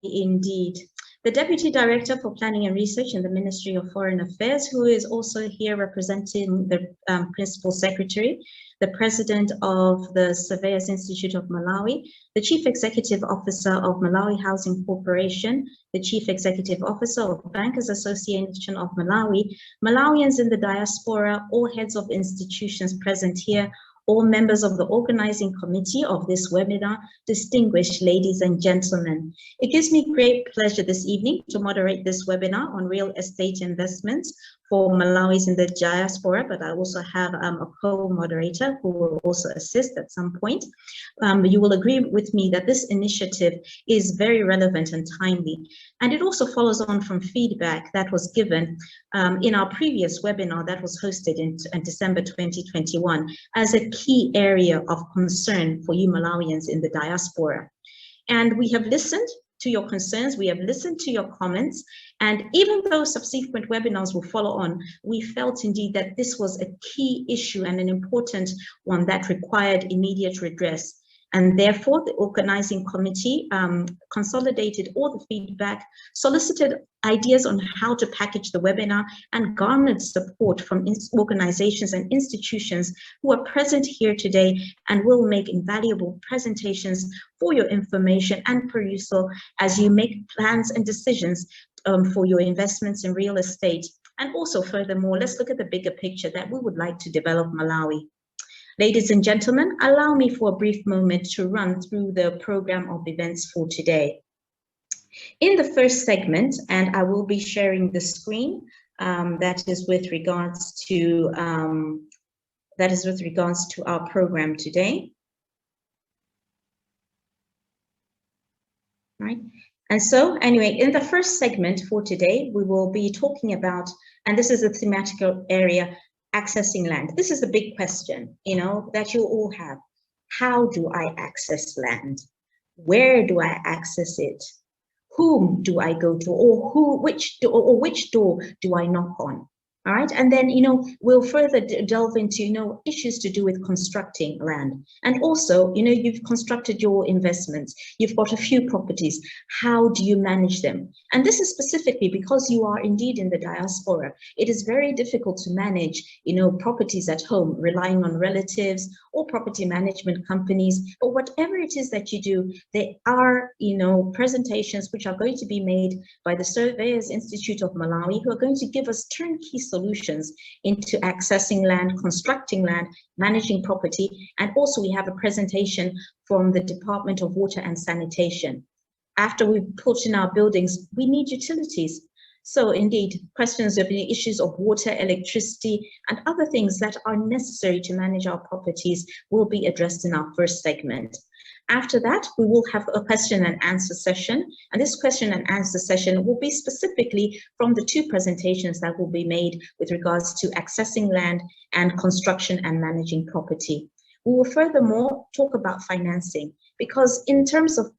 Indeed. The Deputy Director for Planning and Research in the Ministry of Foreign Affairs, who is also here representing the Principal Secretary, the President of the Surveyors Institute of Malawi, the Chief Executive Officer of Malawi Housing Corporation, the Chief Executive Officer of Bankers Association of Malawi, Malawians in the diaspora, all heads of institutions present here, all members of the organizing committee of this webinar, distinguished ladies and gentlemen. It gives me great pleasure this evening to moderate this webinar on real estate investments for Malawis in the diaspora, but I also have a co-moderator who will also assist at some point. You will agree with me that this initiative is very relevant and timely, and it also follows on from feedback that was given in our previous webinar that was hosted in December 2021 as a key area of concern for you Malawians in the diaspora. And we have listened to your concerns, we have listened to your comments, and even though subsequent webinars will follow on, we felt indeed that this was a key issue and an important one that required immediate redress. And therefore, the organizing committee consolidated all the feedback, solicited ideas on how to package the webinar, and garnered support from organizations and institutions who are present here today and will make invaluable presentations for your information and perusal as you make plans and decisions for your investments in real estate. And also, furthermore, let's look at the bigger picture that we would like to develop Malawi. Ladies and gentlemen, allow me for a brief moment to run through the program of events for today. In the first segment, and I will be sharing the screen that is with regards to our program today. Right. And so anyway, in the first segment for today, we will be talking about, and this is a thematic area, accessing land. This is the big question, that you all have. How do I access land? Where do I access it? Whom do I go to, or which door do I knock on? All right, and then we'll further delve into issues to do with constructing land, and also you've constructed your investments, you've got a few properties. How do you manage them? And this is specifically because you are indeed in the diaspora. It is very difficult to manage properties at home, relying on relatives or property management companies, or whatever it is that you do. There are presentations which are going to be made by the Surveyors Institute of Malawi, who are going to give us turnkey solutions into accessing land, constructing land, managing property. And also we have a presentation from the Department of Water and Sanitation. After we've put in our buildings, we need utilities. So indeed, questions of the issues of water, electricity, and other things that are necessary to manage our properties will be addressed in our first segment. After that, we will have a question and answer session. And this question and answer session will be specifically from the two presentations that will be made with regards to accessing land and construction and managing property. We will furthermore talk about financing, because in terms of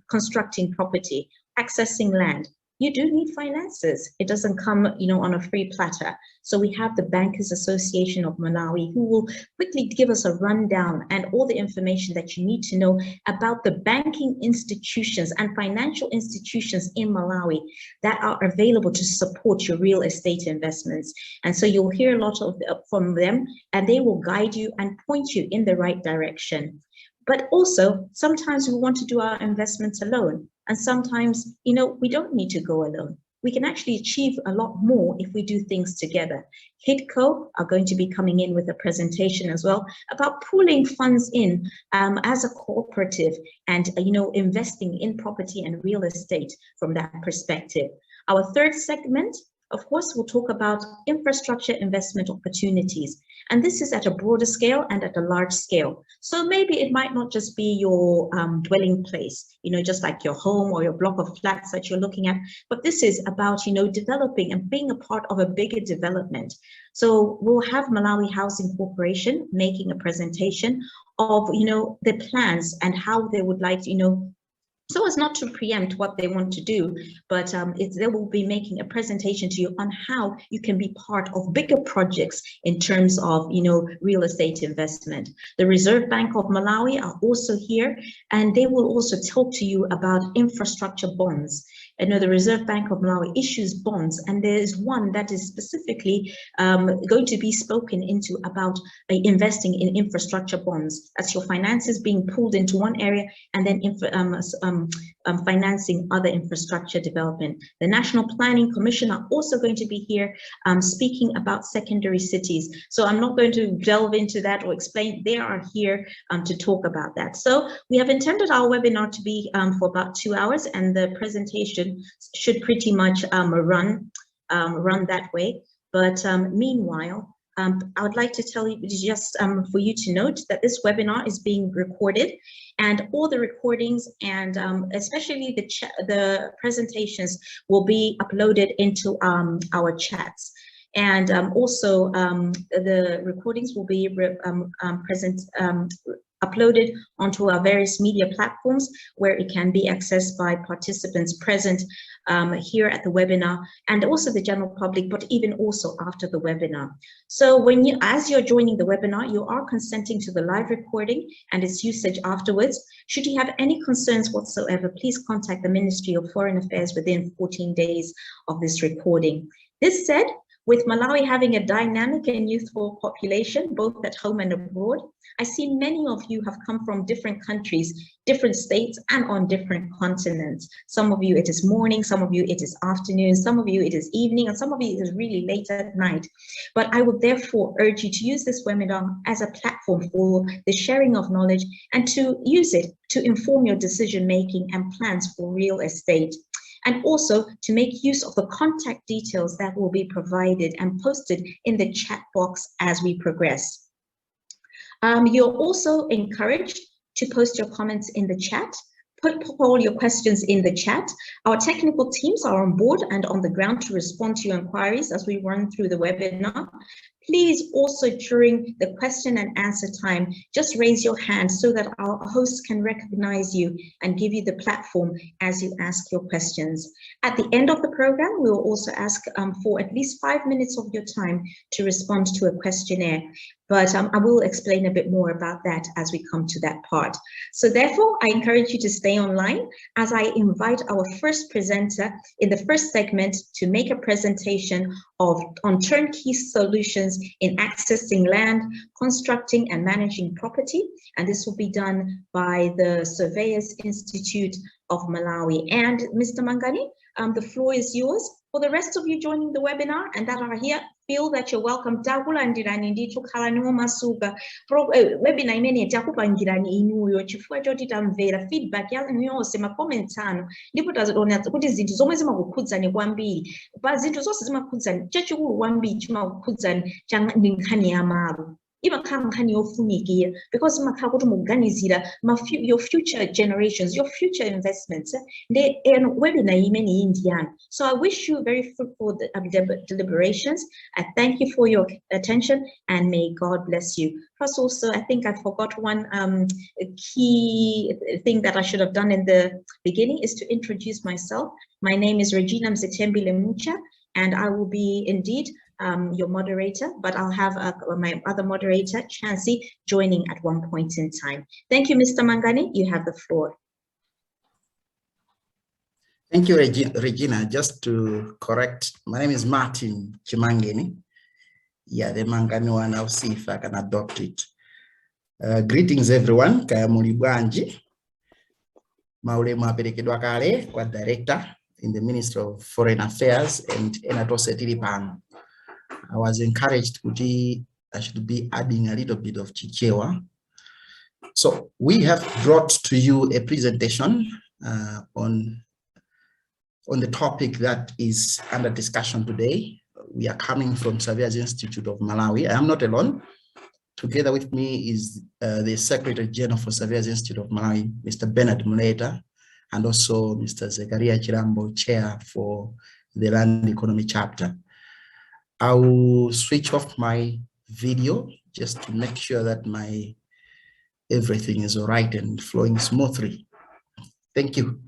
constructing property, accessing land, you do need finances. It doesn't come, on a free platter. So we have the Bankers Association of Malawi, who will quickly give us a rundown and all the information that you need to know about the banking institutions and financial institutions in Malawi that are available to support your real estate investments. And so you'll hear a lot from them, and they will guide you and point you in the right direction. But also, sometimes we want to do our investments alone. And sometimes, we don't need to go alone. We can actually achieve a lot more if we do things together. HITCO are going to be coming in with a presentation as well about pooling funds in as a cooperative and, investing in property and real estate from that perspective. Our third segment, of course, we'll talk about infrastructure investment opportunities. And this is at a broader scale and at a large scale. So maybe it might not just be your dwelling place, just like your home or your block of flats that you're looking at, but this is about, developing and being a part of a bigger development. So we'll have Malawi Housing Corporation making a presentation of, the plans and how they would like, so as not to preempt what they want to do, but they will be making a presentation to you on how you can be part of bigger projects in terms of, real estate investment. The Reserve Bank of Malawi are also here, and they will also talk to you about infrastructure bonds. The Reserve Bank of Malawi issues bonds, and there is one that is specifically going to be spoken into about investing in infrastructure bonds. That's your finances being pulled into one area and then financing other infrastructure development. The National Planning Commission are also going to be here speaking about secondary cities. So I'm not going to delve into that or explain. They are here to talk about that. So we have intended our webinar to be for about 2 hours, and the presentation should pretty much run that way. But meanwhile, I would like to tell you just for you to note that this webinar is being recorded, and all the recordings and especially the presentations will be uploaded into our chats. And also the recordings will be uploaded onto our various media platforms where it can be accessed by participants present here at the webinar, and also the general public, but even also after the webinar. So as you're joining the webinar, you are consenting to the live recording and its usage afterwards. Should you have any concerns whatsoever, please contact the Ministry of Foreign Affairs within 14 days of this recording. This said, with Malawi having a dynamic and youthful population, both at home and abroad, I see many of you have come from different countries, different states, and on different continents. Some of you it is morning, some of you it is afternoon, some of you it is evening, and some of you it is really late at night. But I would therefore urge you to use this webinar as a platform for the sharing of knowledge and to use it to inform your decision-making and plans for real estate, and also to make use of the contact details that will be provided and posted in the chat box as we progress. You're also encouraged to post your comments in the chat. Put all your questions in the chat. Our technical teams are on board and on the ground to respond to your inquiries as we run through the webinar. Please also, during the question and answer time, just raise your hand so that our hosts can recognize you and give you the platform as you ask your questions. At the end of the program, we will also ask for at least 5 minutes of your time to respond to a questionnaire. But I will explain a bit more about that as we come to that part. So therefore, I encourage you to stay online as I invite our first presenter in the first segment to make a presentation on turnkey solutions in accessing land, constructing and managing property. And this will be done by the Surveyors Institute of Malawi. And Mr. Mangani, the floor is yours. For the rest of you joining the webinar and that are here, feel that you're welcome. Takulandirani ndicho khala niwo masuka. Webinar imene takupangirani inuyo chifukwa choti tamvera feedback yanu yonse ma comments anu ndipo taziona kuti zinthu zomwe zimakukhudzani kwambiri. Pa zinthu zonse zimakukhudzani chachikulu kwambiri chimakukhudzani ndi nkhani ya malo. Imakhala nkhani yofunikira because imakhala kuti mukuganizira your future generations, your future investments. Webinar imene iyi ndiyanu. So I wish you very fruitful deliberations. I thank you for your attention and may God bless you. Plus also, I think I forgot one key thing that I should have done in the beginning is to introduce myself. My name is Regina Mzetembi Lemucha, and I will be indeed your moderator, but I'll have my other moderator, Chancy, joining at one point in time. Thank you, Mr. Mangani. You have the floor. Thank you, Regina. Just to correct, my name is Martin Chimangeni. Yeah, the Mangani one, I'll see if I can adopt it. Greetings, everyone. Kaya muli bwanji. Maule maperekedwa kale kwa director in the Ministry of Foreign Affairs and Enato Setilipan. I was encouraged that I should be adding a little bit of Chichewa. So we have brought to you a presentation on the topic that is under discussion today. We are coming from Surveyors Institute of Malawi. I am not alone. Together with me is the Secretary General for Surveyors Institute of Malawi, Mr. Bernard Muleta, and also Mr. Zekaria Chirambo, Chair for the Land Economy Chapter. I will switch off my video just to make sure that everything is all right and flowing smoothly. Thank you.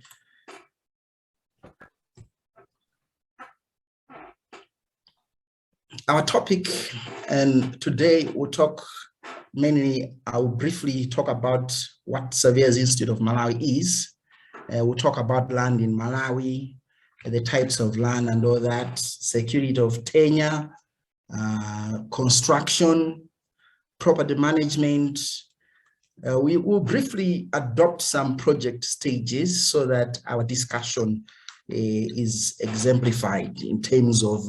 Our topic, and today we'll talk mainly, I'll briefly talk about what Surveyors Institute of Malawi is. We'll talk about land in Malawi, the types of land and all that, security of tenure, construction, property management. We will briefly adopt some project stages so that our discussion is exemplified in terms of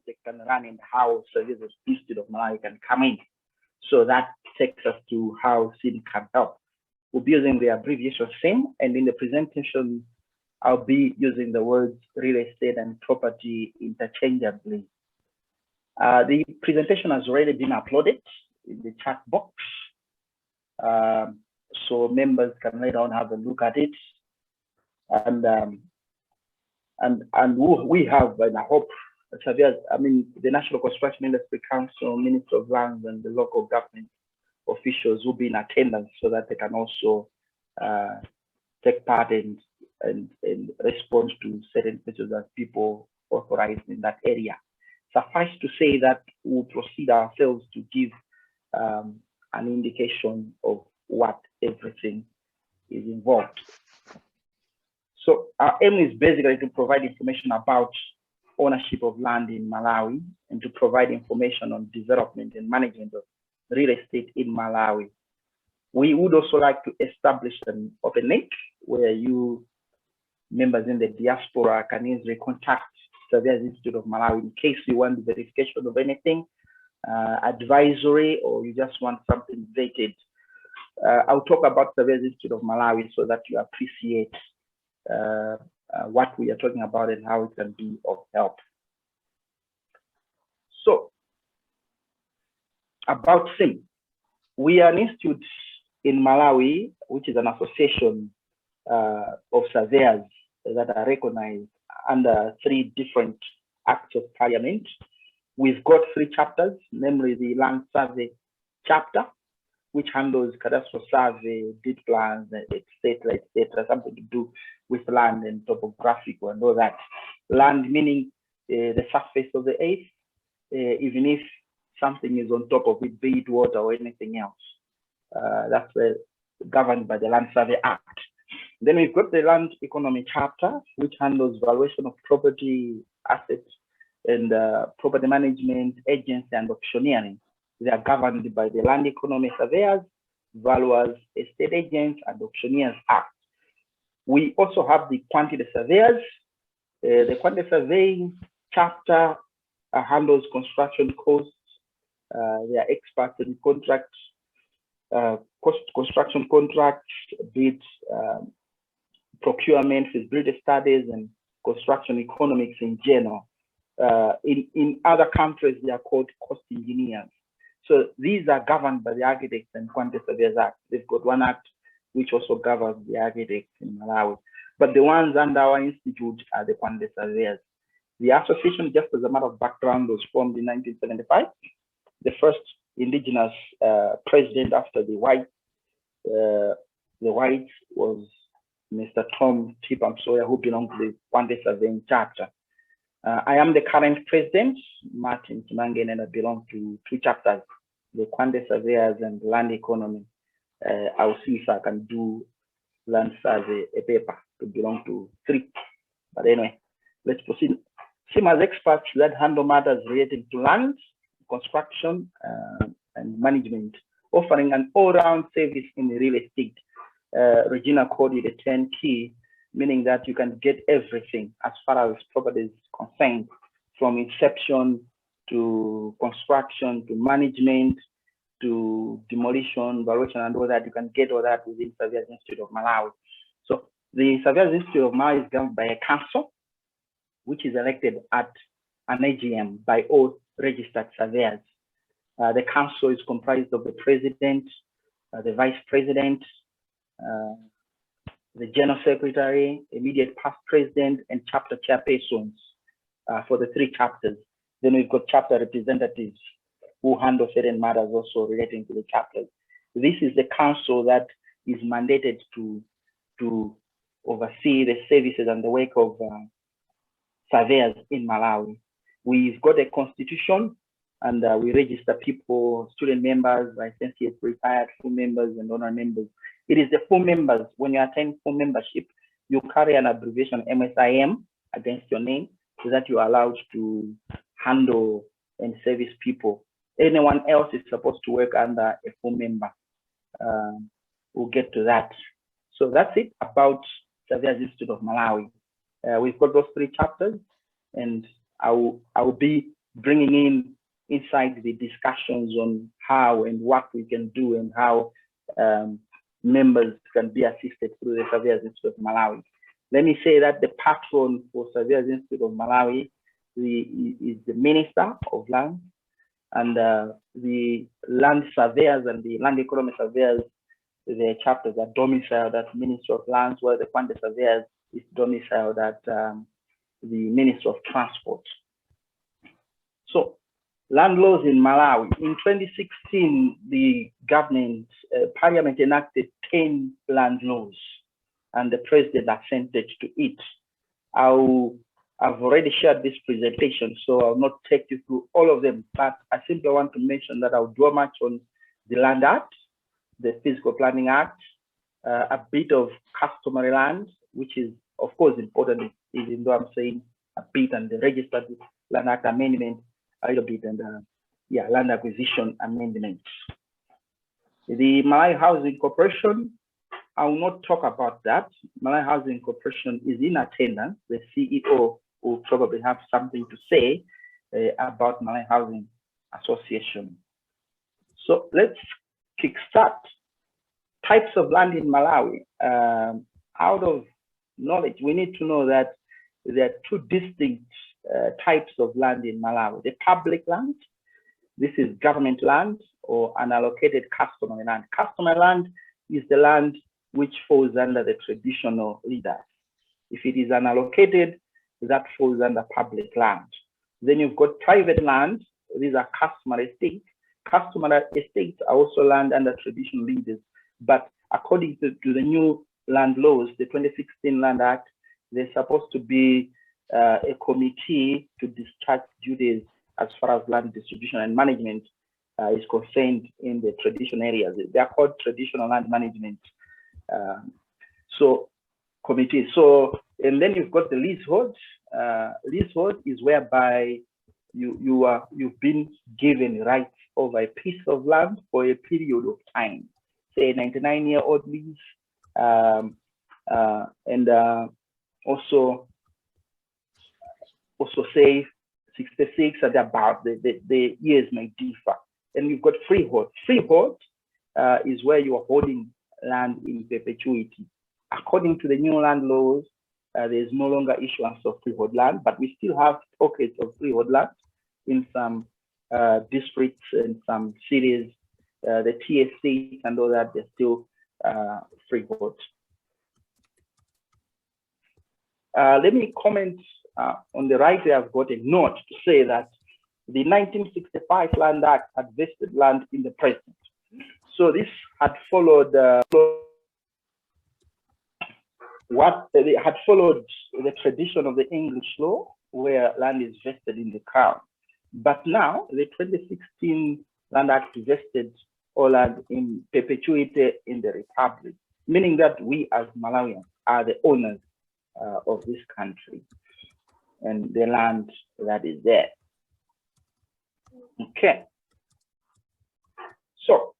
they can run and how Surveyors Institute of Malawi can come in. So that takes us to how SIM can help. We'll be using the abbreviation SIM, and in the presentation, I'll be using the words real estate and property interchangeably. The presentation has already been uploaded in the chat box, so members can later on have a look at it. And we have, and I hope, Surveyors, I mean, the National Construction Industry Council, Minister of Lands, and the local government officials will be in attendance so that they can also take part in respond to certain questions that people authorized in that area. Suffice to say that we'll proceed ourselves to give an indication of what everything is involved. So our aim is basically to provide information about ownership of land in Malawi and to provide information on development and management of real estate in Malawi. We would also like to establish an open link where you members in the diaspora can easily contact Surveyors Institute of Malawi in case you want verification of anything, advisory, or you just want something vetted. I'll talk about Surveyors Institute of Malawi so that you appreciate what we are talking about and how it can be of help. So, about SIM. We are an institute in Malawi, which is an association of surveyors that are recognized under 3 different acts of parliament. We've got 3 chapters, namely the land survey chapter, which handles cadastral survey, deed plans, etc., something to do with land and topographical and all that. Land meaning the surface of the earth, even if something is on top of it, be it water or anything else. That's governed by the Land Survey Act. Then we've got the land economy chapter, which handles valuation of property, assets, and property management, agency, and auctioneering. They are governed by the Land Economy Surveyors, Valuers, Estate Agents, and Auctioneers Act. We also have the Quantity Surveyors. The Quantity Surveying chapter handles construction costs. They are experts in contracts, construction contracts, bids, procurement, feasibility studies, and construction economics in general. In other countries, they are called cost engineers. So these are governed by the Architects and Quantity Surveyors Act. They've got one act which also governs the architects in Malawi. But the ones under our institute are the Quantity Surveyors. The association, just as a matter of background, was formed in 1975. The first indigenous president after the whites was Mr. Tom Tipam Sawyer, who belonged to the Quantity Surveying chapter. I am the current president, Martin Kimangeni, and I belong to 2 chapters, the Quantity Surveyors and Land Economy. I'll see if I can do land survey, a paper to belong to 3. But anyway, let's proceed. SIM as experts that handle matters relating to land, construction, and management, offering an all-round service in real estate. Regina called it a turnkey, meaning that you can get everything as far as property is concerned, from inception to construction to management to demolition, valuation, and all that. You can get all that within Surveyors Institute of Malawi. So the Surveyors Institute of Malawi is governed by a council, which is elected at an AGM by all registered surveyors. The council is comprised of the president, the vice president, the general secretary, immediate past president, and chapter chairpersons for the 3 chapters. Then we've got chapter representatives who handle certain matters also relating to the chapters. This is the council that is mandated to oversee the services and the work of surveyors in Malawi. We've got a constitution, and we register people, student members, licensed, retired, full members, and honor members. It is the full members. When you attain full membership, you carry an abbreviation MSIM against your name, so that you are allowed to handle and service people. Anyone else is supposed to work under a full member. We'll get to that. So that's it about Surveyors Institute of Malawi. We've got those 3 chapters, and I will be bringing in inside the discussions on how and what we can do and how members can be assisted through the Surveyors Institute of Malawi. Let me say that the patron for Surveyors Institute of Malawi is the Minister of Land, and the land surveyors and the land economy surveyors, the chapters are domiciled at Ministry of Lands, while the quantity surveyors is domiciled at the Ministry of Transport. So, land laws in Malawi. In 2016, the government, Parliament enacted 10 land laws, and the President assented to it. I've already shared this presentation, so I'll not take you through all of them, but I simply want to mention that I'll draw much on the Land Act, the Physical Planning Act, a bit of customary land, which is, of course, important, even though I'm saying a bit, and the Registered Land Act Amendment, a little bit, and Land Acquisition Amendment. The Malawi Housing Corporation, I will not talk about that. Malawi Housing Corporation is in attendance. The CEO will probably have something to say about Malawi Housing Association. So let's kickstart. Types of land in Malawi. Out of knowledge, we need to know that there are 2 distinct types of land in Malawi. The public land, this is government land or unallocated customary land. Customary land is the land which falls under the traditional leaders. If it is unallocated, that falls under public land. Then you've got private land. These are customary estates. Customary estates are also land under traditional leaders. But according to the new land laws, the 2016 Land Act, there's supposed to be a committee to discharge duties as far as land distribution and management is concerned in the traditional areas. They are called traditional land management committees. So, and then you've got the leasehold. Leasehold is whereby you've been given rights over a piece of land for a period of time, say 99-year-old lease, and also say 66 and about. The years may differ. And you've got freehold. Freehold is where you are holding land in perpetuity. According to the new land laws, there is no longer issuance of freehold land, but we still have pockets of freehold land in some districts and some cities. The TSC and all that, they're still freehold. Let me comment on the right there. I've got a note to say that the 1965 Land Act had vested land in the president. So this had followed the tradition of the English law, where land is vested in the crown. But now the 2016 Land Act vested all land in perpetuity in the Republic, meaning that we as Malawians are the owners of this country and the land that is there. Okay. So,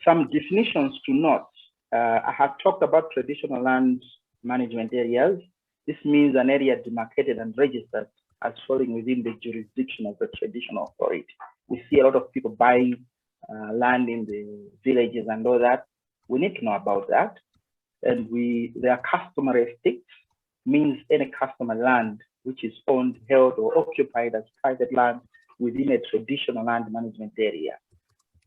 some definitions to note. I have talked about traditional land management areas. This means an area demarcated and registered as falling within the jurisdiction of the traditional authority. We see a lot of people buying land in the villages and all that. We need to know about that. And there are customary estates, means any customary land which is owned, held, or occupied as private land within a traditional land management area,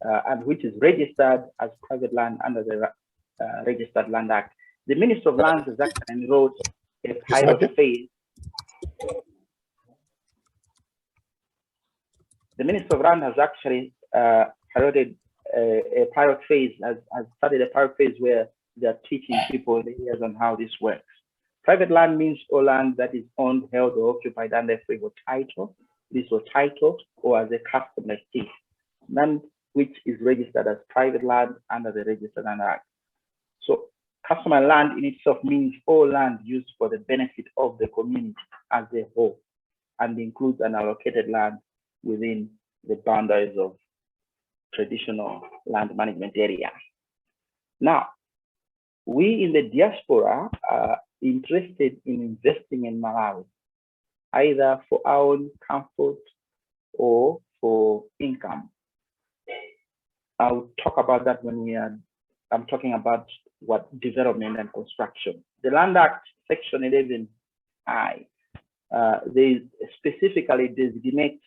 and which is registered as private land under the Registered Land Act. The Minister of Lands has actually enrolled a pilot phase. The Minister of Land has actually piloted a pilot phase, has started a pilot phase where they're teaching people in the areas on how this works. Private land means all land that is owned, held, or occupied under a freehold title, lease or title, or as a custom estate. Land which is registered as private land under the Registered Land Act. So customer land in itself means all land used for the benefit of the community as a whole, and includes an allocated land within the boundaries of traditional land management area. Now, we in the diaspora are interested in investing in Malawi, either for our own comfort or for income. I'll talk about that when I'm talking about what development and construction. The Land Act, Section 11I, they specifically designates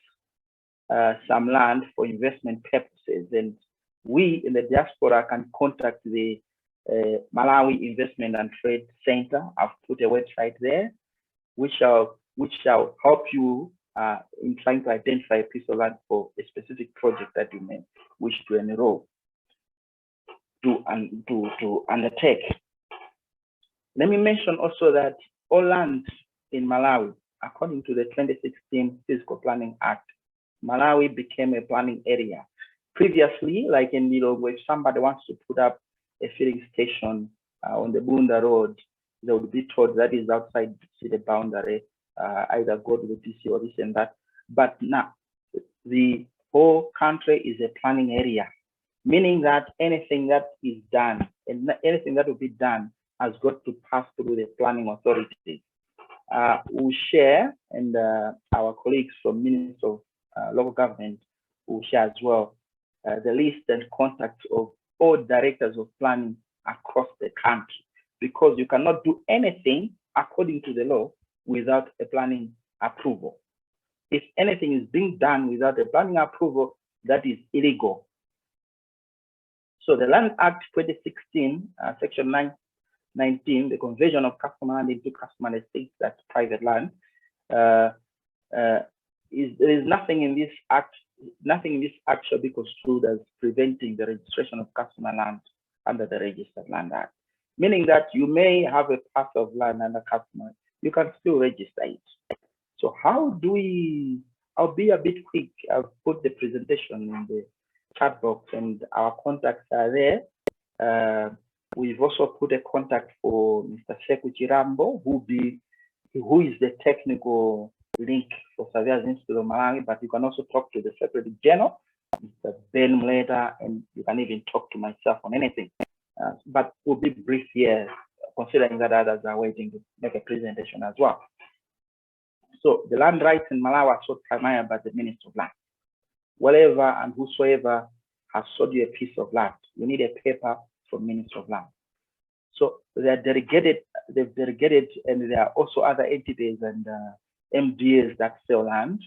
some land for investment purposes, and we in the diaspora can contact the Malawi Investment and Trade Center. I've put a website there, which shall help you in trying to identify a piece of land for a specific project that you may wish to enroll to undertake. Let me mention also that all land in Malawi, according to the 2016 Physical Planning Act, Malawi became a planning area. Previously, like in Lilongwe, if somebody wants to put up a filling station on the Bunda Road, they would be told that is outside the city boundary, either go to the DC or this and that. But now, the whole country is a planning area, meaning that anything that is done and anything that will be done has got to pass through the planning authorities. We'll share, and our colleagues from Ministry of Local Government will share as well the list and contacts of all directors of planning across the country, because you cannot do anything according to the law without a planning approval. If anything is being done without a planning approval, that is illegal. So the Land Act 2016, Section 19, the conversion of customer land into customer estates, that's private land, there is nothing in this act shall be construed as preventing the registration of customer land under the Registered Land Act, meaning that you may have a part of land under customer, you can still register it. So how do we, I'll be a bit quick. I've put the presentation in the chat box and our contacts are there. We've also put a contact for Mr. Seku Chirambo, who is the technical link for Surveyors Institute of Malawi, but you can also talk to the Secretary General, Mr. Ben Mleta, and you can even talk to myself on anything. But we'll be brief here, considering that others are waiting to make a presentation as well. So the land rights in Malawi are sold primarily by the Minister of Land. Whatever and whosoever has sold you a piece of land, you need a paper from Minister of Land. So they've delegated, and there are also other entities and MDAs that sell land,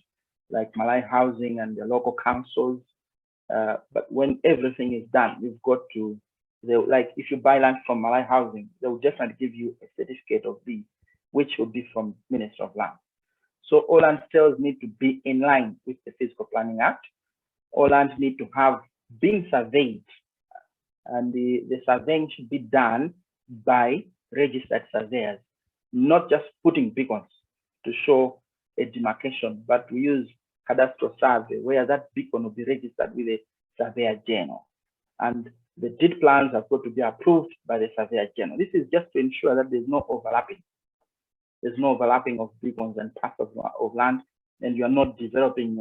like Malawi Housing and the local councils. But when everything is done, you've got to, like if you buy land from Malawi Housing, they will definitely give you a certificate of deed, which will be from Minister of Land. So all land sales need to be in line with the Physical Planning Act. All land need to have been surveyed, and the surveying should be done by registered surveyors, not just putting beacons to show a demarcation, but we use cadastral survey where that beacon will be registered with a surveyor general. And the deed plans have got to be approved by the surveyor general. This is just to ensure that there's no overlapping. There's no overlapping of beacons and parts of land, and you are not developing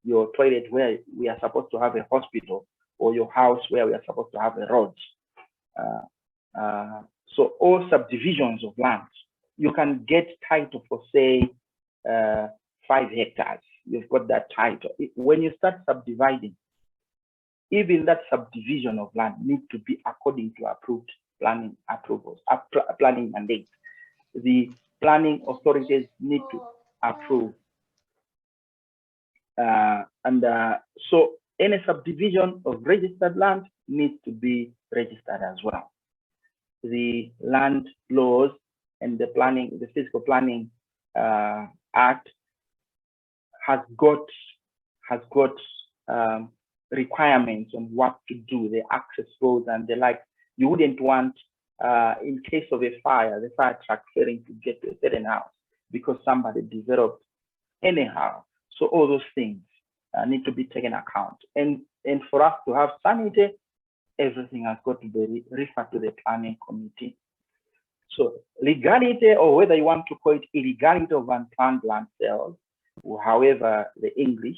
your toilet where we are supposed to have a hospital, or your house where we are supposed to have a road. So all subdivisions of land, you can get title for say 5 hectares. You've got that title. When you start subdividing, even that subdivision of land needs to be according to approved planning approvals, planning mandates. The planning authorities need to approve. So any subdivision of registered land needs to be registered as well. The land laws and the planning, the Physical Planning Act has got requirements on what to do, the access roads and the like. You wouldn't want, in case of a fire, the fire truck failing to get to a certain house because somebody developed anyhow. So all those things need to be taken account. And for us to have sanity, everything has got to be referred to the planning committee. So legality, or whether you want to call it illegality of unplanned land sales, or however the English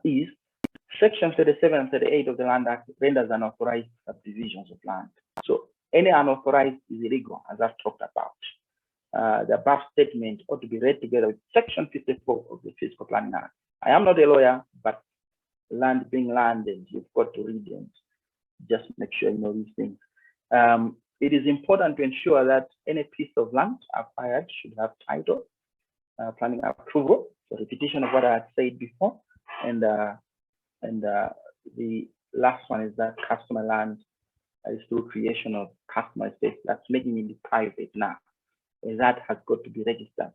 is, Section 37 and 38 of the Land Act renders unauthorized subdivisions of land. So any unauthorized is illegal, as I've talked about. The above statement ought to be read together with Section 54 of the Physical Planning Act. I am not a lawyer, but land being land, and you've got to read and just make sure you know these things. It is important to ensure that any piece of land acquired should have title, planning approval, so repetition of what I had said before, and the last one is that customer land is through creation of customer estate. That's making it private now. And that has got to be registered.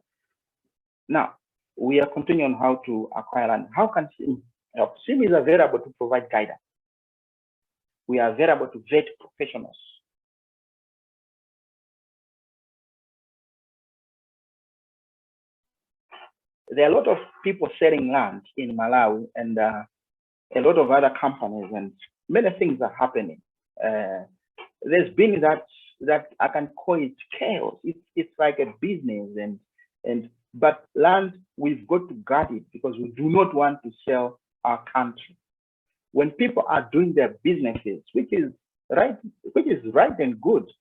Now, we are continuing on how to acquire land. How can SIM help? SIM is available to provide guidance. We are available to vet professionals. There are a lot of people selling land in Malawi, and a lot of other companies, and many things are happening. There's been that I can call it chaos. It's like a business, but land, we've got to guard it because we do not want to sell our country. When people are doing their businesses, which is right and good,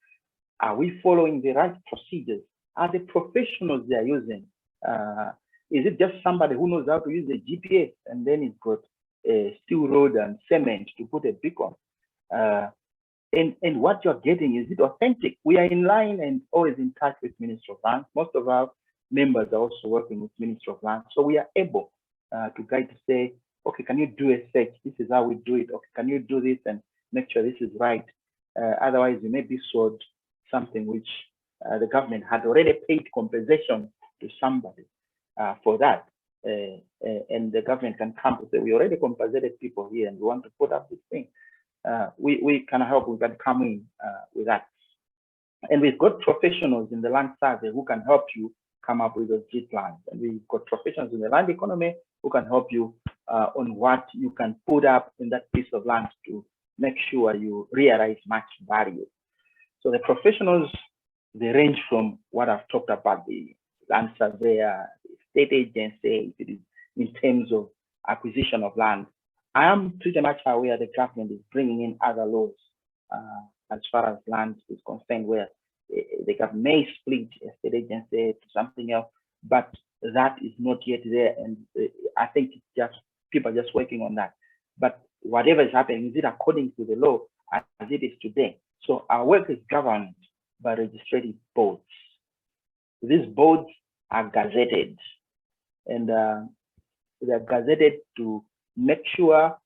are we following the right procedures? Are the professionals they are using? Is it just somebody who knows how to use the GPS and then he's got a steel rod and cement to put a beacon? And what you're getting, is it authentic? We are in line and always in touch with Ministry of Land. Most of our members are also working with Ministry of Land. So we are able to guide to say, okay, can you do a search? This is how we do it. Okay, can you do this and make sure this is right? Otherwise, you may be sold something which the government had already paid compensation to somebody for that. And the government can come to say, we already compensated people here and we want to put up this thing. We can help, we can come in with that. And we've got professionals in the land survey who can help you come up with those G plans. And we've got professionals in the land economy who can help you on what you can put up in that piece of land to make sure you realize much value. So the professionals, they range from what I've talked about, the land surveyor, the state agency, it is in terms of acquisition of land. I am pretty much aware the government is bringing in other laws as far as land is concerned, where the government may split a state agency to something else, but that is not yet there. And I think it's just people are just working on that. But whatever is happening, is it according to the law as it is today? So our work is governed by legislative boards. These boards are gazetted, and they are gazetted to make sure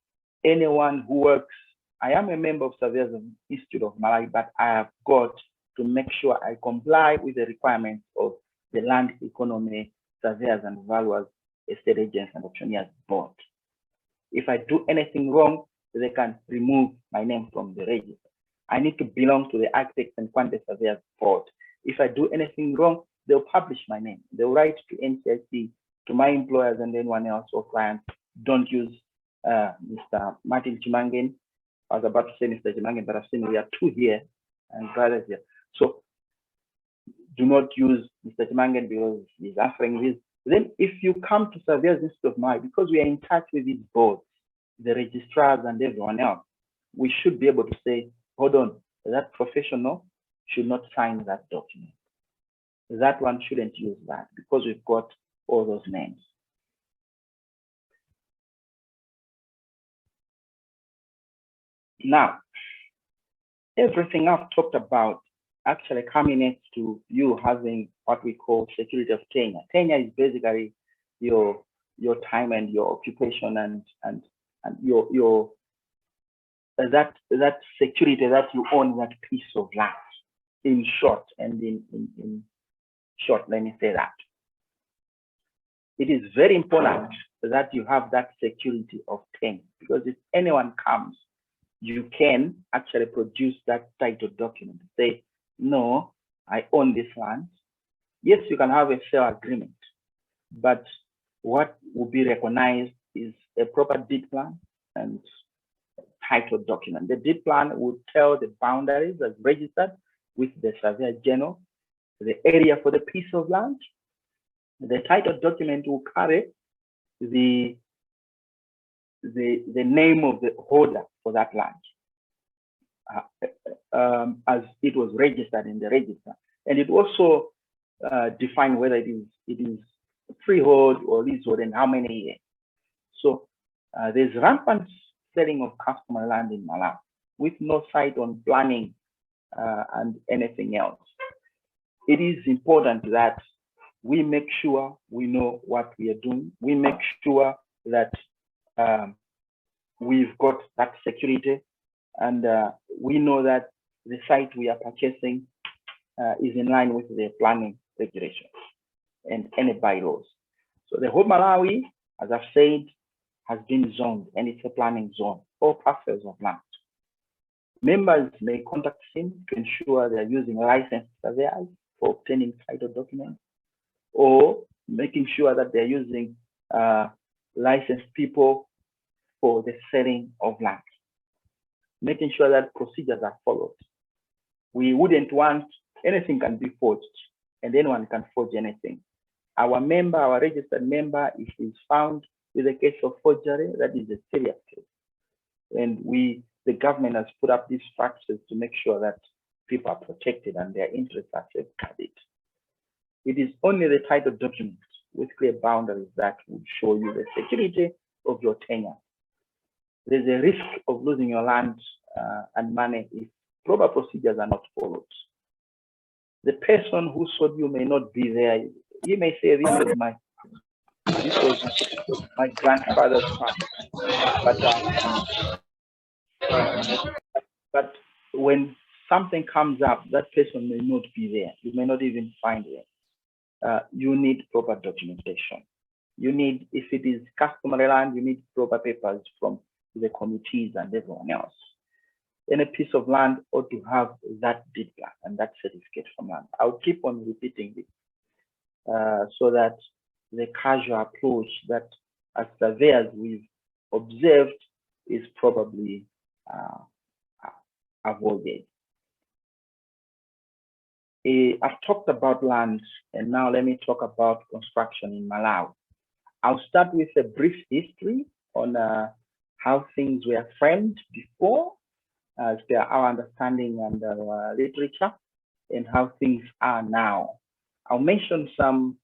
anyone who works, I am a member of Surveyors Institute of Malawi, but I have got to make sure I comply with the requirements of the Land Economy Surveyors and Valuers Estate Agents and Auctioneers Board. If I do anything wrong, they can remove my name from the register. I need to belong to the Architects and Quantity Surveyors Board. If I do anything wrong, they'll publish my name. They'll write to NCIC, to my employers and anyone else or clients. Don't use Mr. Martin Chimangen. I was about to say Mr. Chimangen, but I've seen we are two here and brothers here. So do not use Mr. Chimangen because he's answering this. Then if you come to Surveyors Institute of Malawi, because we are in touch with these boards, the registrars and everyone else, we should be able to say, hold on, that professional should not sign that document. That one shouldn't use that because we've got all those names. Now, everything I've talked about actually culminates to you having what we call security of tenure. Tenure is basically your time and your occupation and your that security that you own that piece of land. In short, and in short, let me say that. it is very important that you have that security of tenure, because if anyone comes, you can actually produce that title document. Say, no, I own this land. Yes, you can have a sale agreement, but what will be recognized is a proper deed plan and title document. The deed plan would tell the boundaries as registered with the Surveyor General, the area for the piece of land. The title document will carry the name of the holder for that land, as it was registered in the register, and it also define whether it is freehold or leasehold and how many years. So there's rampant selling of customary land in Malawi with no sight on planning and anything else. It is important that we make sure we know what we are doing. We make sure that we've got that security, and we know that the site we are purchasing is in line with the planning regulations and any bylaws. So the whole Malawi, as I've said, has been zoned, and it's a planning zone, all parcels of land. Members may contact him to ensure they are using licensed surveyors for obtaining title documents, or making sure that they're using licensed people for the selling of land, making sure that procedures are followed. We wouldn't want anything can be forged, and anyone can forge anything. Our member, our registered member, if he's found with a case of forgery, that is a serious case. And the government has put up these structures to make sure that people are protected and their interests are safeguarded. It is only the title document with clear boundaries that would show you the security of your tenure. There's a risk of losing your land and money if proper procedures are not followed. The person who sold you may not be there. You may say, this was my grandfather's farm. But when something comes up, that person may not be there. You may not even find them. You need proper documentation. You need, if it is customary land, you need proper papers from the committees and everyone else. Any piece of land ought to have that deed plan and that certificate from land. I'll keep on repeating this so that the casual approach that as surveyors we've observed is probably avoided. I've talked about land, and now let me talk about construction in Malawi. I'll start with a brief history on how things were framed before, as per our understanding and our literature, and how things are now. I'll mention some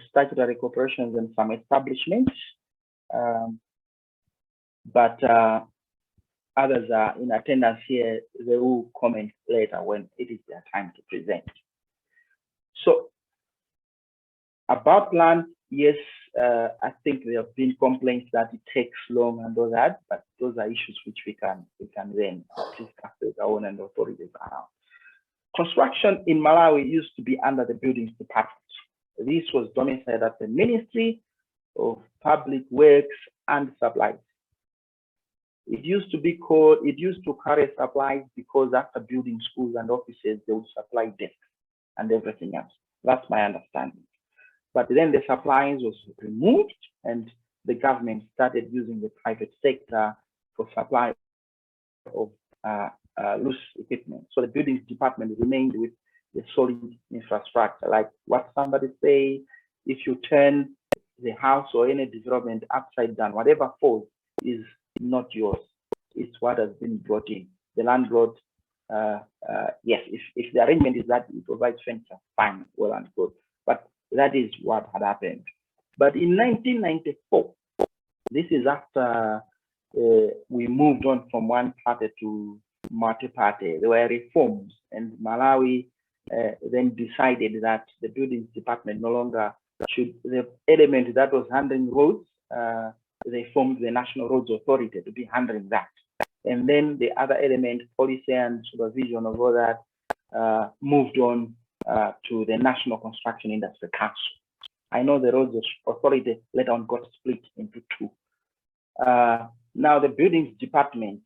statutory corporations and some establishments, but others are in attendance here. They will comment later when it is their time to present. So about land, yes, I think there have been complaints that it takes long and all that, but those are issues which we can then discuss with our own and authorities around. Construction in Malawi used to be under the Buildings Department. This was domiciled at the Ministry of Public Works and Supplies. It used to carry supplies because after building schools and offices, they would supply desks and everything else. That's my understanding. But then the supplies was removed and the government started using the private sector for supply of loose equipment. So the buildings department remained with the solid infrastructure, like what somebody say, if you turn the house or any development upside down, whatever falls is not yours. It's what has been brought in. The landlord, yes, if the arrangement is that it provides furniture, fine, well and good. But that is what had happened. But in 1994, this is after we moved on from one party to multi-party. There were reforms, and Malawi then decided that the buildings department no longer should, the element that was handling roads, they formed the National Roads Authority to be handling that. And then the other element, policy and supervision of all that, moved on to the National Construction Industry Council. I know the roads authority later on got split into two. Now the buildings department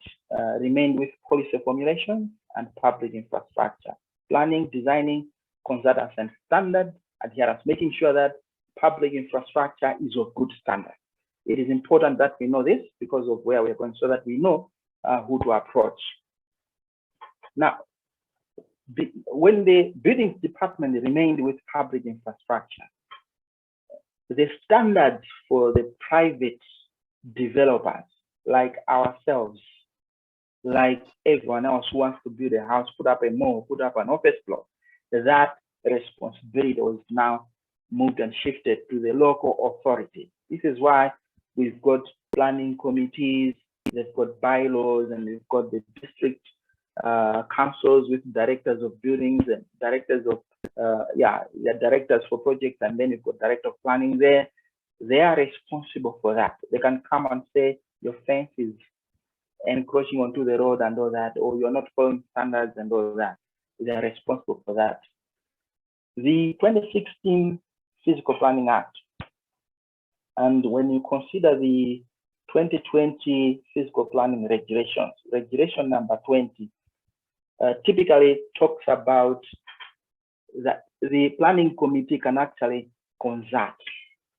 remained with policy formulation and public infrastructure, planning, designing, consultants and standard adherence, making sure that public infrastructure is of good standard. It is important that we know this because of where we're going, so that we know who to approach. Now, when the buildings department remained with public infrastructure, the standards for the private developers like ourselves, like everyone else who wants to build a house, put up a mall, put up an office block, that responsibility was now moved and shifted to the local authority. This is why we've got planning committees, they've got bylaws, and we've got the district councils with directors of buildings and directors of directors for projects, and then you've got director of planning there. They are responsible for that. They can come and say your fence is encroaching onto the road and all that, or you're not following standards and all that. They are responsible for that. The 2016 Physical Planning Act, and when you consider the 2020 Physical Planning Regulations, Regulation number 20, typically talks about that the planning committee can actually consult.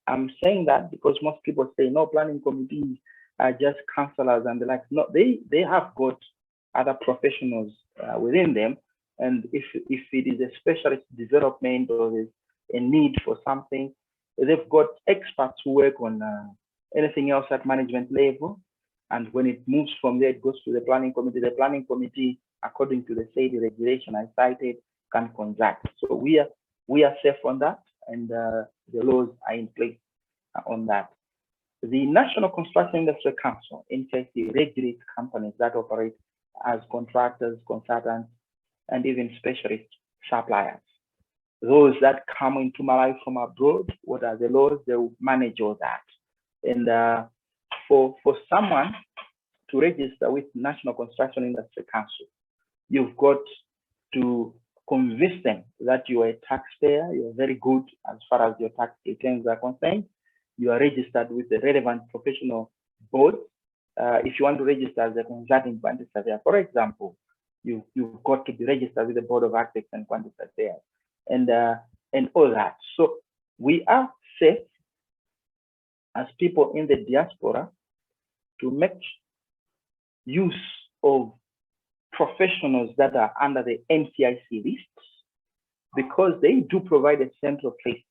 I'm saying that because most people say no, planning committees are just councillors and the like. No, they have got other professionals within them, and if it is a specialist development or there's a need for something, they've got experts who work on anything else at management level, and when it moves from there, it goes to the planning committee. The planning committee, according to the said regulation I cited, can conduct. So we are safe on that, and the laws are in place on that. The National Construction Industry Council, NCIC, regulates companies that operate as contractors, consultants, and even specialist suppliers. Those that come into Malawi from abroad, what are the laws? They will manage all that. And for someone to register with National Construction Industry Council, you've got to convince them that you are a taxpayer, you're very good as far as your tax returns are concerned, you are registered with the relevant professional board. If you want to register as a consulting quantity surveyor, for example, you've got to be registered with the Board of Architects and Quantity Surveyors, and all that. So we are safe as people in the diaspora to make use of professionals that are under the NCIC list, because they do provide a central place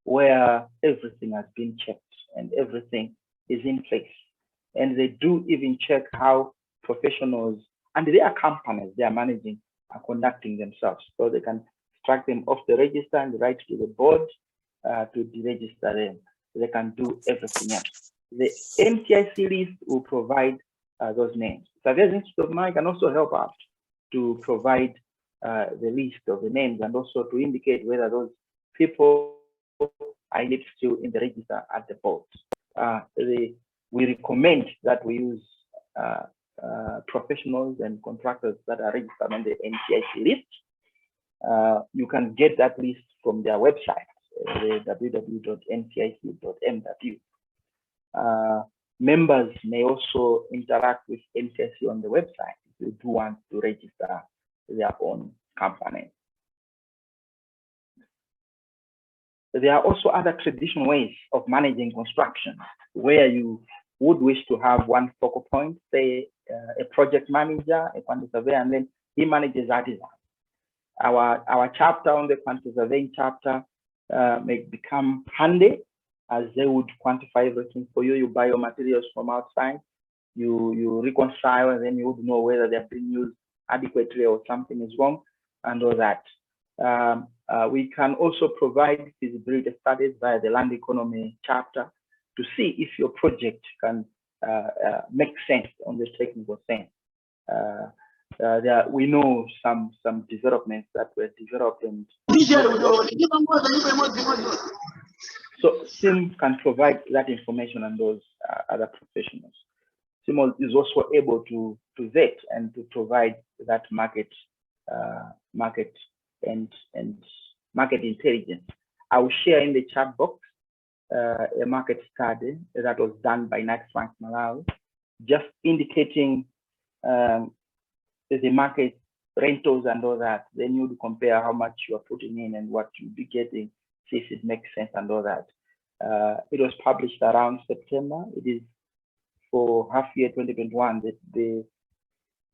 where everything has been checked and everything is in place. And they do even check how professionals and their companies they are managing are conducting themselves, so they can strike them off the register and write to the board to deregister them. They can do everything else. The NCIC list will provide those names. Surveyors Institute of Malawi can also help out to provide the list of the names, and also to indicate whether those people are still in the register at the board. We recommend that we use professionals and contractors that are registered on the NCIC list. You can get that list from their website, www.ncic.mw. Members may also interact with NCIC on the website if you do want to register their own company. There are also other traditional ways of managing construction where you would wish to have one focal point, say a project manager, a quantity surveyor, and then he manages artisans. Our chapter on the quantity surveying chapter may become handy, as they would quantify everything for you. You buy your materials from outside, you reconcile, and then you would know whether they're being used adequately or something is wrong, and all that. We can also provide feasibility studies via the land economy chapter to see if your project can make sense on the technical sense. We know some developments that were developed, and so SIM can provide that information and those other professionals. SIM is also able to vet and to provide that market and market intelligence I will share in the chat box a market study that was done by Knight Frank Malawi, just indicating the market rentals and all that. Then you would compare how much you are putting in and what you'll be getting, see if it makes sense and all that. It was published around September. It is for half year 2021. The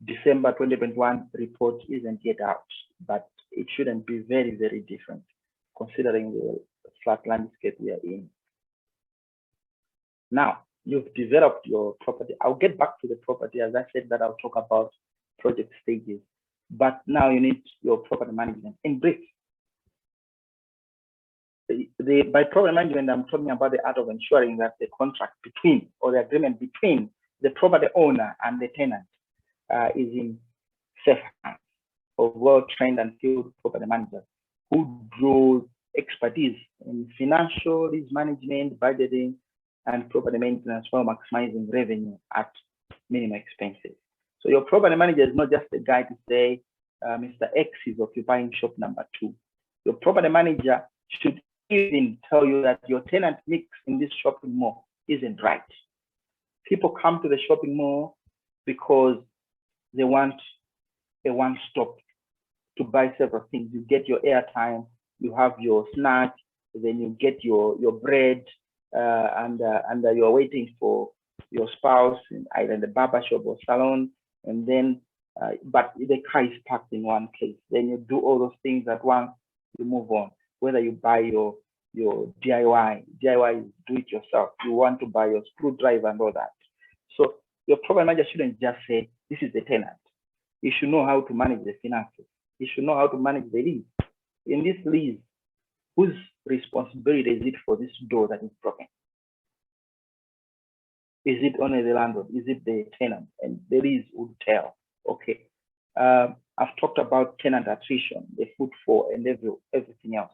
December 2021 report isn't yet out, but it shouldn't be very, very different considering the flat landscape we are in. Now, you've developed your property. I'll get back to the property. As I said, that I'll talk about project stages. But now you need your property management. In brief, by property management, I'm talking about the art of ensuring that the contract between, or the agreement between the property owner and the tenant is in safe hands of well-trained and skilled property managers who draw expertise in financial risk management, budgeting, and property maintenance while maximizing revenue at minimum expenses. So your property manager is not just a guy to say, Mr. X is occupying shop number 2. Your property manager should even tell you that your tenant mix in this shopping mall isn't right. People come to the shopping mall because they want a one-stop to buy several things. You get your airtime, you have your snack, then you get your bread, and you're waiting for your spouse in either the barber shop or salon, and then but the car is parked in one place. Then you do all those things at once, you move on. Whether you buy your DIY is do it yourself. You want to buy your screwdriver and all that. So your property manager shouldn't just say, this is the tenant. You should know how to manage the finances. You should know how to manage the lease. In this lease, whose responsibility is it for this door that is broken? Is it only the landlord? Is it the tenant? And the lease would tell. Okay. I've talked about tenant attrition, the footfall, and everything else.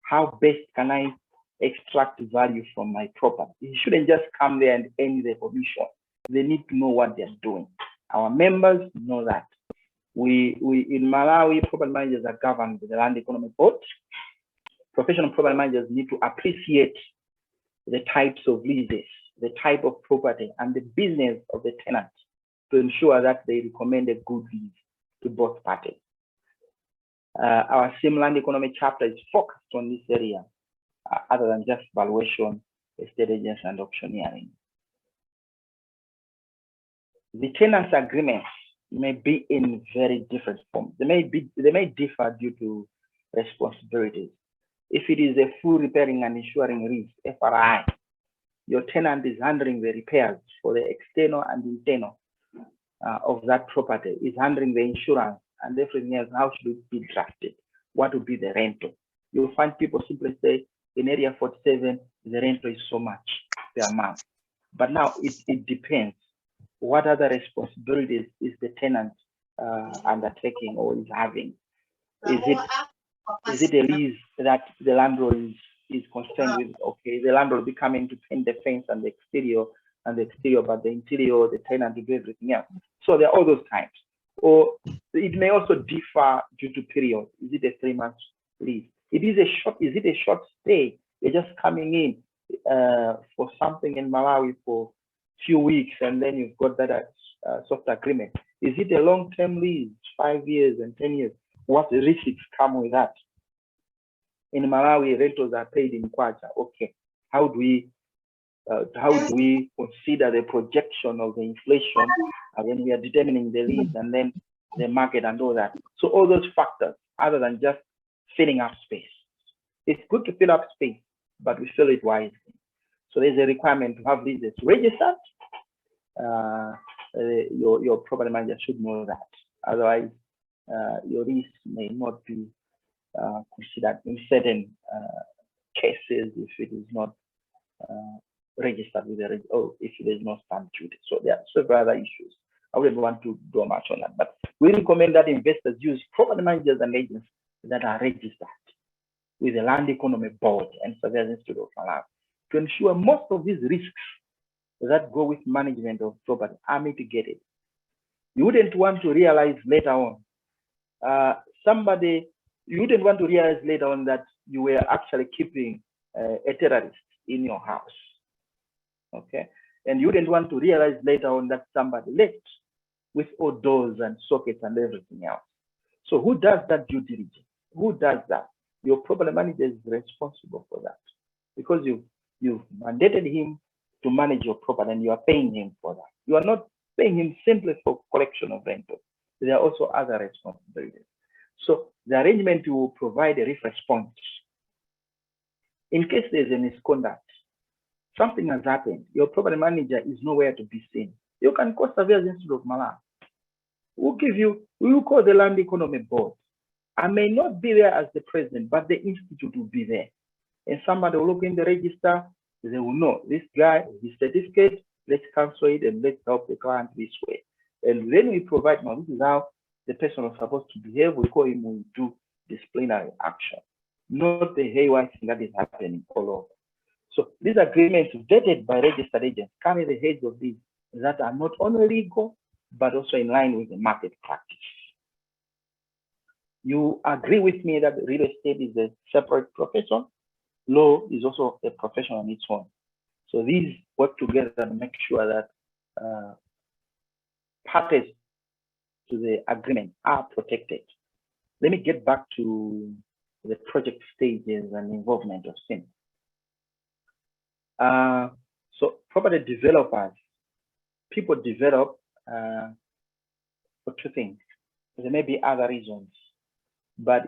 How best can I extract value from my property? You shouldn't just come there and end the commission. They need to know what they're doing. Our members know that. We in Malawi, property managers are governed by the Land Economy Board. Professional property managers need to appreciate the types of leases, the type of property, and the business of the tenant to ensure that they recommend a good lease to both parties. Our SIM Land Economy chapter is focused on this area, other than just valuation, estate agents, and auctioneering. The tenants' agreements may be in very different forms. They may differ due to responsibilities. If it is a full repairing and insuring risk, FRI, your tenant is handling the repairs for the external and internal of that property, is handling the insurance and everything else. How should it be drafted? What would be the rental? You'll find people simply say, in area 47, the rental is so much per month. But now it depends. What other responsibilities is the tenant undertaking or is having? Is it a lease that the landlord is concerned with? Okay, the landlord will be coming to paint the fence and the exterior, but the interior, the tenant will do everything else. So there are all those types. Or it may also differ due to period. Is it a 3-month lease? Is it a short stay? You're just coming in for something in Malawi for a few weeks and then you've got that soft agreement. Is it a long-term lease, 5 years and 10 years? What risks come with that? In Malawi, rentals are paid in kwacha. Okay, how do we consider the projection of the inflation when we are determining the lease and then the market and all that? So all those factors, other than just filling up space. It's good to fill up space, but we fill it wisely. So there's a requirement to have leases registered. Your property manager should know that. Otherwise, your lease may not be considered in certain cases if it is not registered with the or if there is no stamp duty. So there are several other issues. I wouldn't want to do much on that, but we recommend that investors use property managers and agents that are registered with the Land Economy Board and Surveyors Institute of Malawi to ensure most of these risks that go with management of property are mitigated. You wouldn't want to realize later on somebody you wouldn't want to realize later on that you were actually keeping a terrorist in your house. Okay, and you wouldn't want to realize later on that somebody left with all doors and sockets and everything else. So who does that due diligence? Who does that? Your property manager is responsible for that, because you've mandated him to manage your property and you are paying him for that. You are not paying him simply for collection of rental. There are also other responsibilities. So the arrangement will provide a response. In case there's a misconduct, something has happened, your property manager is nowhere to be seen. You can call Surveyors Institute of Malawi. We will call the Land Economy Board. I may not be there as the president, but the institute will be there. And somebody will look in the register, they will know this guy, his certificate, let's cancel it and let's help the client this way. And then we provide, now this is how the person is supposed to behave. We call him, we do disciplinary action, not the haywire thing that is happening all over. So these agreements vetted by registered agents carry the heads of these that are not only legal, but also in line with the market practice. You agree with me that real estate is a separate profession. Law is also a profession on its own. So these work together to make sure that parties to the agreement are protected. Let me get back to the project stages and involvement of SIM. So property developers, people develop for two things. There may be other reasons, but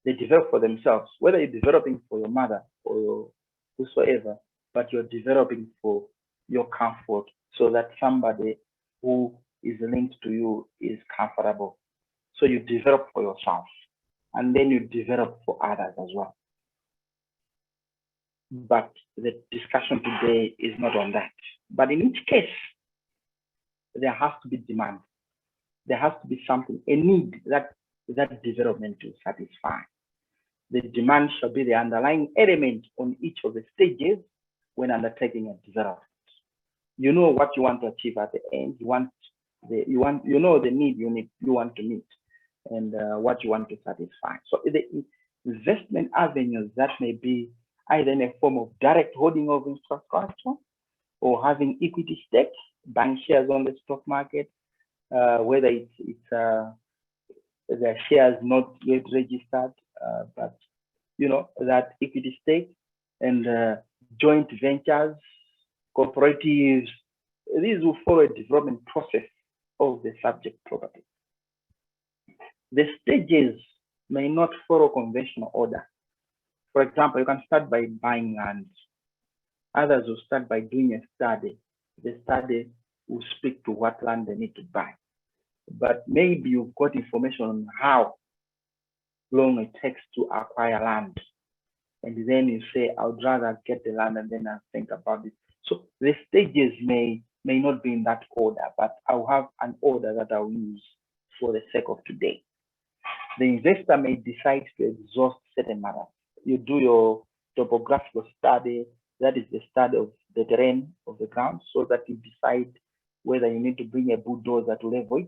they develop for themselves, whether you're developing for your mother or whosoever, but you're developing for your comfort so that somebody who is linked to you is comfortable. So you develop for yourself and then you develop for others as well. But the discussion today is not on that. But in each case, there has to be demand. There has to be something, a need that development will satisfy. The demand shall be the underlying element on each of the stages when undertaking a development. You know what you want to achieve at the end. You know the need you want to meet and what you want to satisfy. So the investment avenues that may be either in a form of direct holding of infrastructure or having equity stakes, buying shares on the stock market, whether it's the shares not yet registered, but you know, that equity stake and joint ventures, cooperatives, these will follow a development process of the subject property. The stages may not follow conventional order. For example, you can start by buying land. Others will start by doing a study. The study will speak to what land they need to buy. But maybe you've got information on how long it takes to acquire land. And then you say, I would rather get the land and then I'll think about it. So the stages may not be in that order, but I'll have an order that I'll use for the sake of today. The investor may decide to exhaust certain matters. You do your topographical study, that is the study of the terrain of the ground, so that you decide whether you need to bring a bulldozer to level it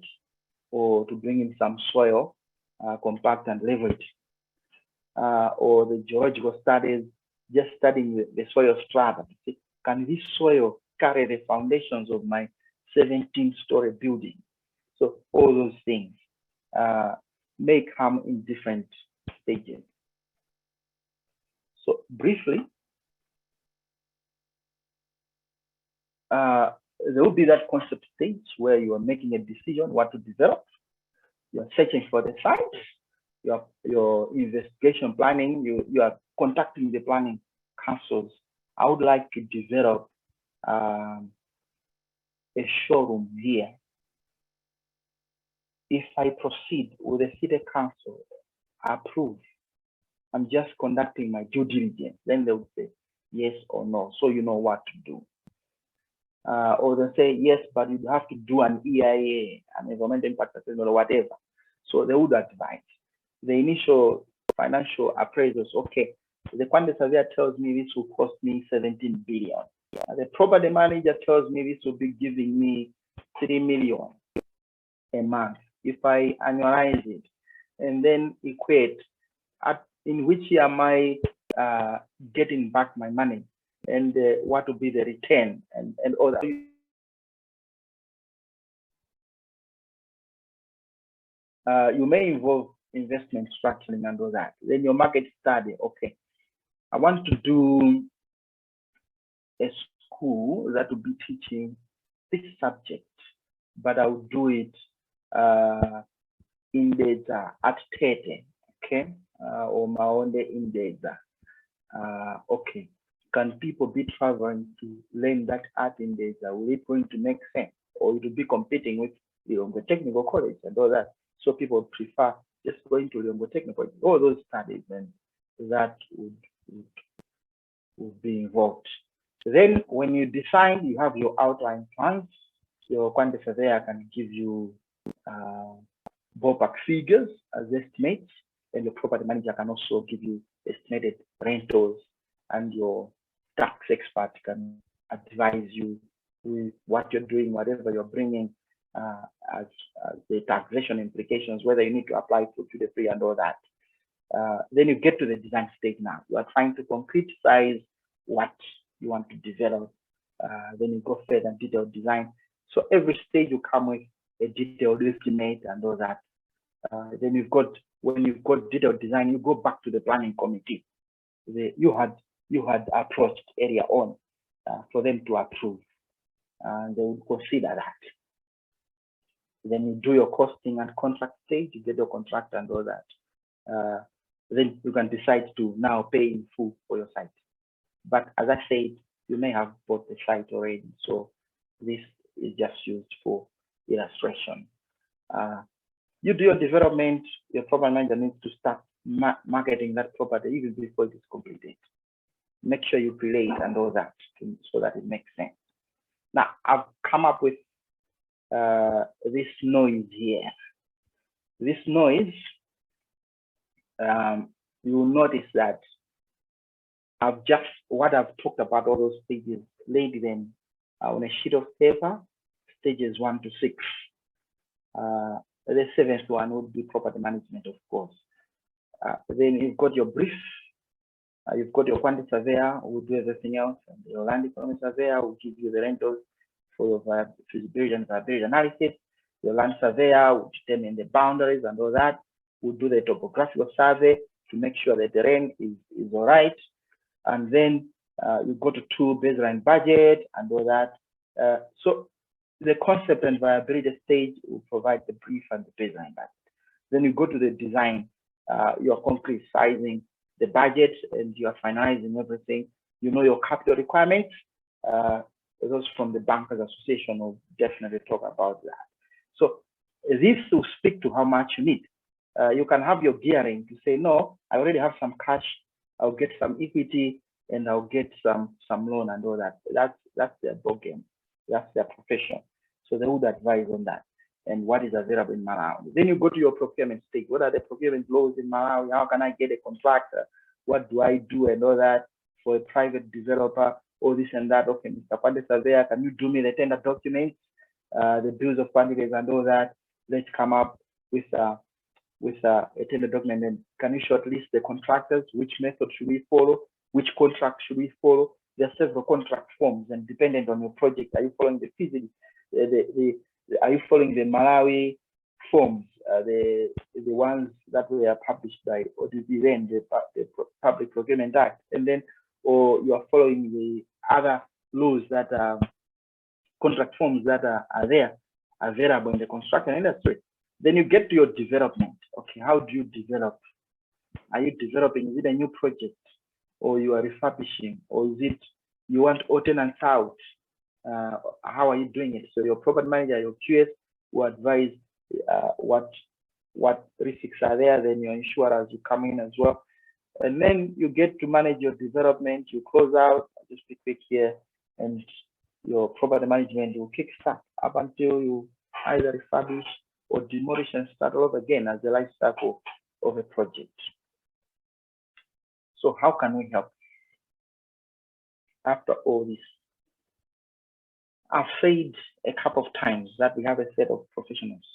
or to bring in some soil, compact and level it. Or the geological studies, just studying the soil strata. Can this soil carry the foundations of my 17-story building? So all those things may come in different stages. So briefly, there will be that concept stage where you are making a decision what to develop. You are searching for the site. Your investigation planning, you are contacting the planning councils. I would like to develop a showroom here. If I proceed with the city council, approve, I'm just conducting my due diligence. Then they will say yes or no, so you know what to do. Or they say yes, but you have to do an EIA, an environmental impact assessment or whatever. So they would advise. The initial financial appraisals, okay, the quantity surveyor tells me this will cost me 17 billion. The property manager tells me this will be giving me 3 million a month if I annualize it. and then equate in which year am I getting back my money, and what will be the return, and all that. You may involve investment structuring and all that. Then your market study. Okay, I want to do a school that will be teaching this subject, but I will do it in data at Tete, okay, or Maonde in data. Okay, can people be traveling to learn that art in data? Will it going to make sense, or it will be competing with the technical college and all that? So people prefer just going to the technical, all those studies, and that would be involved. Then when you decide, you have your outline plans, your quantity surveyor can give you ballpark figures as estimates, and your property manager can also give you estimated rentals, and your tax expert can advise you with what you're doing, whatever you're bringing as the taxation implications, whether you need to apply for the free and all that. Then you get to the design stage now. You are trying to concretize what you want to develop. Then you go further and detailed design. So every stage you come with a detailed estimate and all that. Then when you've got detailed design, you go back to the planning committee. You had approached area on for them to approve, and they would consider that. Then you do your costing and contract stage, you get your contract and all that. Then you can decide to now pay in full for your site. But as I said, you may have bought the site already, so this is just used for illustration. You do your development, your property manager needs to start marketing that property even before it is completed. Make sure you relate and all that so that it makes sense. Now, I've come up with this noise here. This noise, you will notice that what I've talked about, all those stages, laid them on a sheet of paper, stages 1 to 6. The 7th one would be property management, of course. Then you've got your brief, you've got your quantity surveyor who will do everything else, and your land economic surveyor will give you the rentals for your feasibility and viability analysis. Your land surveyor will determine the boundaries and all that. We'll do the topographical survey to make sure the terrain is all right. And then you go to 2 baseline budget and all that. So the concept and viability stage will provide the brief and the baseline budget. Then you go to the design, you're concrete sizing the budget, and you are finalizing everything. You know your capital requirements. Those from the Bankers Association will definitely talk about that. So this will speak to how much you need. You can have your gearing to say, no, I already have some cash, I'll get some equity, and I'll get some loan and all that. That's their ball game. That's their profession. So they would advise on that and what is available in Malawi. Then you go to your procurement stage. What are the procurement laws in Malawi? How can I get a contractor? What do I do and all that for a private developer? All this and that. Okay, Mr. Quantity Surveyor, can you do me the tender documents, the bills of quantities and all that? Let's come up with a tender document. And can you shortlist the contractors? Which method should we follow? Which contract should we follow? There are several contract forms, and dependent on your project, are you following the physics? Are you following the Malawi forms, the ones that were published by ODB, then the Public Procurement Act, and then, or you are following the other laws that are contract forms that are there available in the construction industry. Then you get to your development. Okay, how do you develop? Are you developing? Is it a new project, or you are refurbishing, or is it you want all tenants out? How are you doing it? So your property manager, your QS will advise what risks are there. Then your insurers will come in as well, and then you get to manage your development. You close out. I'll just be quick here, and your property management will kick start up until you either refurbish or demolish and start all over again as the life cycle of a project. So how can we help after all this? I've said a couple of times that we have a set of professionals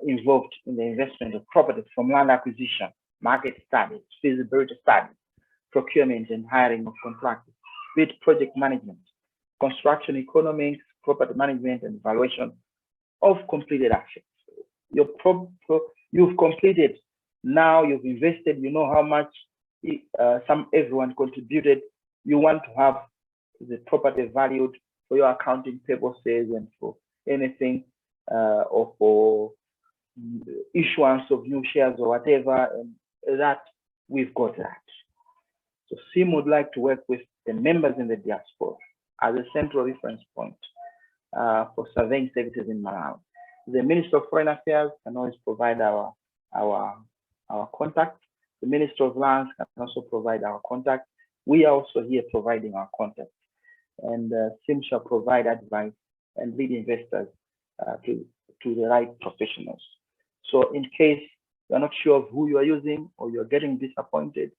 involved in the investment of property, from land acquisition, market studies, feasibility studies, procurement and hiring of contractors, be it project management, construction economics, property management, and evaluation of completed assets. You've completed, now you've invested, you know how much everyone contributed. You want to have the property valued for your accounting purposes and for anything, or for issuance of new shares or whatever, and that we've got that. So SIM would like to work with the members in the diaspora as a central reference point for surveying services in Malawi. The Minister of Foreign Affairs can always provide our contact. The Minister of Lands can also provide our contact. We are also here providing our contact. And SIM shall provide advice and lead investors to the right professionals. So in case you're not sure of who you are using or you're getting disappointed,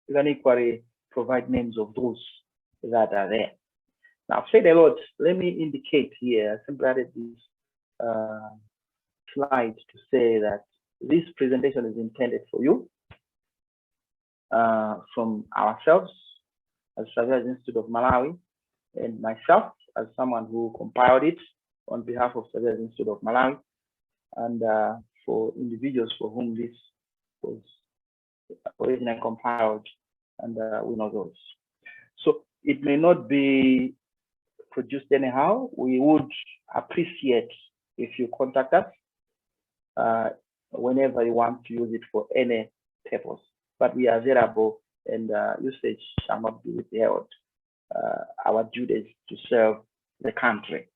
you can equally provide names of those that are there. Now, I've said a lot. Let me indicate here, I simply added this slide to say that this presentation is intended for you from ourselves as Surveyors Institute of Malawi, and myself as someone who compiled it on behalf of Surveyors Institute of Malawi, and for individuals for whom this was originally compiled, and we know those. So it may not be produced anyhow. We would appreciate if you contact us whenever you want to use it for any purpose, but we are available, and usage shall not be withheld. Our duty is to serve the country.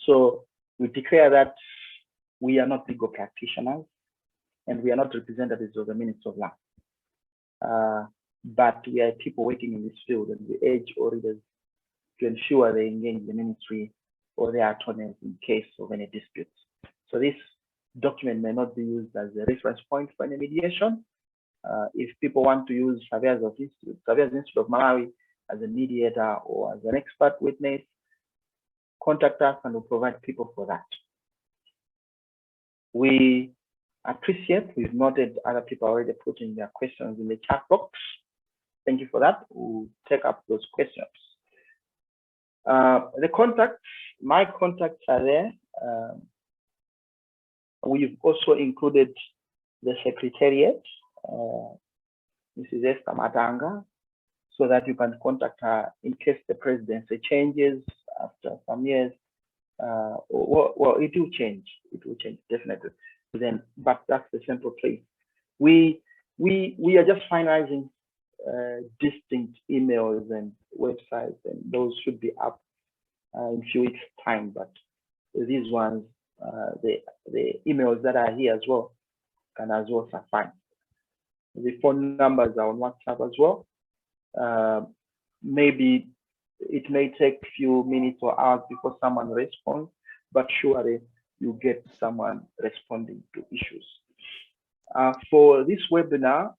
So we declare that we are not legal practitioners, and we are not representatives of the Minister of Land, but we are people working in this field, and we urge all readers to ensure they engage the ministry or their attorneys in case of any disputes. So this document may not be used as a reference point for any mediation. If people want to use Surveyors Institute of Malawi as a mediator or as an expert witness, contact us and we'll provide people for that. We appreciate, we've noted other people already putting their questions in the chat box. Thank you for that. We'll take up those questions. The contacts, my contacts are there. We've also included the Secretariat, Mrs. Esther Matanga, so that you can contact her in case the presidency changes after some years. Well, it will change. It will change definitely. Then, but that's the central place. We are just finalizing distinct emails and websites, and those should be up in a few weeks' time. But these ones, the emails that are here as well, can as well suffice. The phone numbers are on WhatsApp as well. Maybe it may take a few minutes or hours before someone responds, but surely you get someone responding to issues. For this webinar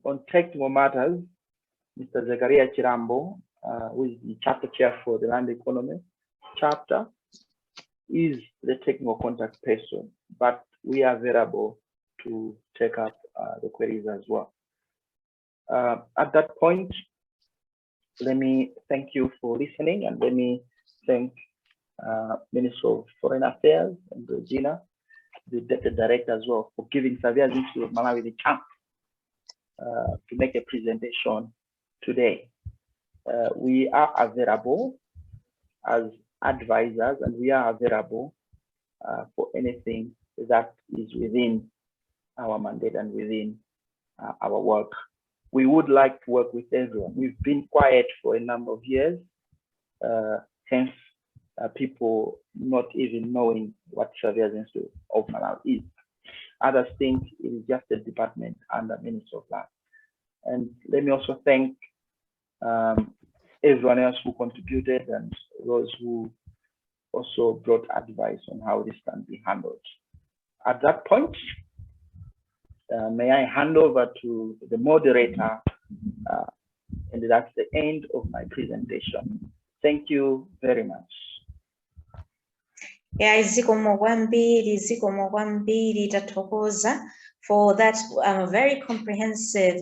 on technical matters, Mr. Zakaria Chirambo, who is the chapter chair for the land economy chapter, is the technical contact person, but we are available to take up the queries as well. At that point, let me thank you for listening, and let me thank Minister of Foreign Affairs and Regina, the Deputy Director as well, for giving Surveyors Institute of Malawi the chance to make a presentation today. We are available as advisors, and we are available for anything that is within our mandate and within our work. We would like to work with everyone. We've been quiet for a number of years, hence people not even knowing what Surveyors Institute of Malawi is. Others think it is just a department under Minister of Land. And let me also thank everyone else who contributed and those who also brought advice on how this can be handled. At that point, may I hand over to the moderator, and that's the end of my presentation. Thank you very much. Yeah, zikomo kwambiri tathokoza for that very comprehensive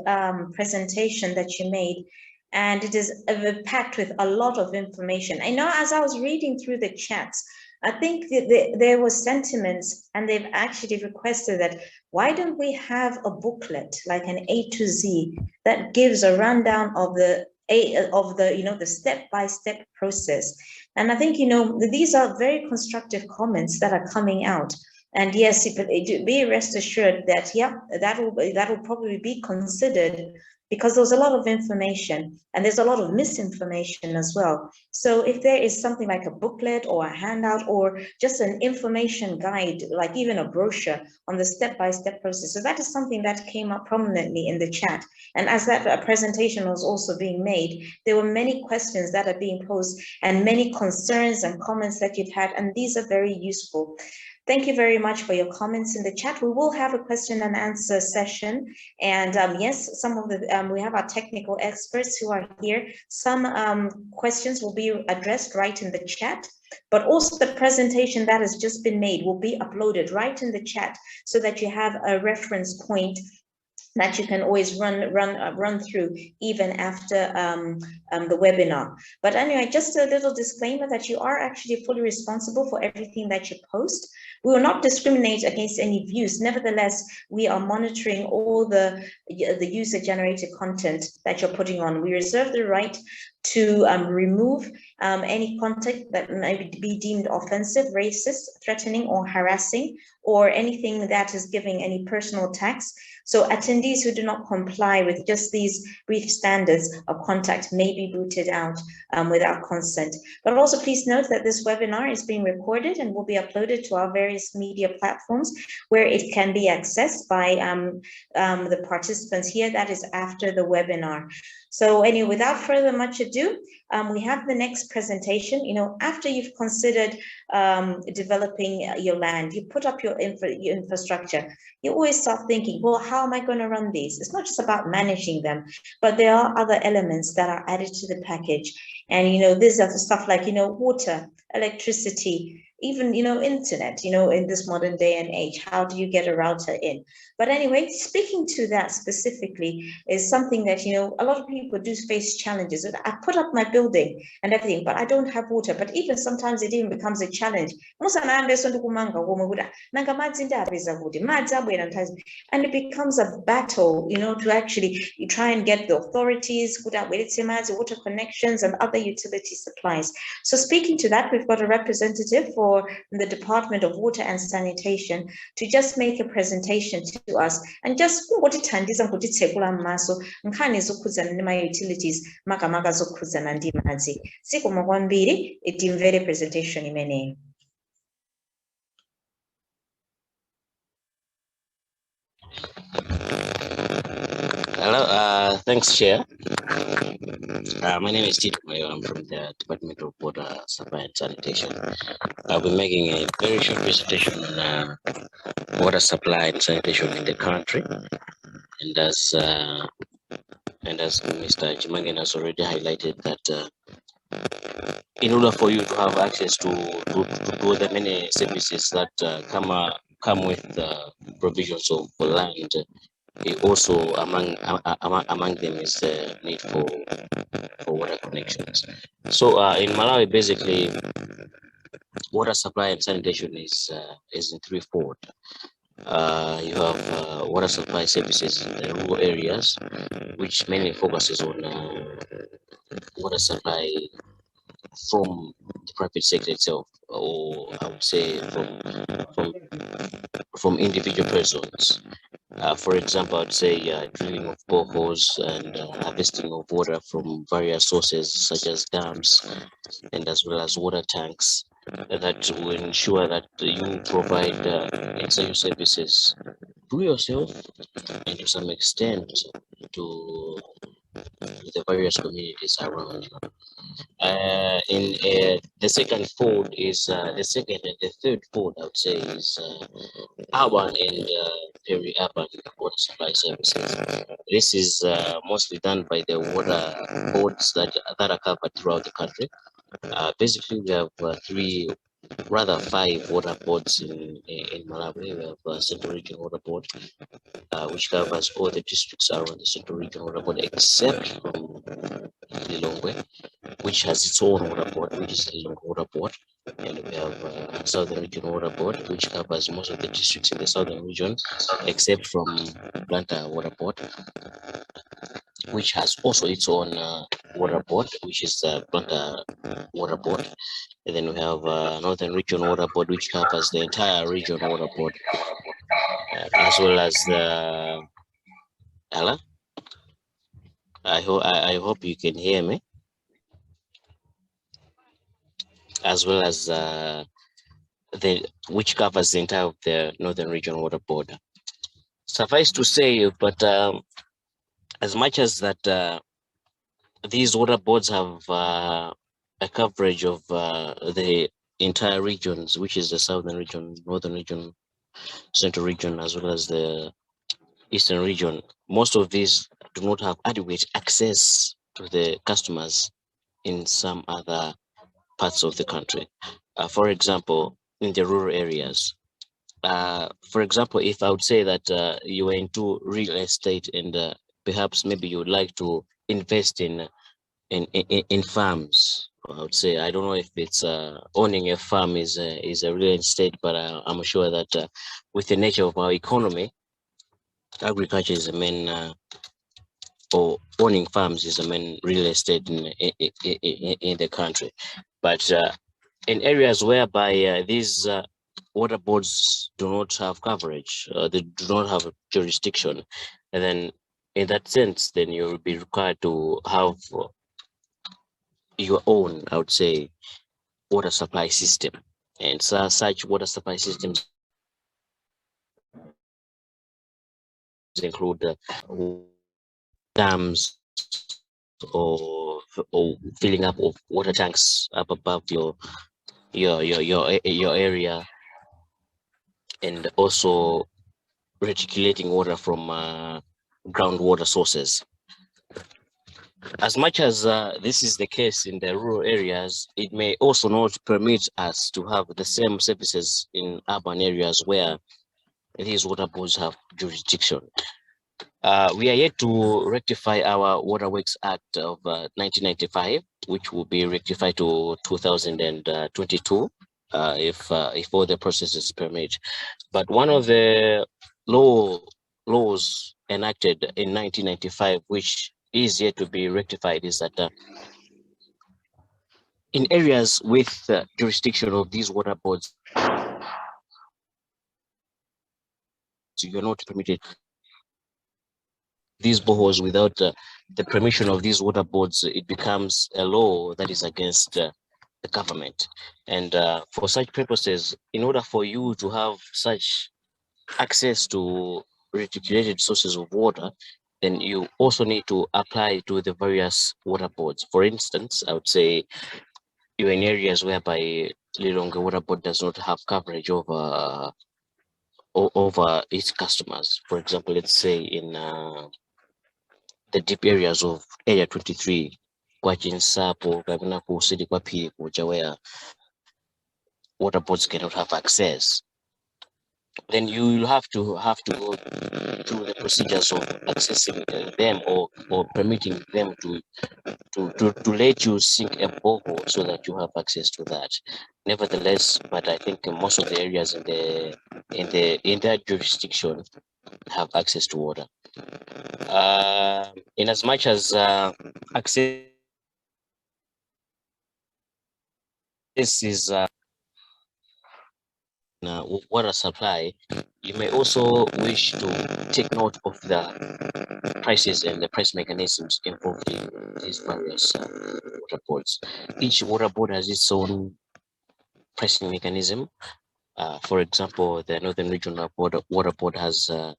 presentation that you made. And it is packed with a lot of information. I know as I was reading through the chats, I think there were sentiments, and they've actually requested that, why don't we have a booklet, like an A to Z, that gives a rundown of the the step-by-step process. And I think, these are very constructive comments that are coming out. And yes, be rest assured that, yeah, that will probably be considered, because there's a lot of information and there's a lot of misinformation as well. So if there is something like a booklet or a handout or just an information guide, like even a brochure on the step-by-step process. So that is something that came up prominently in the chat. And as that presentation was also being made, there were many questions that are being posed and many concerns and comments that you've had, and these are very useful. Thank you very much for your comments in the chat. We will have a question and answer session. And yes, some of the, we have our technical experts who are here. Some questions will be addressed right in the chat, but also the presentation that has just been made will be uploaded right in the chat so that you have a reference point that you can always run through even after the webinar. But anyway, just a little disclaimer that you are actually fully responsible for everything that you post. We will not discriminate against any views. Nevertheless, we are monitoring all the user-generated content that you're putting on. We reserve the right to remove any content that may be deemed offensive, racist, threatening, or harassing, or anything that is giving any personal attacks. So attendees who do not comply with just these brief standards of contact may be booted out without consent. But also please note that this webinar is being recorded and will be uploaded to our various media platforms where it can be accessed by the participants here. That is after the webinar. So anyway, without further much ado, we have the next presentation. After you've considered developing your land, you put up your infrastructure, you always start thinking, well, how am I going to run these? It's not just about managing them, but there are other elements that are added to the package. And, these are the stuff like, water, electricity, even, internet, in this modern day and age. How do you get a router in? But anyway, speaking to that specifically is something that, a lot of people do face challenges. I put up my building and everything, but I don't have water. But even sometimes it even becomes a challenge. And it becomes a battle, to actually try and get the authorities, water connections and other utility supplies. So speaking to that, we've got a representative for the Department of Water and Sanitation to just make a presentation to us and just what it and maso utilities makamaka zokhuzana ndi madzi. Zikomo kwambiri itimvere presentation imeneyi. Hello, thanks, Chair. My name is Tito Mayo. I'm from the Department of Water Supply and Sanitation. I'll be making a very short presentation on water supply and sanitation in the country. And as Mr. Chimangen has already highlighted that in order for you to have access to the many services that come with the provisions of land, also among them is the need for water connections. So in Malawi, basically, water supply and sanitation is in threefold. You have water supply services in the rural areas, which mainly focuses on water supply from the private sector itself, or I would say from individual persons. For example, I'd say drilling of boreholes and harvesting of water from various sources such as dams and as well as water tanks that will ensure that you provide essential services to yourself and to some extent to the various communities around you. The second fold is the second and the third fold, I would say, is urban and peri-urban water supply services. This is mostly done by the water boards that are covered throughout the country. Basically, we have three rather 5 water boards in Malawi. We have Central Region Water Board, which covers all the districts around the Central Region Water Board except from Lilongwe, which has its own water board, which is the Lilongwe Water Board. And we have Southern Region Water Board, which covers most of the districts in the southern region, except from Blantyre Water Board, which has also its own water board, which is the Blantyre Water Board. And then we have Northern Region Water Board, which covers the entire region water board, as well as the Ella. I hope you can hear me. As well as which covers the entire of the Northern Region Water Board. Suffice to say, but as much as that these water boards have a coverage of the entire regions, which is the Southern Region, Northern Region, Central Region, as well as the Eastern Region, most of these do not have adequate access to the customers in some other parts of the country. For example, in the rural areas. For example, if I would say that you were into real estate and perhaps maybe you would like to invest in farms, I would say, I don't know if it's owning a farm is a real estate, but I'm sure that with the nature of our economy, agriculture is the main, or owning farms is the main real estate in the country. But in areas whereby these water boards do not have coverage, they do not have jurisdiction, and then in that sense, then you will be required to have your own, I would say, water supply system. And so such water supply systems include dams or filling up of water tanks up above your area, and also reticulating water from groundwater sources. As much as this is the case in the rural areas, it may also not permit us to have the same services in urban areas where these water boards have jurisdiction. We are yet to rectify our Waterworks Act of 1995, which will be rectified to 2022 if all the processes permit. But one of the laws enacted in 1995, which is yet to be rectified, is that in areas with jurisdiction of these water boards, you're not permitted these boreholes without the permission of these water boards. It becomes a law that is against the government. And for such purposes, in order for you to have such access to reticulated sources of water, then you also need to apply to the various water boards. For instance, I would say you're in areas whereby Lilongwe Water Board does not have coverage over its customers. For example, let's say in the deep areas of area 23, Kwachinsapo, Kabinaku, City Kwapi, where water boards cannot have access, then you will have to go through the procedures of accessing them or permitting them to let you sink a borehole so that you have access to that. Nevertheless, but I think most of the areas in that jurisdiction have access to water. In as much as access is water supply, you may also wish to take note of the prices and the price mechanisms involved in these various water boards. Each water board has its own pricing mechanism. For example, the Northern Regional Water Board has a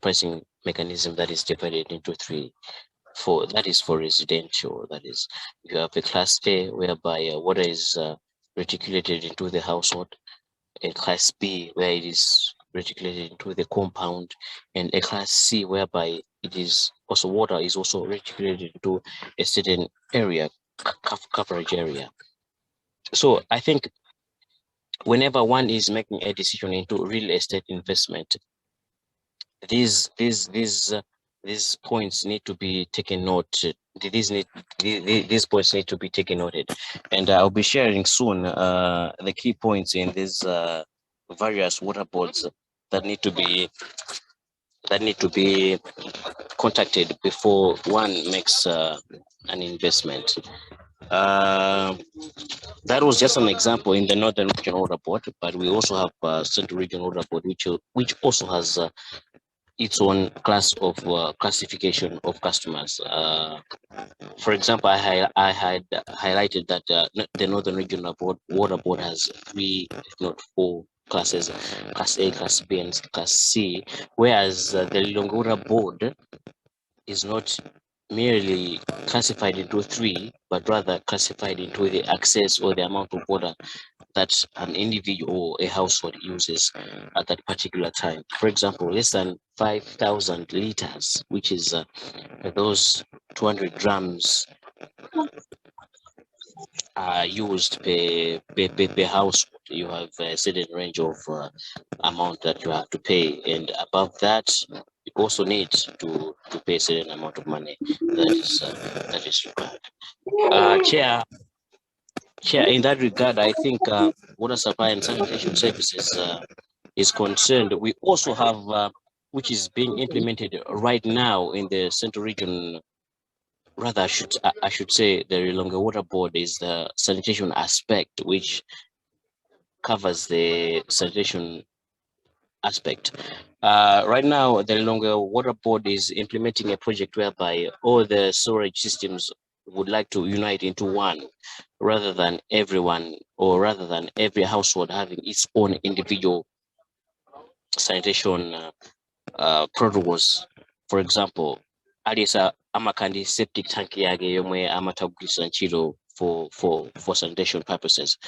pricing mechanism that is divided into three. That is for residential. That is, you have a class A whereby water is reticulated into the household, a class B where it is reticulated into the compound, and a class C whereby it is also water is also reticulated into a certain area, coverage area. So I think whenever one is making a decision into real estate investment, these points need to be taken note. These points need to be taken noted, and I'll be sharing soon the key points in these various water boards that need to be contacted before one makes an investment. That was just an example in the Northern Region Water Board, but we also have Central Region Water Board, which also has its own class of classification of customers. For example, I had highlighted that the Northern Regional Water Board has 3, if not 4 classes: Class A, Class B, and Class C, whereas the Lilongwe Water Board is not merely classified into 3, but rather classified into the access or the amount of water that an individual or a household uses at that particular time. For example, less than 5,000 liters, which is those 200 drums are used per household. You have a certain range of amount that you have to pay, and above that, you also need to pay a certain amount of money that is required. Chair, in that regard, I think water supply and sanitation services is concerned. We also have, which is being implemented right now in the Central Region. Rather, I should say the Lilongwe Water Board is the sanitation aspect, which covers the sanitation aspect. Right now, the Lilongwe Water Board is implementing a project whereby all the storage systems would like to unite into one, rather than every household having its own individual sanitation protocols. For example, alisa amakandi septic tank yage yomwe amatagulisa ntchito for sanitation purposes.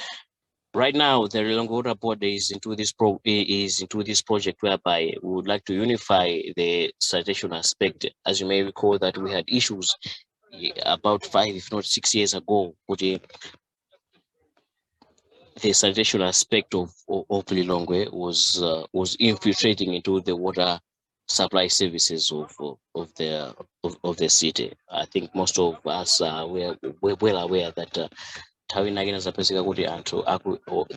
Right now, the Lilongwe Water Board is into this project whereby we would like to unify the sanitation aspect. As you may recall, that we had issues about 5, if not 6 years ago, with the sanitation aspect of Lilongwe was infiltrating into the water supply services of the city. I think most of us we're well aware that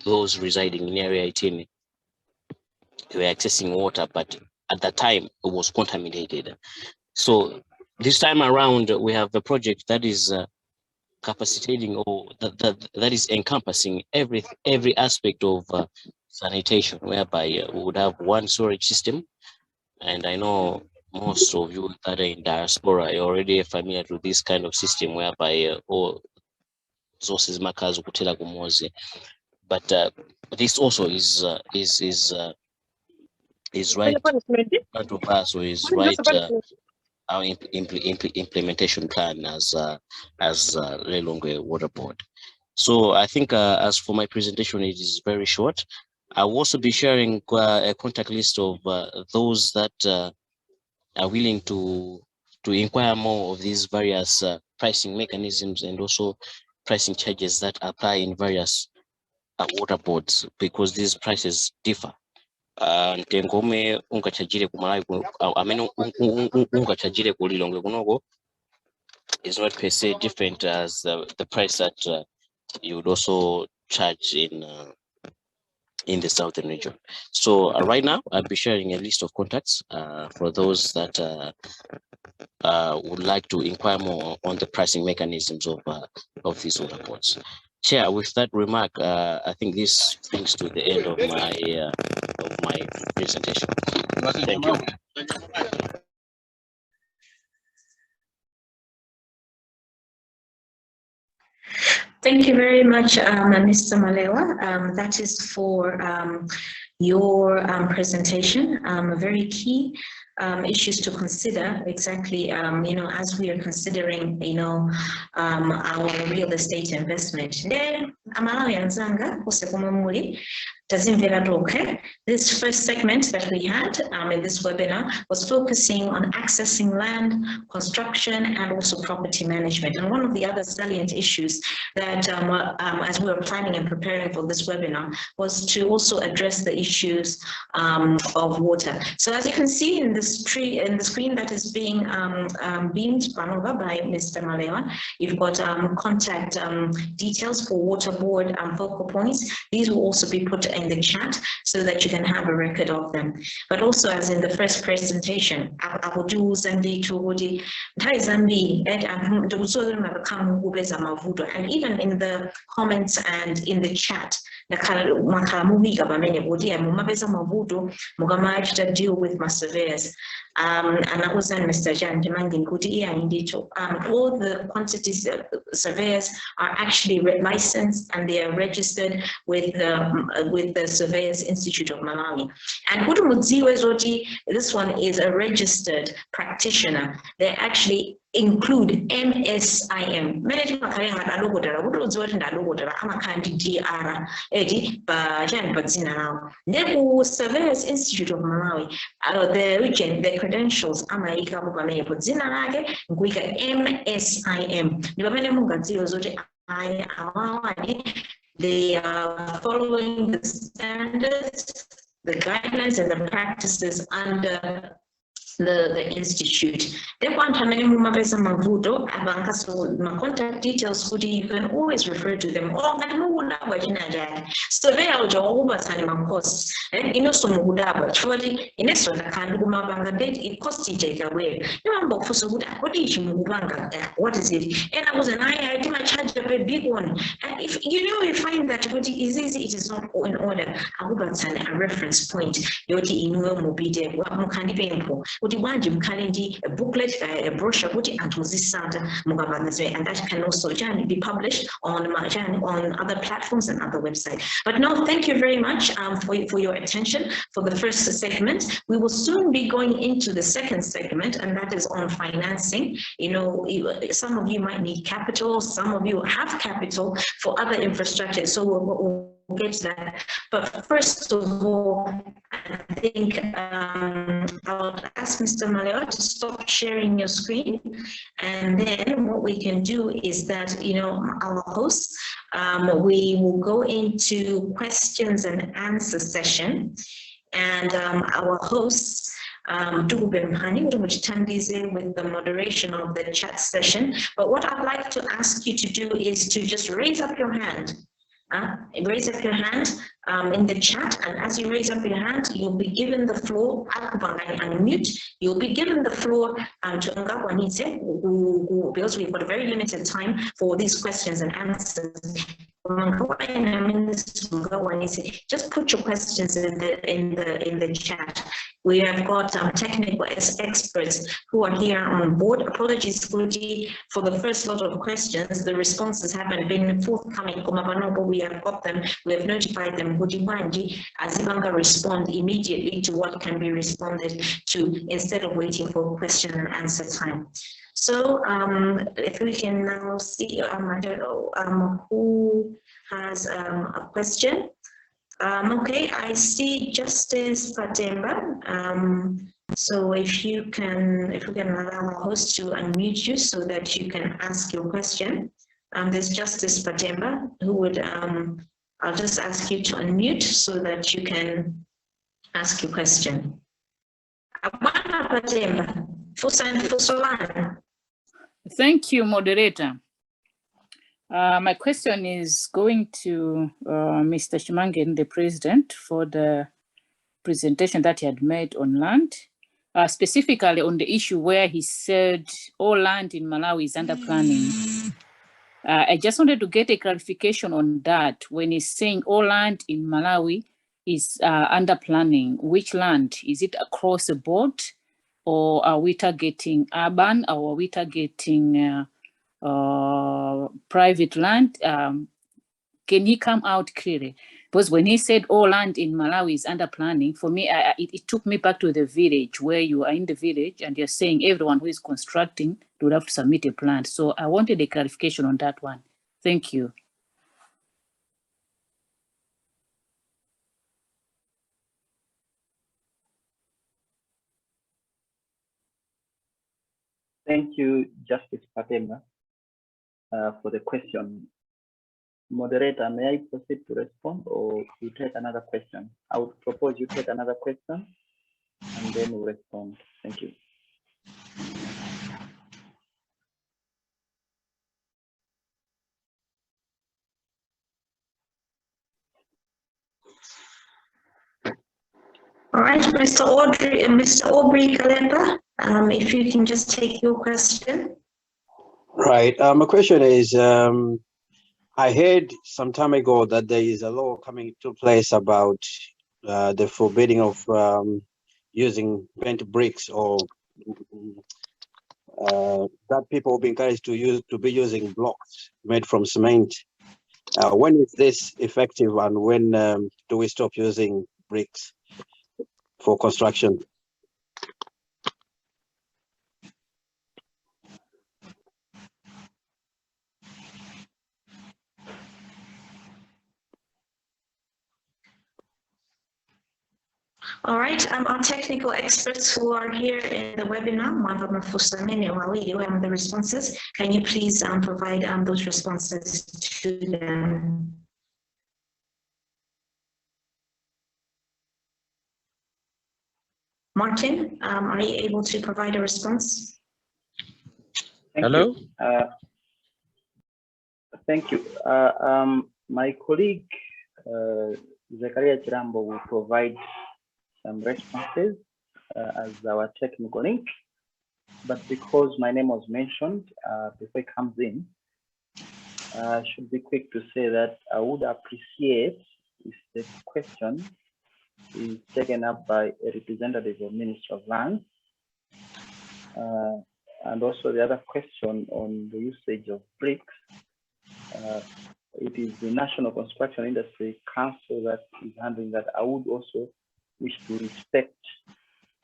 those residing in area 18 were accessing water, but at that time it was contaminated. So this time around, we have a project that is capacitating, or that is encompassing every aspect of sanitation, whereby we would have one storage system. And I know most of you that are in diaspora are already familiar with this kind of system, whereby all sources makazi kutela kumozi. But this also is right to pass, or is right our implementation plan as Lilongwe Water Board. So I think as for my presentation, it is very short. I will also be sharing a contact list of those that are willing to inquire more of these various pricing mechanisms, and also pricing charges that apply in various water boards, because these prices differ. Ntengome ungachajire ku Malawi amene ungachajire ku Lilongwe kunoko is not per se different as the price that you would also charge in the southern region. So right now I'll be sharing a list of contacts for those that would like to inquire more on the pricing mechanisms of these water boards. Chair, with that remark, I think this brings to the end of my presentation. Thank you. Thank you very much, Mr. Malewa. That is for your presentation, very key. issues to consider exactly, as we are considering, our real estate investment. Then, Malawians this first segment that we had in this webinar was focusing on accessing land, construction, and also property management. And one of the other salient issues that, as we were planning and preparing for this webinar, was to also address the issues of water. So as you can see in this in the screen that is being beamed over by Mr. Malewa, you've got contact details for water board focal points. These will also be put in the chat so that you can have a record of them. But also, as in the first presentation, I will do Zambi to Wodi, Zambi, and even in the comments and in the chat, deal with my surveyors. And I was Mr. Jan demanding all the quantities surveyors are actually licensed and they are registered with the Surveyors Institute of Malawi. And this one is a registered practitioner. They actually include MSIM. The Surveyors Institute of Malawi, the region, the credentials, MSIM. They are following the standards, the guidelines, and the practices under the institute. They want to my contact details, you can always refer to them. So they are over time costs. And in also actually in this one, it costs you take away. You remember for so good, what is it? And I was I think I charge a big one. And if you find that what is easy, it is not in order. I would send a reference point. Yoti in mobile, what can be a booklet, a brochure, and that can also be published on other platforms and other websites. But no, thank you very much for your attention for the first segment. We will soon be going into the second segment, and that is on financing. Some of you might need capital, some of you have capital for other infrastructure. So we'll get to that. But first of all, I think I'll ask Mr. Malewa to stop sharing your screen, and then what we can do is that our hosts, we will go into questions and answer session, and our hosts with the moderation of the chat session. But what I'd like to ask you to do is to just raise up your hand. Raise up your hand in the chat, and as you raise up your hand, you'll be given the floor. Unmute. You'll be given the floor to Ngakwanise, because we've got a very limited time for these questions and answers. Just put your questions in the chat. We have got technical experts who are here on board. Apologies, Fuji, for the first lot of questions. The responses haven't been forthcoming. But we have got them. We have notified them. As Ibanga respond immediately to what can be responded to, instead of waiting for question and answer time. So if we can now see, I don't know who has a question. Okay, I see Justice Patemba. So if we can allow our host to unmute you so that you can ask your question. There's Justice Patemba who would, I'll just ask you to unmute so that you can ask your question. Thank you, moderator. My question is going to Mr. Chimangeni, the president, for the presentation that he had made on land, specifically on the issue where he said all land in Malawi is under planning. I just wanted to get a clarification on that. When he's saying all land in Malawi is under planning, which land? Is it across the board, or are we targeting urban, or are we targeting private land? Can he come out clearly? Because when he said all land in Malawi is under planning, for me, it took me back to the village where you are in the village and you're saying everyone who is constructing would have to submit a plan. So I wanted a clarification on that one. Thank you. Thank you, Justice Patemba, for the question. Moderator, may I proceed to respond or you take another question? I would propose you take another question and then we'll respond. Thank you. All right, Mr. Aubrey Kalepa, if you can just take your question. Right. My question is, I heard some time ago that there is a law coming into place about the forbidding of using bent bricks, or that people will be encouraged to be using blocks made from cement. When is this effective, and when do we stop using bricks for construction? All right, our technical experts who are here in the webinar, who have the responses, can you please provide those responses to them? Martin, are you able to provide a response? Hello. Thank you. My colleague, Zakaria Chirambo, will provide some responses as our technical link, but because my name was mentioned before it comes in, I should be quick to say that I would appreciate if the question is taken up by a representative of Ministry of Lands, and also the other question on the usage of bricks. It is the National Construction Industry Council that is handling that. I would also wish to respect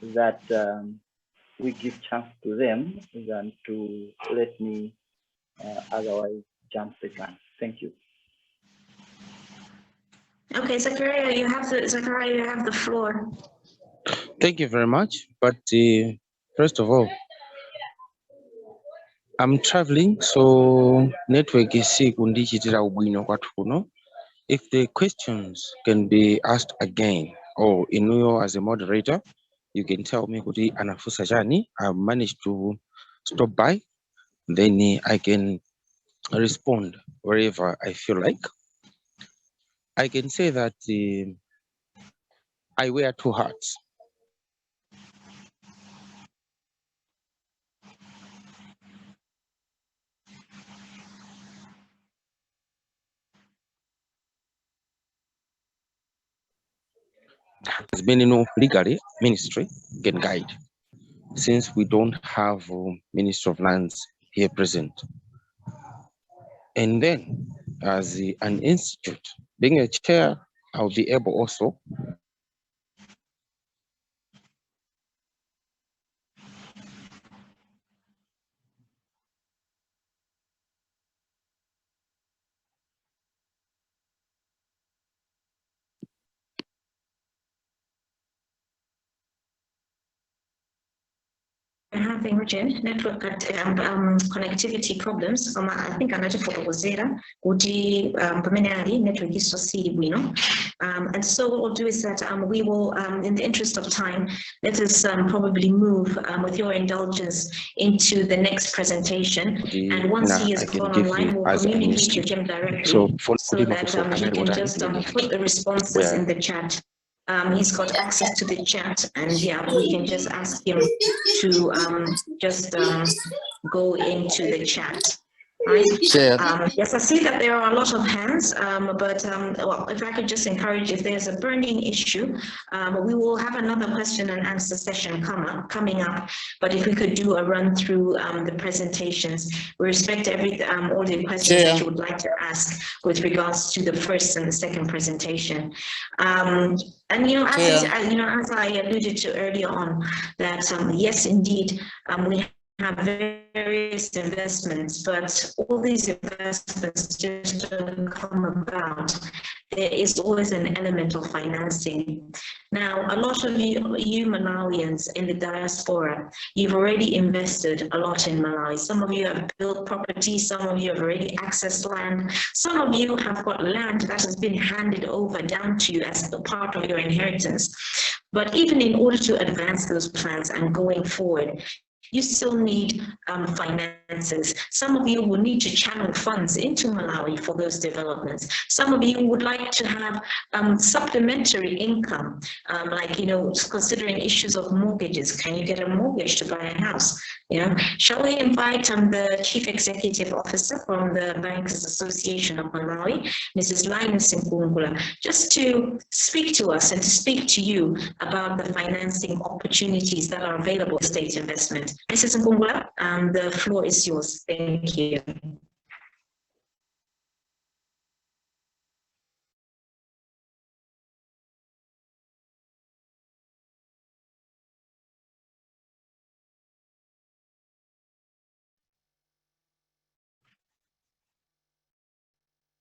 that we give chance to them than to let me otherwise jump the gun. Thank you. Okay, Zakaria, you have the floor. Thank you very much. But first of all, I'm traveling, so network is sick. If the questions can be asked again, or Inuyo as a moderator, you can tell me Kuti Anafusa Jani, I managed to stop by, then I can respond wherever I feel like. I can say that I wear two hats. Has been legally ministry can guide, since we don't have Minister of Lands here present. And then as an institute, being a chair, I'll be able also having network connectivity problems. I think I'm going to network is and so what we'll do is that we will, in the interest of time, let us probably move with your indulgence into the next presentation. And once he is gone online, we'll communicate to Jim directly so that he can just put the responses in the chat. He's got access to the chat, and yeah, we can just ask him to just go into the chat. Right. Chair. Yes, I see that there are a lot of hands, well, if I could just encourage, if there's a burning issue, we will have another question and answer session coming up. But if we could do a run through the presentations, we respect all the questions that you would like to ask with regards to the first and the second presentation. And as I alluded to earlier on, that yes, indeed, we have various investments, but all these investments just don't come about. There is always an element of financing. Now, a lot of you Malawians in the diaspora, you've already invested a lot in Malawi. Some of you have built property, some of you have already accessed land, some of you have got land that has been handed over down to you as a part of your inheritance. But even in order to advance those plans and going forward, you still need finances. Some of you will need to channel funds into Malawi for those developments. Some of you would like to have supplementary income, considering issues of mortgages. Can you get a mortgage to buy a house? Shall we invite the Chief Executive Officer from the Bankers Association of Malawi, Mrs. Linus Nkungula, just to speak to us and to speak to you about the financing opportunities that are available for state investment. Mrs. Nkungula, the floor is yours. Thank you.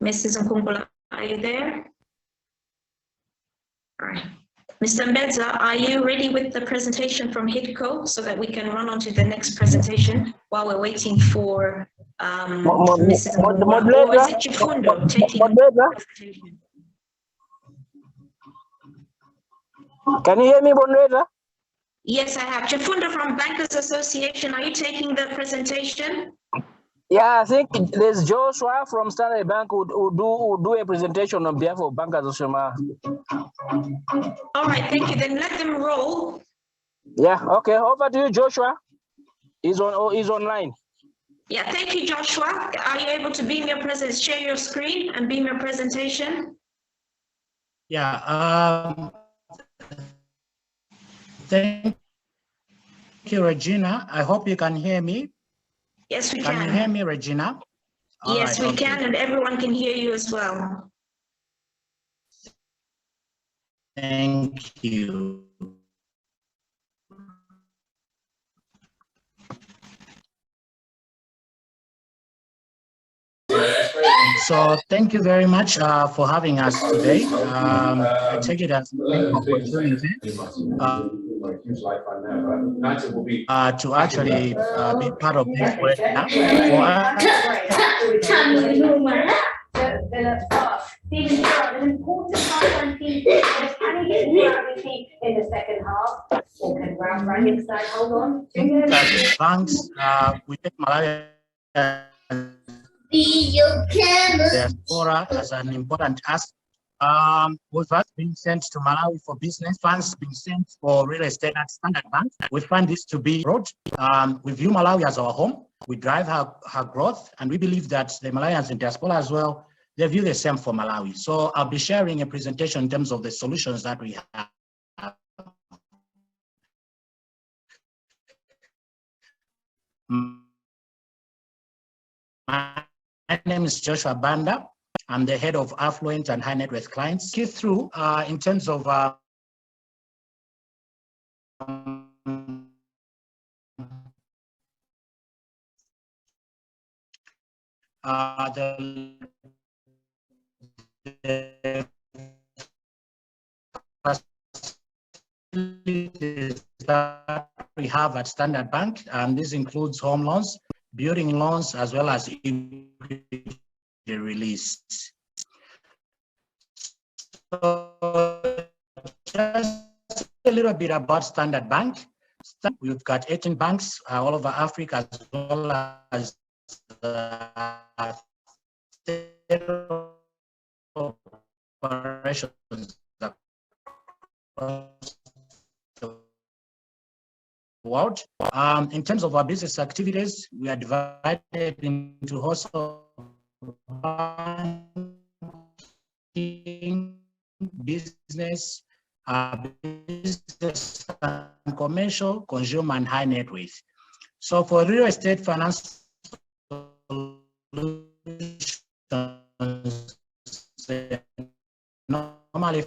Mrs. Nkungula, are you there? All right. Mr. Mbedza, are you ready with the presentation from HIDCO so that we can run on to the next presentation while we're waiting for Mrs. Nkungula? Or is it Chifundo taking the presentation? Can you hear me, Bonreta? Yes, I have. Chifundo from Bankers Association, are you taking the presentation? Yeah, I think there's Joshua from Standard Bank who do a presentation on behalf of Bankers Association. All right, thank you. Then let them roll. Yeah, okay. Over to you, Joshua. He's online. Yeah, thank you, Joshua. Are you able to beam your presence, share your screen and beam your presentation? Yeah, thank you, Regina. I hope you can hear me. Yes, we can. Can you hear me, Regina? Yes, we can, and everyone can hear you as well. Thank you. So thank you very much for having us today. I take it as an opportunity to actually be part of this webinar. In the second half, or can Brown Branding say, hold on? Banks, we take Malawi Diaspora as an important aspect. With funds being sent to Malawi for business, funds being sent for real estate at Standard Bank. We find this to be broad. We view Malawi as our home. We drive her growth, and we believe that the Malawians in diaspora as well, they view the same for Malawi. So I'll be sharing a presentation in terms of the solutions that we have. My name is Joshua Banda. I'm the head of affluent and high net worth clients. Get through in terms of the facilities that we have at Standard Bank, and this includes home loans, building loans, as well as equity release. So just a little bit about Standard Bank. We've got 18 banks all over Africa, as well as operations across the world. In terms of our business activities, we are divided into also business, business and commercial, consumer, and high net worth. So for real estate finance solutions, they normally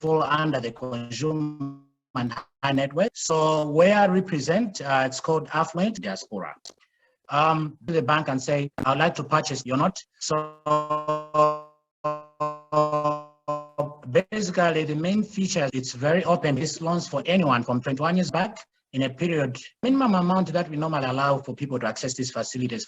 fall under the consumer and high net worth. So where I represent, it's called Affluent Diaspora. The bank and say, I'd like to purchase your note. So basically the main feature, it's very open. This loans for anyone from 21 years back in a period, minimum amount that we normally allow for people to access these facilities.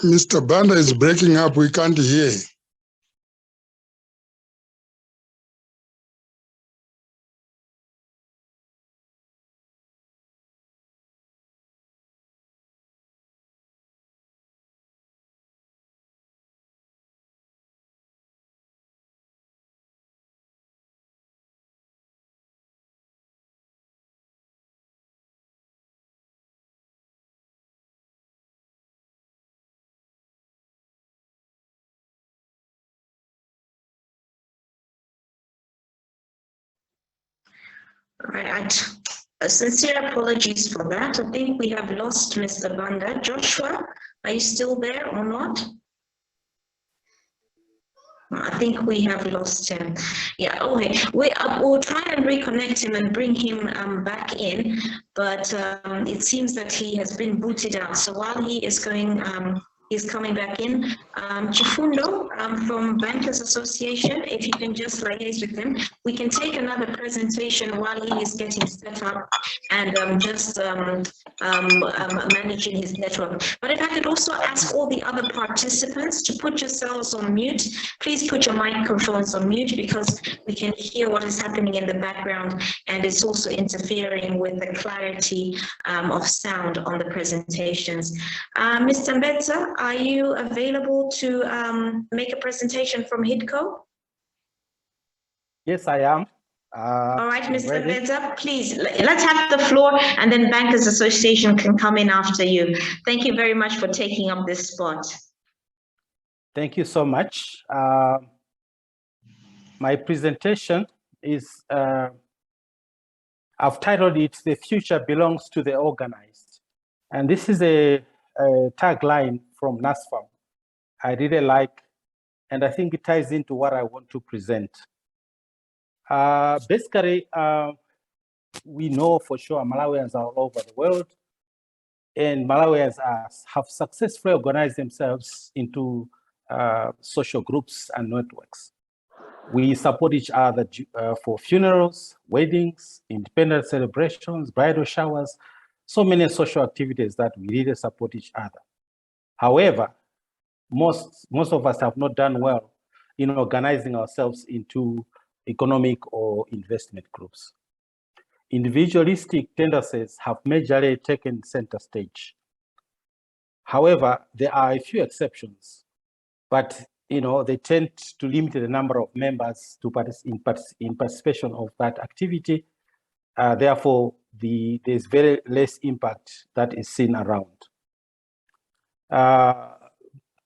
Mr. Banda is breaking up, we can't hear. Right. Sincere apologies for that. I think we have lost Mr. Banda. Joshua, are you still there or not? I think we have lost him. Yeah, okay. We'll try and reconnect him and bring him back in, but it seems that he has been booted out. So while he is going, he's coming back in. Chifundo from Bankers Association, if you can just liaise with him, we can take another presentation while he is getting set up and just managing his network. But if I could also ask all the other participants to put yourselves on mute, please put your microphones on mute because we can hear what is happening in the background and it's also interfering with the clarity of sound on the presentations. Mr. Mbetsa, are you available to make a presentation from HIDCO? Yes, I am. All right, Mr. Mbetsa, please, let's have the floor and then Bankers Association can come in after you. Thank you very much for taking up this spot. Thank you so much. My presentation is, I've titled it, "The Future Belongs to the Organized." And this is a tagline from NASFAM I really like, and I think it ties into what I want to present. Basically, we know for sure Malawians are all over the world, and Malawians have successfully organized themselves into social groups and networks. We support each other for funerals, weddings, independence celebrations, bridal showers, so many social activities that we really support each other. However, most of us have not done well in organizing ourselves into economic or investment groups. Individualistic tendencies have majorly taken center stage. However, there are a few exceptions, but they tend to limit the number of members to in participation of that activity. Therefore, there's very less impact that is seen around.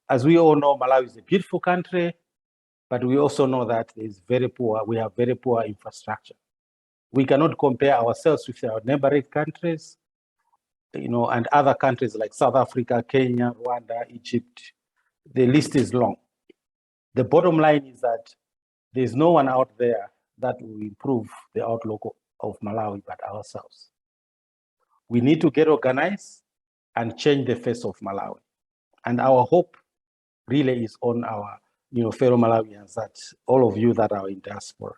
As we all know, Malawi is a beautiful country, but we also know that we have very poor infrastructure. We cannot compare ourselves with our neighboring countries, and other countries like South Africa, Kenya, Rwanda, Egypt. The list is long. The bottom line is that there's no one out there that will improve the outlook of Malawi but ourselves. We need to get organized and change the face of Malawi. And our hope really is on our fellow Malawians, that all of you that are in diaspora.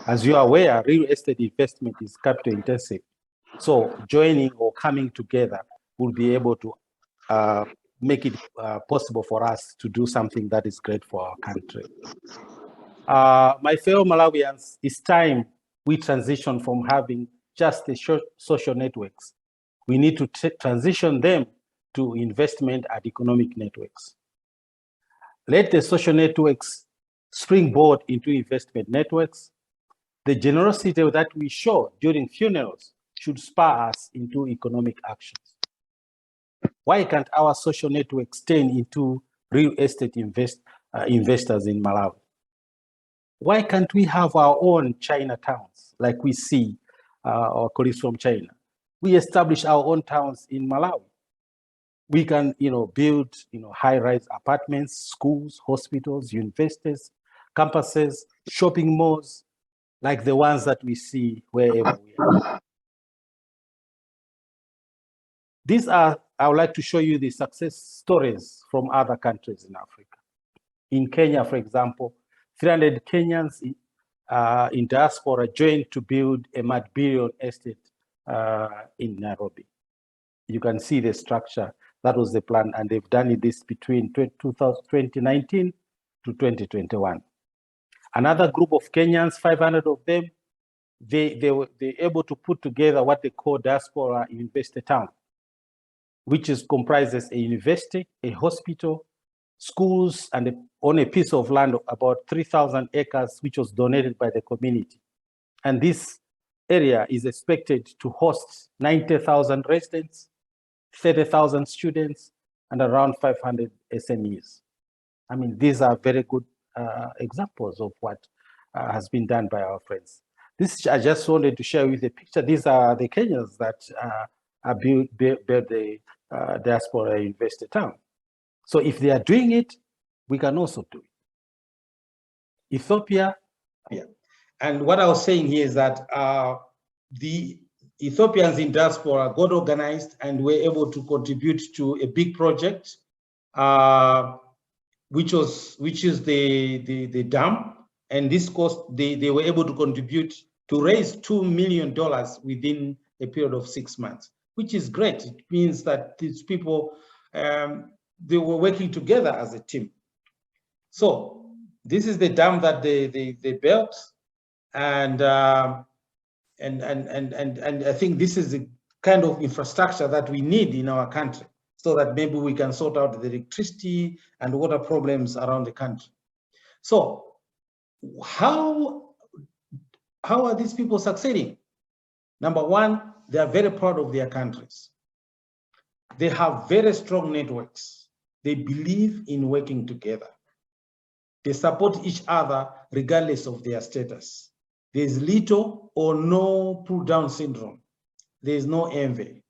As you are aware, real estate investment is capital intensive. So joining or coming together will be able to make it possible for us to do something that is great for our country. My fellow Malawians, it's time we transition from having just the social networks. We need to transition them to investment and economic networks. Let the social networks springboard into investment networks. The generosity that we show during funerals should spur us into economic actions. Why can't our social networks turn into real estate investors in Malawi? Why can't we have our own Chinatowns like we see our colleagues from China? We establish our own towns in Malawi. We can, build, high-rise apartments, schools, hospitals, universities, campuses, shopping malls, like the ones that we see wherever we are. These are, I would like to show you the success stories from other countries in Africa. In Kenya, for example, 300 Kenyans in diaspora joined to build a multi-billion estate in Nairobi. You can see the structure. That was the plan, and they've done this between 2019 to 2021. Another group of Kenyans, 500 of them, they were able to put together what they call Diaspora Investor Town, which comprises a university, a hospital, schools, and on a piece of land of about 3,000 acres, which was donated by the community. And this area is expected to host 90,000 residents, 30,000 students, and around 500 SMEs. I mean, these are very good examples of what has been done by our friends. This, I just wanted to share with the picture. These are the Kenyans that built the Diaspora Investor Town. So if they are doing it, we can also do it. Ethiopia, yeah. And what I was saying here is that the Ethiopians in diaspora got organized and were able to contribute to a big project, which is the dam. And this cost, they were able to contribute to raise $2 million within a period of 6 months, which is great. It means that these people, they were working together as a team. So this is the dam that they built, and I think this is the kind of infrastructure that we need in our country, so that maybe we can sort out the electricity and water problems around the country. So how are these people succeeding? Number one, they are very proud of their countries. They have very strong networks. They believe in working together. They support each other regardless of their status. There's little or no pull-down syndrome. There's no envy.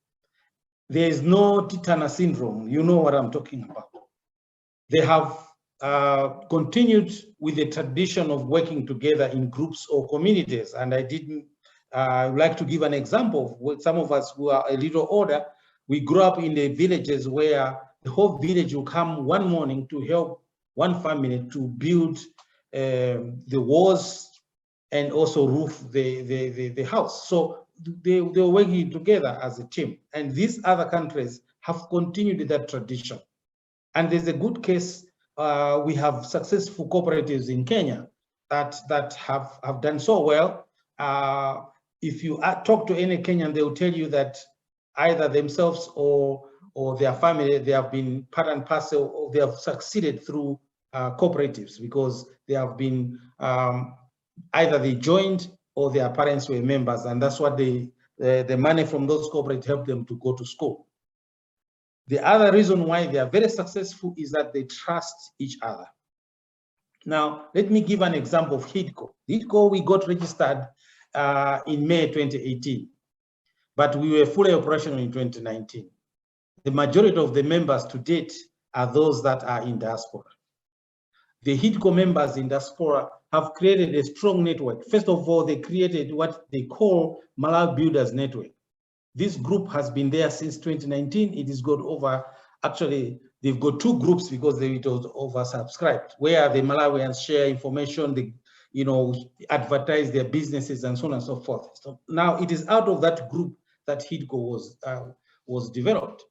There's no tetanus syndrome. You know what I'm talking about. They have continued with the tradition of working together in groups or communities. And I would like to give an example. With some of us who are a little older, we grew up in the villages where the whole village will come one morning to help one family to build the walls and also roof the house. So they were working together as a team. And these other countries have continued that tradition. And there's a good case. We have successful cooperatives in Kenya that have done so well. If you talk to any Kenyan, they will tell you that either themselves or their family, they have been part and parcel, or they have succeeded through cooperatives, because they have been either they joined or their parents were members, and that's what the money from those cooperatives helped them to go to school. The other reason why they are very successful is that they trust each other. Now, let me give an example of HIDCO. HIDCO, we got registered in May 2018, but we were fully operational in 2019. The majority of the members to date are those that are in diaspora. The HIDCO members in diaspora have created a strong network. First of all, they created what they call Malawi Builders Network. This group has been there since 2019. It has got over, actually, they've got 2 groups because it was oversubscribed, where the Malawians share information, they, advertise their businesses and so on and so forth. So now it is out of that group that HIDCO was developed.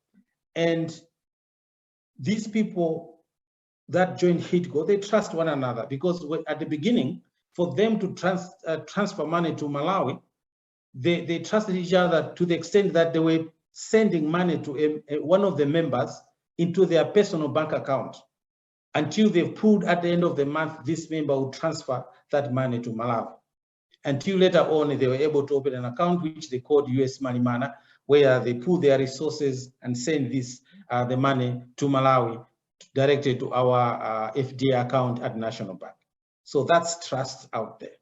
And these people that joined HIDCO, they trust one another, because at the beginning, for them to transfer money to Malawi, they trusted each other to the extent that they were sending money to one of the members into their personal bank account. Until they've pulled at the end of the month, this member will transfer that money to Malawi. Until later on, they were able to open an account, which they called US Malimana, where they pull their resources and send the money to Malawi, directed to our FDI account at National Bank. So that's trust out there.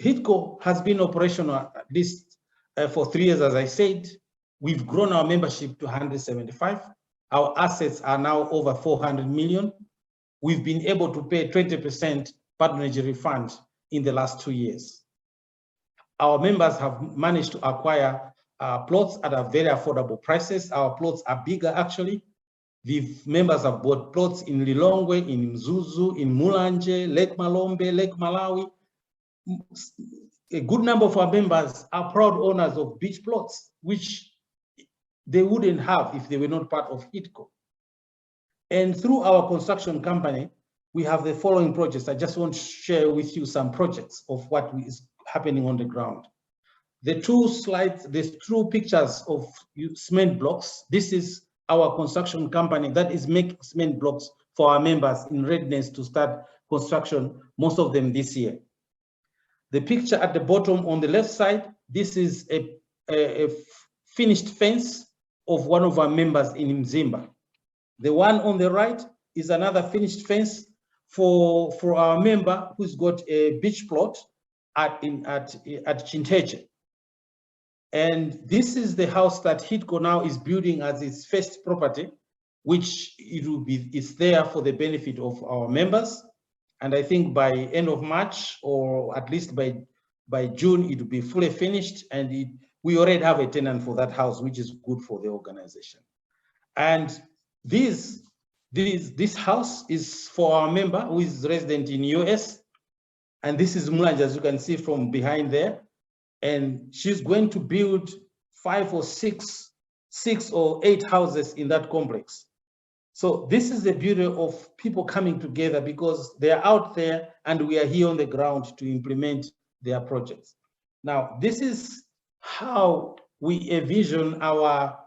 HITCO has been operational at least for 3 years, as I said. We've grown our membership to 175. Our assets are now over 400 million. We've been able to pay 20% patronage refund in the last 2 years. Our members have managed to acquire plots at a very affordable prices. Our plots are bigger, actually. The members have bought plots in Lilongwe, in Mzuzu, in Mulanje, Lake Malombe, Lake Malawi. A good number of our members are proud owners of beach plots, which they wouldn't have if they were not part of HITCO. And through our construction company, we have the following projects. I just want to share with you some projects of what is happening on the ground. The 2 slides, the 2 pictures of cement blocks. This is our construction company that is making cement blocks for our members in readiness to start construction, most of them this year. The picture at the bottom on the left side, this is a finished fence of one of our members in Mzimba. The one on the right is another finished fence for our member who's got a beach plot at Chinteche. And this is the house that HITCO now is building as its first property, which it's there for the benefit of our members. And I think by end of March, or at least by June, it will be fully finished. And we already have a tenant for that house, which is good for the organization. And this house is for our member who is resident in US. And this is Mulanje, as you can see from behind there. And she's going to build 5 or 6 or 8 houses in that complex. So this is the beauty of people coming together, because they are out there and we are here on the ground to implement their projects. Now, this is how we envision our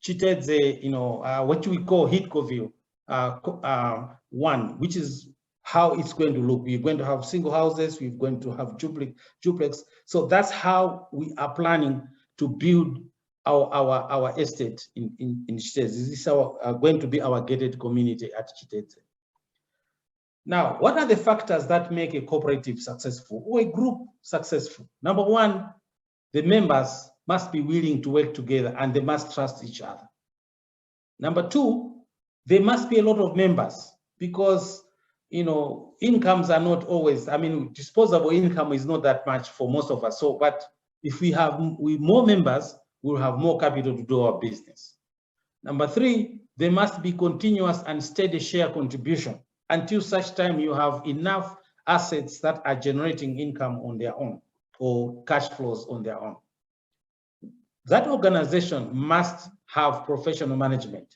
Chitedze, what we call HITCOville 1, which is how it's going to look. We're going to have single houses, we're going to have duplex. So that's how we are planning to build our estate in Chitedze. This is going to be our gated community at Chitedze. Now, what are the factors that make a cooperative successful or a group successful? Number 1, the members must be willing to work together and they must trust each other. Number 2, there must be a lot of members, because incomes are not always, disposable income is not that much for most of us. So, but if we have more members, we'll have more capital to do our business. Number 3, there must be continuous and steady share contribution until such time you have enough assets that are generating income on their own or cash flows on their own. That organization must have professional management.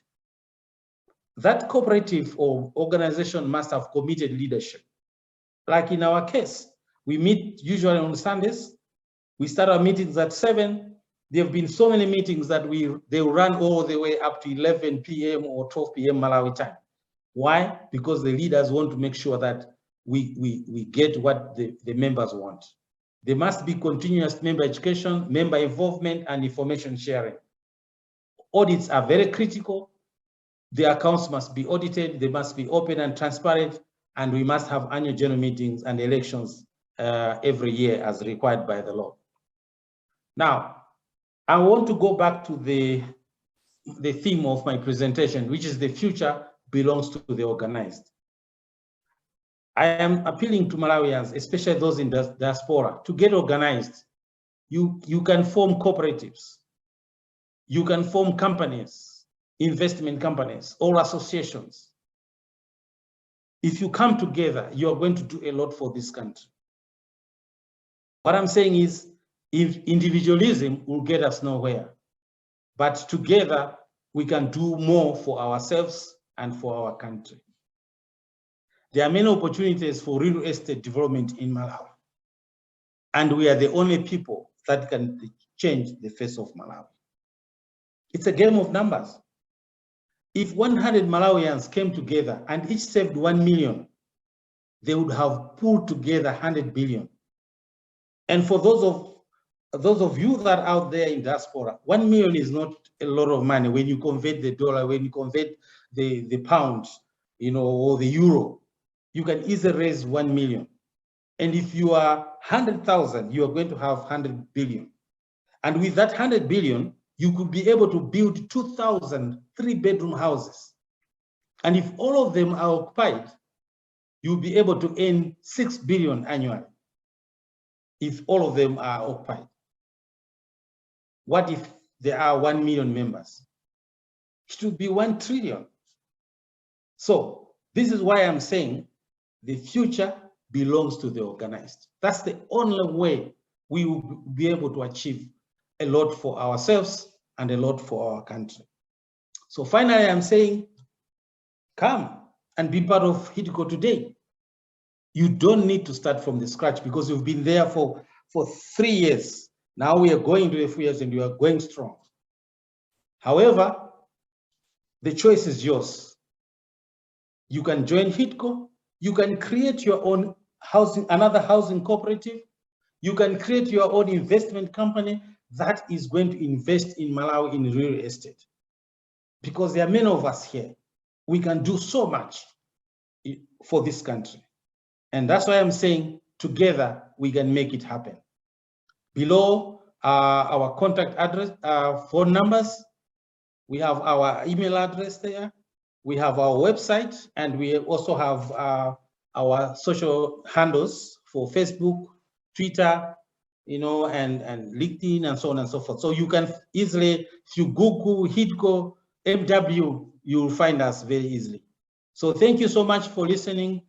That cooperative or organization must have committed leadership. Like in our case, we meet usually on Sundays. We start our meetings at 7. There have been so many meetings that they run all the way up to 11 p.m. or 12 p.m. Malawi time. Why? Because the leaders want to make sure that we get what the members want. There must be continuous member education, member involvement, and information sharing. Audits are very critical. The accounts must be audited, they must be open and transparent, and we must have annual general meetings and elections every year as required by the law. Now, I want to go back to the theme of my presentation, which is the future belongs to the organized. I am appealing to Malawians, especially those in the diaspora, to get organized. You can form cooperatives. You can form companies, investment companies, or associations. If you come together, you are going to do a lot for this country. What I'm saying is, if individualism will get us nowhere, but together we can do more for ourselves and for our country. There are many opportunities for real estate development in Malawi, and we are the only people that can change the face of Malawi. It's a game of numbers. If 100 Malawians came together and each saved 1 million, they would have pulled together 100 billion. And for those of you that are out there in diaspora, 1 million is not a lot of money when you convert the dollar, when you convert the pound, you know, or the euro. You can easily raise 1 million. And if you are 100,000, you are going to have 100 billion. And with that 100 billion, you could be able to build 2,000 3-bedroom houses. And if all of them are occupied, you'll be able to earn 6 billion annually. If all of them are occupied. What if there are 1 million members? It should be 1 trillion. So this is why I'm saying the future belongs to the organized. That's the only way we will be able to achieve a lot for ourselves and a lot for our country. So finally, I'm saying, come and be part of HIDCO today. You don't need to start from the scratch because you've been there for 3 years. Now we are going to the 4 years and you are going strong. However, the choice is yours. You can join HIDCO. You can create your own housing, another housing cooperative. You can create your own investment company that is going to invest in Malawi in real estate. Because there are many of us here. We can do so much for this country. And that's why I'm saying together we can make it happen. Below our contact address, phone numbers, we have our email address there, we have our website, and we also have our social handles for Facebook, Twitter, you know, and LinkedIn and so on and so forth. So you can easily, through Google, HIDCO, MW, you'll find us very easily. So thank you so much for listening,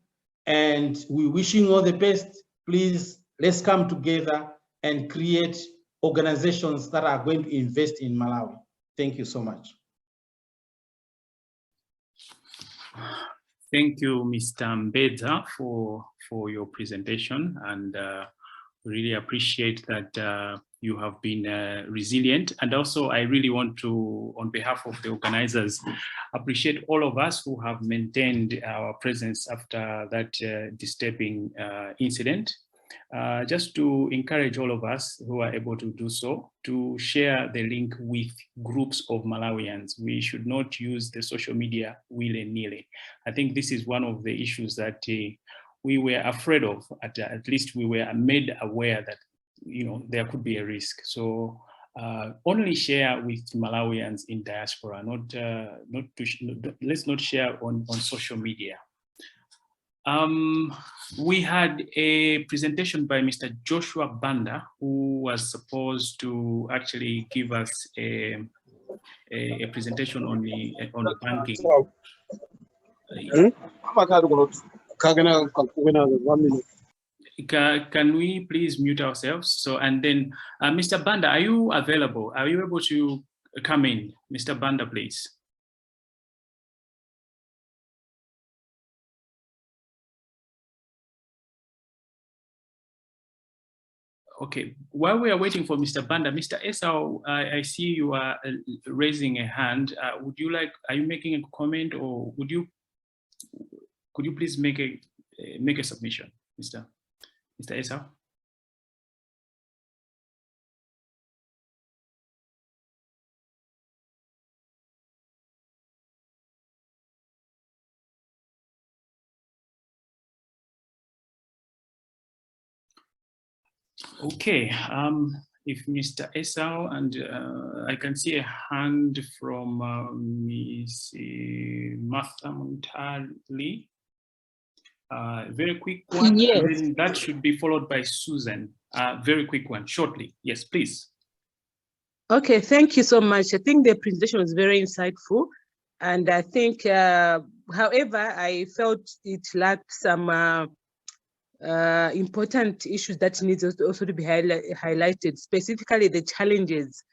and we wishing you all the best. Please, let's come together and create organizations that are going to invest in Malawi. Thank you so much. Thank you, Mr. Mbedza, for your presentation, and really appreciate that you have been resilient. And also, I really want to, on behalf of the organizers, appreciate all of us who have maintained our presence after that disturbing incident. Just to encourage all of us who are able to do so, to share the link with groups of Malawians. We should not use the social media willy-nilly. I think this is one of the issues that we were afraid of. At least we were made aware that, you know, there could be a risk. So only share with Malawians in diaspora. Let's not share on social media. We had a presentation by Mr. Joshua Banda, who was supposed to actually give us a presentation on the banking. Can we please mute ourselves? So, and then Mr. Banda, are you available? Are you able to come in? Mr. Banda, please. Okay, while we are waiting for Mr. Banda, Mr. Esau, I see you are raising a hand. Would you like, are you making a comment, or could you please make a submission, Mr. Esau? Okay, if Mr. Esau, and I can see a hand from Ms. Martha Montali. Very quick one. Yes. And then that should be followed by Susan. Very quick one, shortly. Yes, please. Okay, thank you so much. I think the presentation was very insightful. And I think, however, I felt it lacked some important issues that needs also to be highlighted, specifically the challenges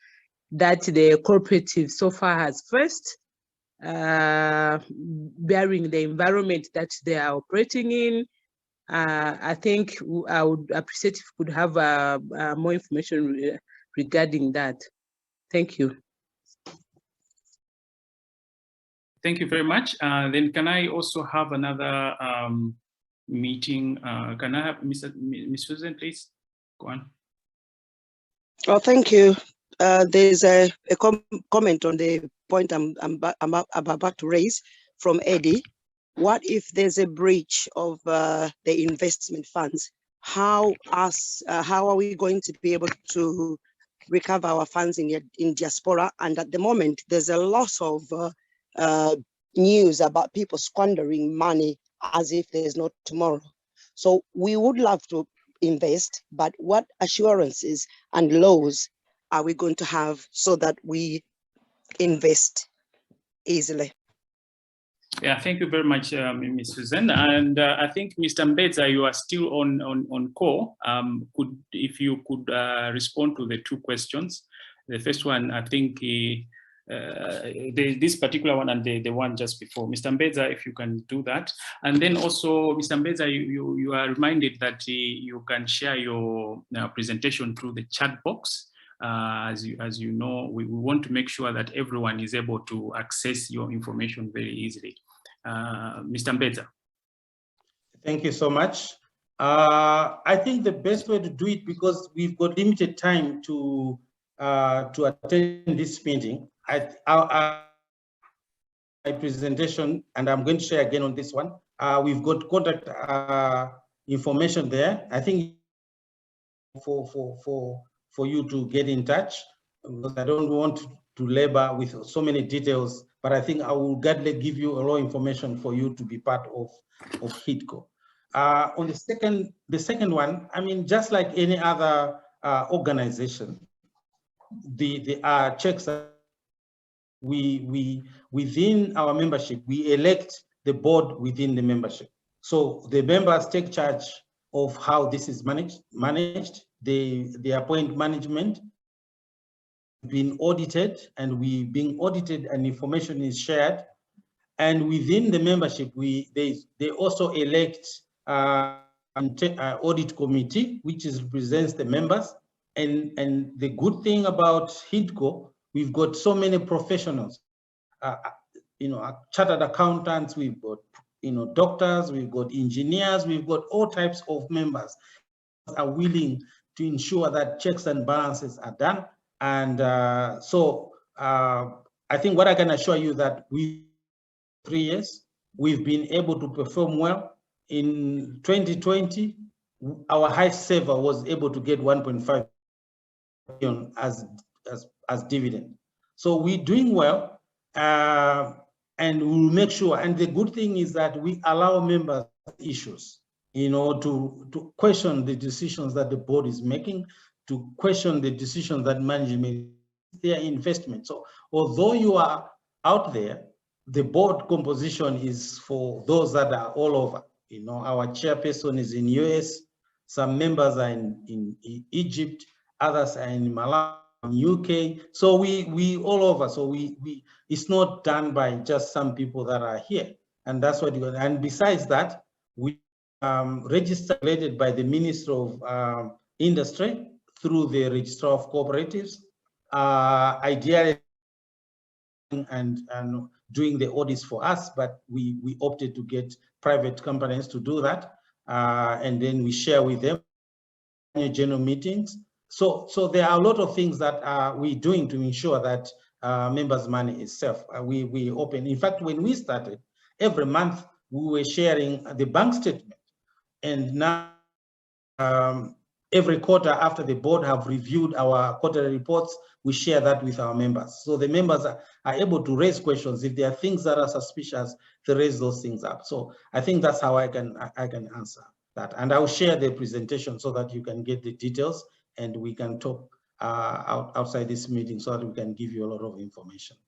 that the cooperative so far has faced, bearing the environment that they are operating in. I think I would appreciate if we could have more information regarding that. Thank you. Thank you very much. Then can I also have another meeting? Can I have Ms. Susan, please? Go on. Oh, thank you. There's a comment on the point I'm about to raise from Eddie. What if there's a breach of the investment funds? How are we going to be able to recover our funds in diaspora? And at the moment, there's a lot of news about people squandering money as if there's no tomorrow. So we would love to invest, but what assurances and laws are we going to have so that we invest easily? Yeah, thank you very much, Ms. Susan. And I think Mr. Mbedza, you are still on call. If you could respond to the two questions. The first one, I think this particular one and the one just before. Mr. Mbedza, if you can do that. And then also, Mr. Mbedza, you are reminded that you can share your presentation through the chat box. As you know, we want to make sure that everyone is able to access your information very easily. Mr. Mbedza. Thank you so much. I think the best way to do it, because we've got limited time to attend this meeting, my presentation, and I'm going to share again on this one. We've got contact information there. I think for you to get in touch, because I don't want to labor with so many details, but I think I will gladly give you a lot of information for you to be part of HIDCO. On the second one, I mean, just like any other organization, the checks within our membership, we elect the board within the membership. So the members take charge of how this is managed. They appoint management, been audited, and we being audited and information is shared. And within the membership, they also elect an audit committee, which represents the members. And the good thing about HIDCO, we've got so many professionals, chartered accountants, we've got doctors, we've got engineers, we've got all types of members are willing to ensure that checks and balances are done. And so I think what I can assure you that 3 years, we've been able to perform well. In 2020, our highest saver was able to get 1.5 billion as dividend. So we're doing well, and we'll make sure. And the good thing is that we allow members issues, to question the decisions that the board is making, to question the decisions that management, their investment. So although you are out there, the board composition is for those that are all over. Our chairperson is in US, some members are in Egypt, others are in Malawi, UK. So we all over. So it's not done by just some people that are here. And that's what and besides that, we registered by the Minister of Industry through the Registrar of Cooperatives, ideally and doing the audits for us, but we opted to get private companies to do that, and then we share with them general meetings. So there are a lot of things that we're doing to ensure that members' money is safe. We open. In fact, when we started, every month we were sharing the bank statement, and now every quarter after the board have reviewed our quarterly reports, we share that with our members. So the members are able to raise questions. If there are things that are suspicious, they raise those things up. So I think that's how I can answer that. And I'll share the presentation so that you can get the details and we can talk outside this meeting so that we can give you a lot of information.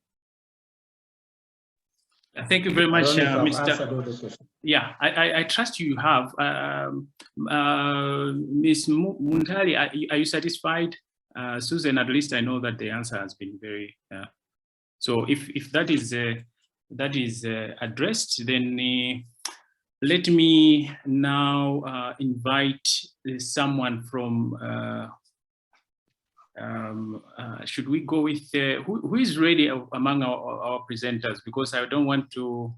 Thank you very much, Mr. Yeah, I trust you have. Ms. Muntari, are you satisfied? Susan, at least I know that the answer has been very. So if that is addressed, then let me now invite someone from should we go with who is ready among our presenters? Because I don't want to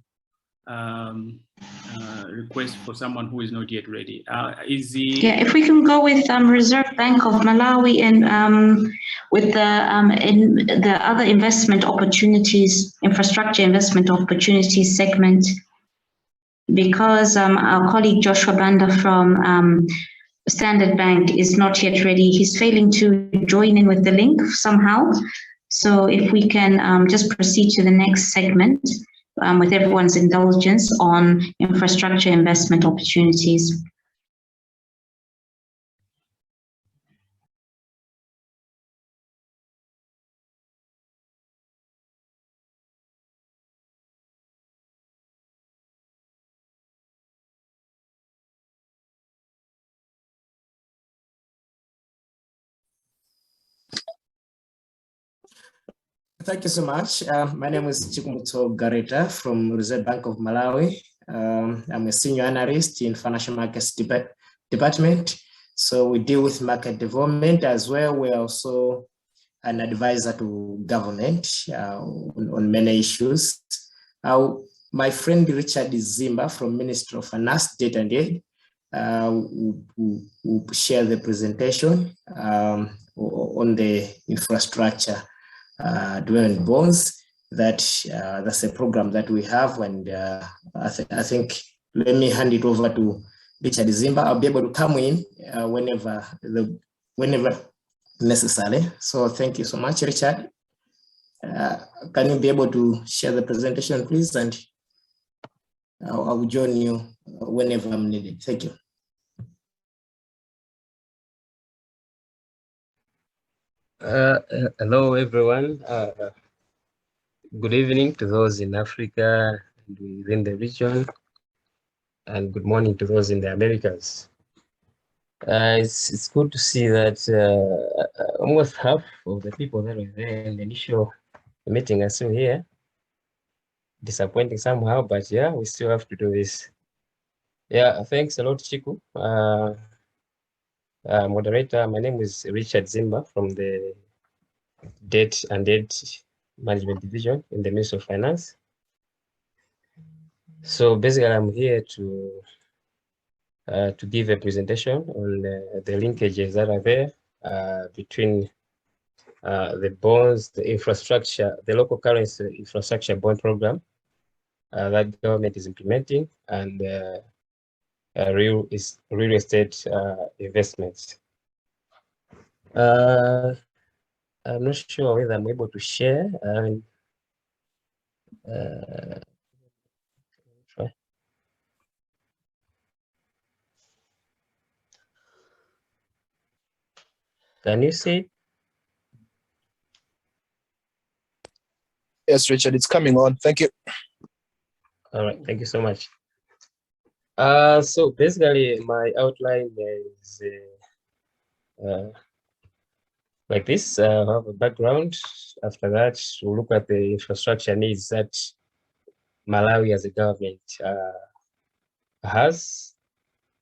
request for someone who is not yet ready. Yeah, if we can go with Reserve Bank of Malawi and with the other investment opportunities, infrastructure investment opportunities segment, because our colleague Joshua Banda from Standard Bank is not yet ready. He's failing to join in with the link somehow. So if we can just proceed to the next segment with everyone's indulgence on infrastructure investment opportunities. Thank you so much. My name is Chikumuto Gareta from Reserve Bank of Malawi. I'm a senior analyst in financial markets department. So we deal with market development as well. We're also an advisor to government on many issues. My friend Richard Zimba from Ministry of Finance, Data and Aid, will share the presentation on the infrastructure development bonds. That's a program that we have, and I think let me hand it over to Richard Zimba. I'll be able to come in whenever necessary. So thank you so much, Richard. Can you be able to share the presentation, please? And I will join you whenever I'm needed. Thank you. Hello, everyone. Good evening to those in Africa and within the region, and good morning to those in the Americas. It's good to see that almost half of the people that were there in the initial meeting are still here. Disappointing somehow, but yeah, we still have to do this. Yeah, thanks a lot, Chiku. Moderator, my name is Richard Zimba from the Debt and Debt Management Division in the Ministry of Finance. So basically, I'm here to give a presentation on the linkages that are there between the bonds, the infrastructure, the local currency infrastructure bond program that the government is implementing, and real estate investments. I'm not sure whether I'm able to share. Try. Can you see? Yes, Richard, it's coming on. Thank you. All right, thank you so much. So basically, my outline is like this. I have a background. After that, we'll look at the infrastructure needs that Malawi as a government has,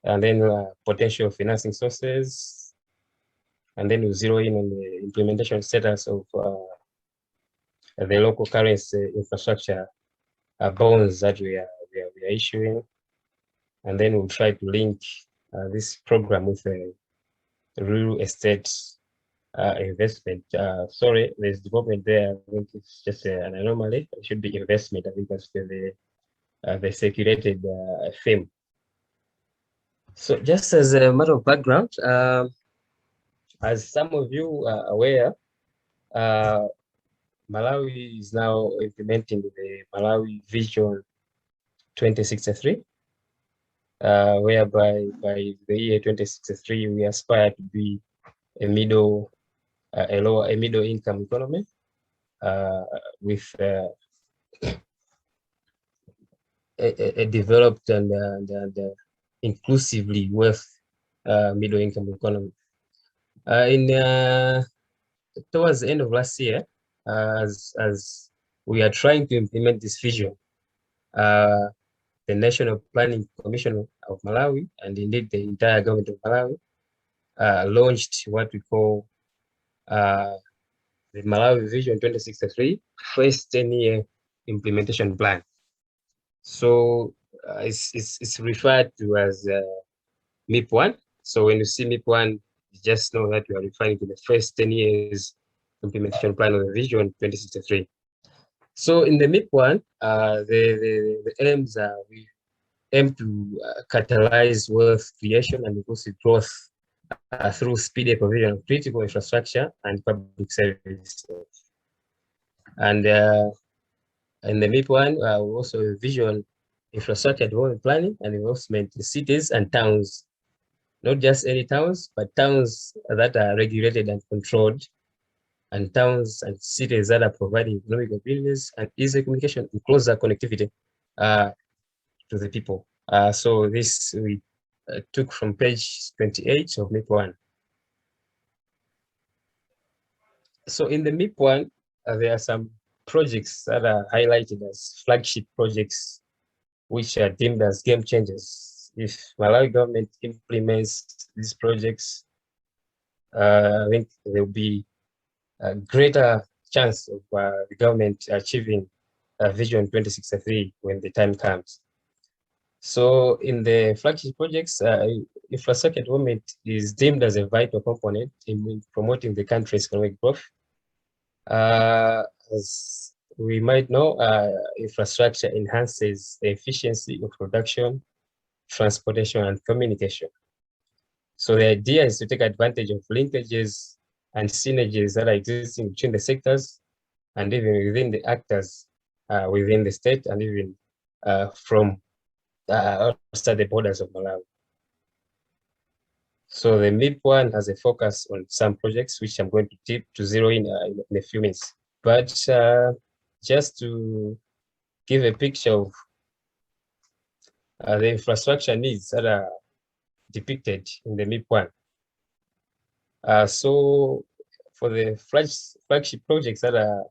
and then potential financing sources, and then we'll zero in on the implementation status of the local currency infrastructure bonds that we are issuing, and then we'll try to link this program with the real estate investment. Sorry, there's development there. I think it's just an anomaly. It should be investment. I think that's the circulated theme. So just as a matter of background, as some of you are aware, Malawi is now implementing the Malawi Vision 2063, whereby by the year 2063 we aspire to be a middle income economy with a developed and inclusively wealth middle income economy. Towards the end of last year, as we are trying to implement this vision, the National Planning Commission of Malawi, and indeed the entire government of Malawi, launched what we call the Malawi Vision 2063 first 10-year implementation plan. So it's referred to as MIP1. So when you see MIP1, you just know that you are referring to the first 10 years implementation plan of the Vision 2063. So in the MIP1, the aims are we aim to catalyze wealth creation and inclusive growth through speedy provision of critical infrastructure and public services. And in the MIP1, we also vision infrastructure development planning and investment in cities and towns, not just any towns, but towns that are regulated and controlled, and towns and cities that are providing economic opportunities and easy communication and closer connectivity to the people. So this we took from page 28 of MIP1. So in the MIP1, there are some projects that are highlighted as flagship projects, which are deemed as game changers. If Malawi government implements these projects, I think there will be a greater chance of the government achieving Vision 2063 when the time comes. So in the flagship projects, infrastructure development is deemed as a vital component in promoting the country's economic growth. As we might know, infrastructure enhances the efficiency of production, transportation, and communication. So the idea is to take advantage of linkages and synergies that are existing between the sectors and even within the actors within the state and even from outside the borders of Malawi. So the MIP1 has a focus on some projects, which I'm going to zero in a few minutes. But just to give a picture of the infrastructure needs that are depicted in the MIP1. So for the flagship projects that are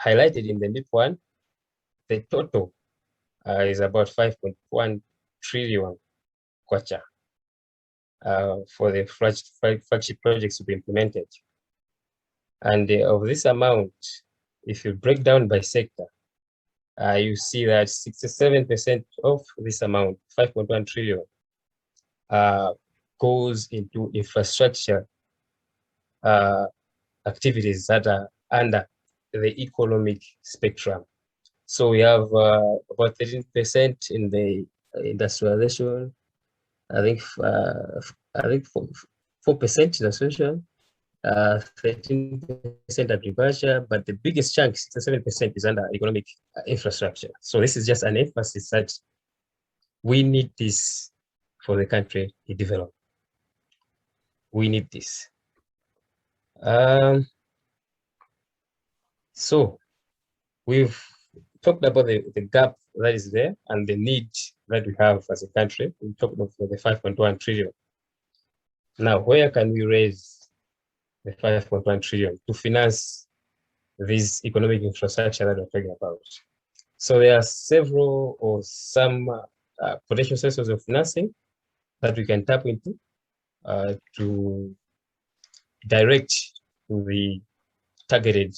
highlighted in the MIP1, the total is about 5.1 trillion kwacha for the flagship projects to be implemented. And of this amount, if you break down by sector, you see that 67% of this amount, 5.1 trillion, goes into infrastructure activities that are under the economic spectrum. So we have about 13% in the industrialization. I think 4% industrialization, 13% agriculture, but the biggest chunk, 67%, is under economic infrastructure. So this is just an emphasis that we need this for the country to develop. We need this. So we've talked about the gap that is there and the need that we have as a country. We talked about the 5.1 trillion. Now, where can we raise the 5.1 trillion to finance this economic infrastructure that we're talking about? So there are several or some potential sources of financing that we can tap into to direct to the targeted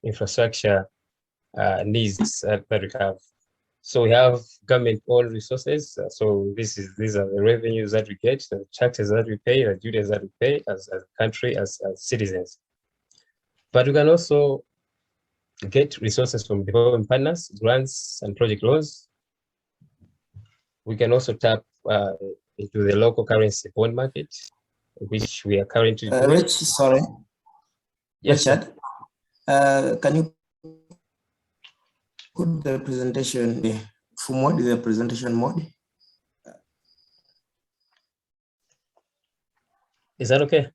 infrastructure needs that we have. So we have government-owned resources. So these are the revenues that we get, the taxes that we pay, the duties that we pay as a country, as citizens. But we can also get resources from development partners, grants, and project loans. We can also tap into the local currency bond market, which we are currently doing. Rich, sorry. Yes, Richard, can you put the presentation full mode, the presentation mode? Is that okay?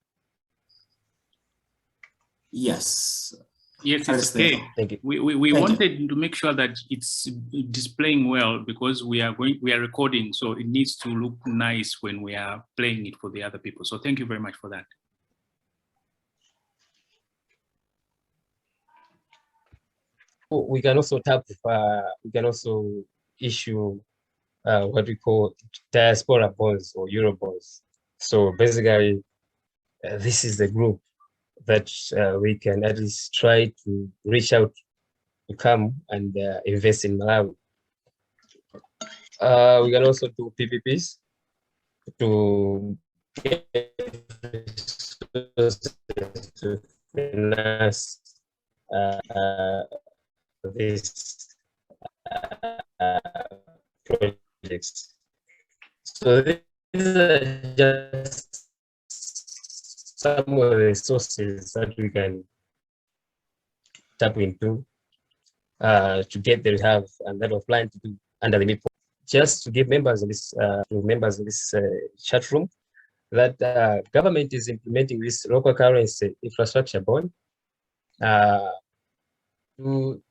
Yes. Yes, it's okay. Thank you. We wanted to make sure that it's displaying well because we are recording, so it needs to look nice when we are playing it for the other people. So thank you very much for that. We can also tap. We can also issue what we call diaspora bonds or Euro bonds. So basically, this is the group that we can at least try to reach out to come and invest in Malawi. We can also do PPPs to get to finance these projects. So these are just some of the sources that we can tap into to get the rehab, and that we're planning to do under the MIP. Just to give members of this chat room that government is implementing this local currency infrastructure bond to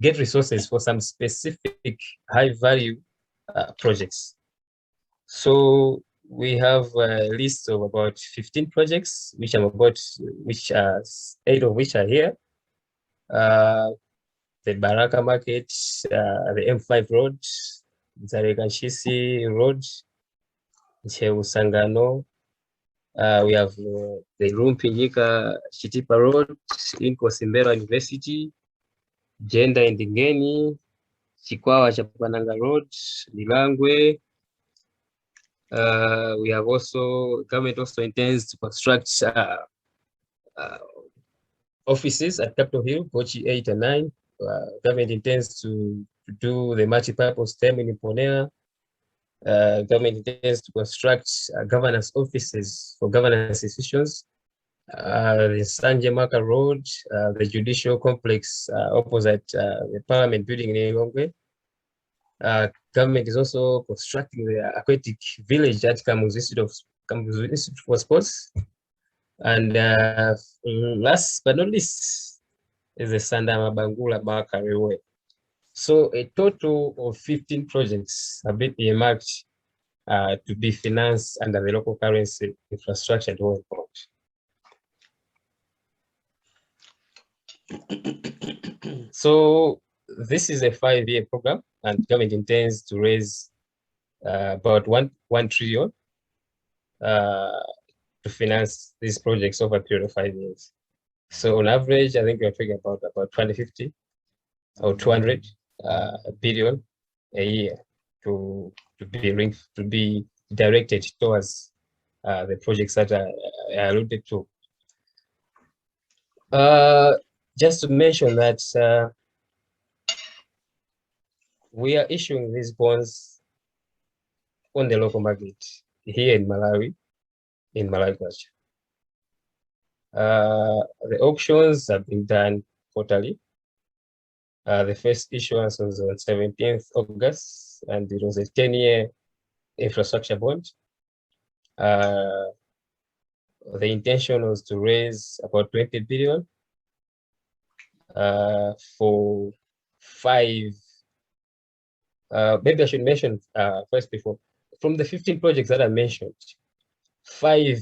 get resources for some specific high value projects. So we have a list of about 15 projects, which are 8 of which are here. The Baraka Market, the M5 Road, Zareganshisi Road, Sangano. We have the Rumpinyika Chitipa Road, Inko Simbera University, Jenda Ndingeni, Chikwawa Chapananga Road, Lilangwe. We have also, government also intends to construct offices at Capitol Hill, Kochi 8 and 9. Government intends to do the multi-purpose term in Iponea. Government intends to construct governance offices for governance institutions. The Sanje Maka Road, the judicial complex opposite the Parliament building in Ilongwe. Government is also constructing the aquatic village at Kamuzu Institute for Sports. And last but not least is the Sandama Bangula Baka Railway. So a total of 15 projects have been earmarked to be financed under the local currency infrastructure development board. So this is a 5-year program, and government intends to raise about 1 trillion to finance these projects over a period of 5 years. So on average, I think we're talking about 250 or 200 billion a year to be directed towards the projects that I alluded to. Just to mention that we are issuing these bonds on the local market here in Malawi, in Malawi culture. The auctions have been done quarterly. The first issuance was on 17th August, and it was a 10-year infrastructure bond. The intention was to raise about 20 billion for 5. Maybe I should mention first before, from the 15 projects that I mentioned, 5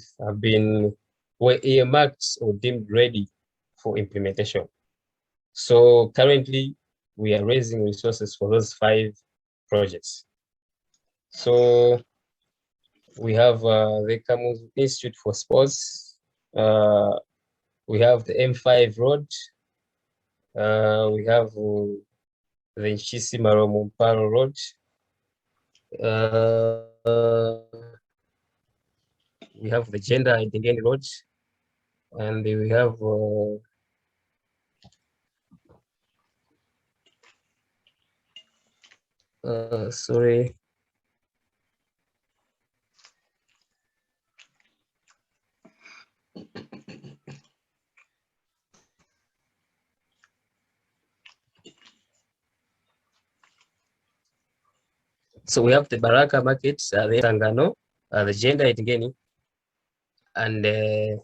were earmarked or deemed ready for implementation. So currently we are raising resources for those 5 projects. So we have the Kamuzu Institute for Sports. We have the M5 Road. We have the Nchisi Maromumparo Road. We have the Gender Identity Road, and we have sorry. So we have the Baraka Market, the Tangano, the Gender Identity, and the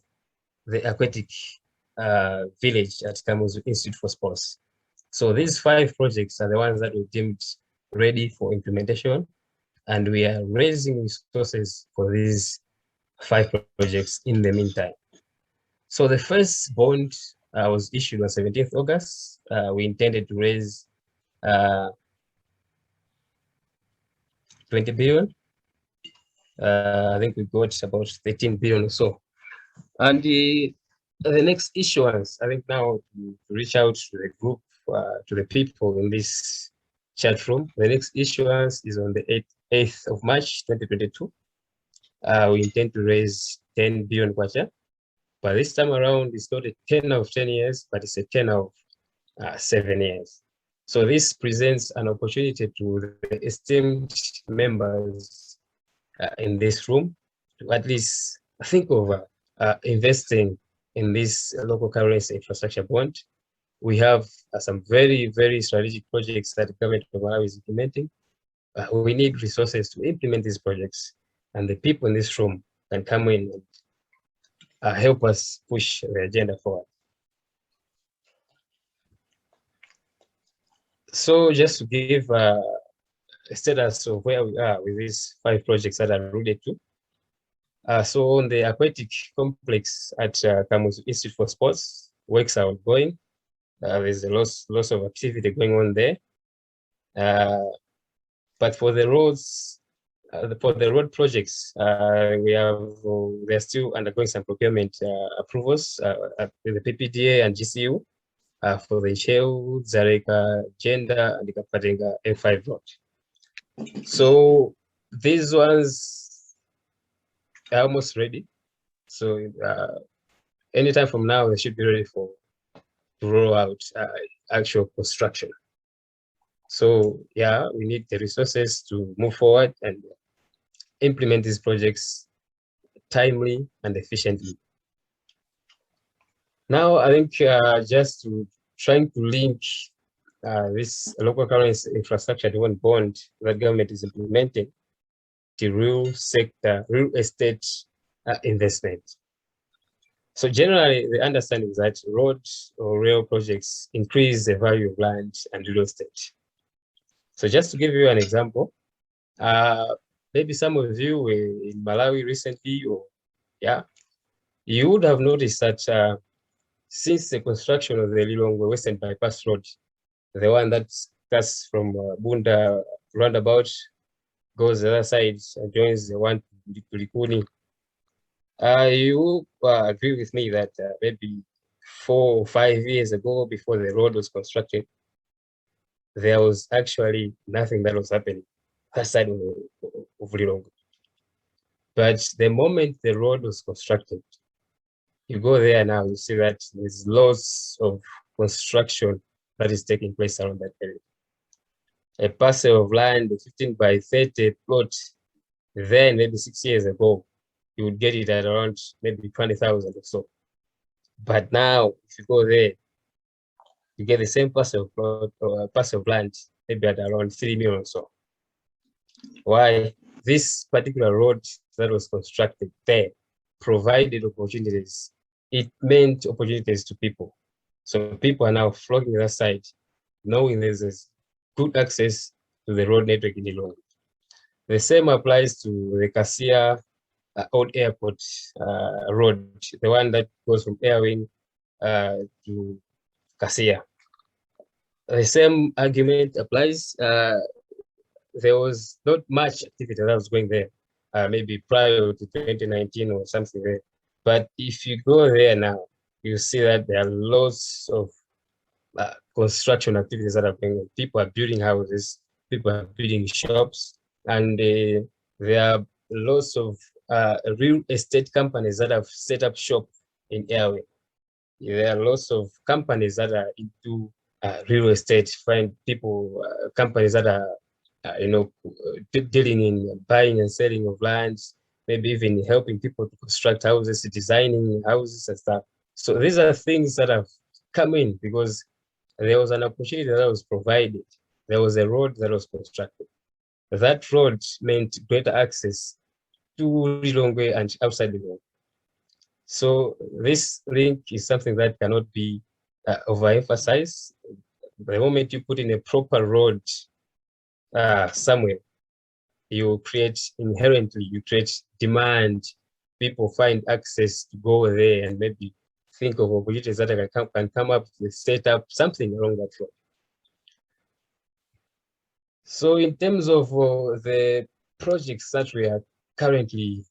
aquatic village at Kamuzu Institute for Sports. So these 5 projects are the ones that we deemed ready for implementation, and we are raising resources for these 5 projects in the meantime. So the first bond was issued on 17th August. We intended to raise 20 billion. I think we got about 13 billion or so. And the next issuance, I think now to reach out to the group, to the people in this chat room, the next issuance is on the 8th of March, 2022. We intend to raise 10 billion kwacha, but this time around it's not a tenure of 10 years, but it's a tenure of 7 years. So this presents an opportunity to the esteemed members in this room to at least think of investing in this local currency infrastructure bond. We have some very, very strategic projects that the government of Malawi is implementing. We need resources to implement these projects, and the people in this room can come in and help us push the agenda forward. So just to give a status of where we are with these 5 projects that I alluded to. So on the aquatic complex at Kamuzu Institute for Sports, works are ongoing. There's a lots of activity going on there. But for the roads, for the road projects, they're still undergoing some procurement approvals with the PPDA and GCU for the Shell, Zareka, Gender, and the Kapatenga M5 road. So these ones are almost ready. So anytime from now, they should be ready to roll out actual construction. So yeah, we need the resources to move forward and implement these projects timely and efficiently. Now, I think just to trying to link this local currency infrastructure development bond that government is implementing to real estate investment. So generally, the understanding is that road or rail projects increase the value of land and real estate. So just to give you an example, maybe some of you were in Malawi recently, or yeah, you would have noticed that since the construction of the Lilongwe Western Bypass Road, the one that starts from Bunda roundabout, goes the other side and joins the one to Likuni, you agree with me that maybe 4 or 5 years ago, before the road was constructed, there was actually nothing that was happening that side of Lilongwe. But the moment the road was constructed, you go there now, you see that there's lots of construction that is taking place around that area. A parcel of land, a 15 by 30 plot, then maybe 6 years ago, you would get it at around maybe 20,000 or so. But now, if you go there, you get the same parcel of plot or parcel of land, maybe at around 3 million or so. Why? This particular road that was constructed there provided opportunities. It meant opportunities to people. So people are now flocking to that side, knowing there's good access to the road network in Lilongwe. The same applies to the Kasia Old Airport road, the one that goes from Airwing to Kasia. The same argument applies. There was not much activity that was going there, maybe prior to 2019 or something there. But if you go there now, you see that there are lots of construction activities that are going on. People are building houses, people are building shops, and there are lots of real estate companies that have set up shop in Airway. There are lots of companies that are into real estate, find people, companies that are dealing in buying and selling of lands, maybe even helping people to construct houses, designing houses and stuff. So these are things that have come in because there was an opportunity that was provided. There was a road that was constructed. That road meant greater access to Lilongwe and outside Lilongwe. So this link is something that cannot be overemphasized. The moment you put in a proper road somewhere, you create demand. People find access to go there and maybe think of opportunities that can come up to set up something along that road. So in terms of the projects that we are currently,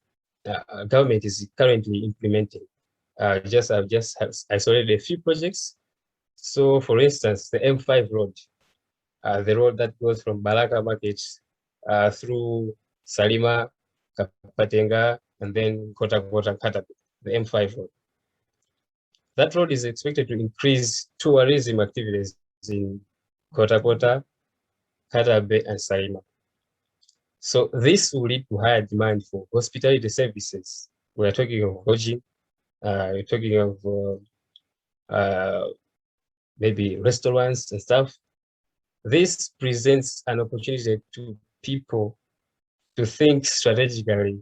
government is currently implementing, I've just isolated a few projects. So, for instance, the M5 road, the road that goes from Balaka Market through Salima, Kapatenga, and then Kota Katapi, the M5 road. That road is expected to increase tourism activities in Kota, Katabe, and Salima. So this will lead to higher demand for hospitality services. We are talking of lodging, we're talking of maybe restaurants and stuff. This presents an opportunity to people to think strategically,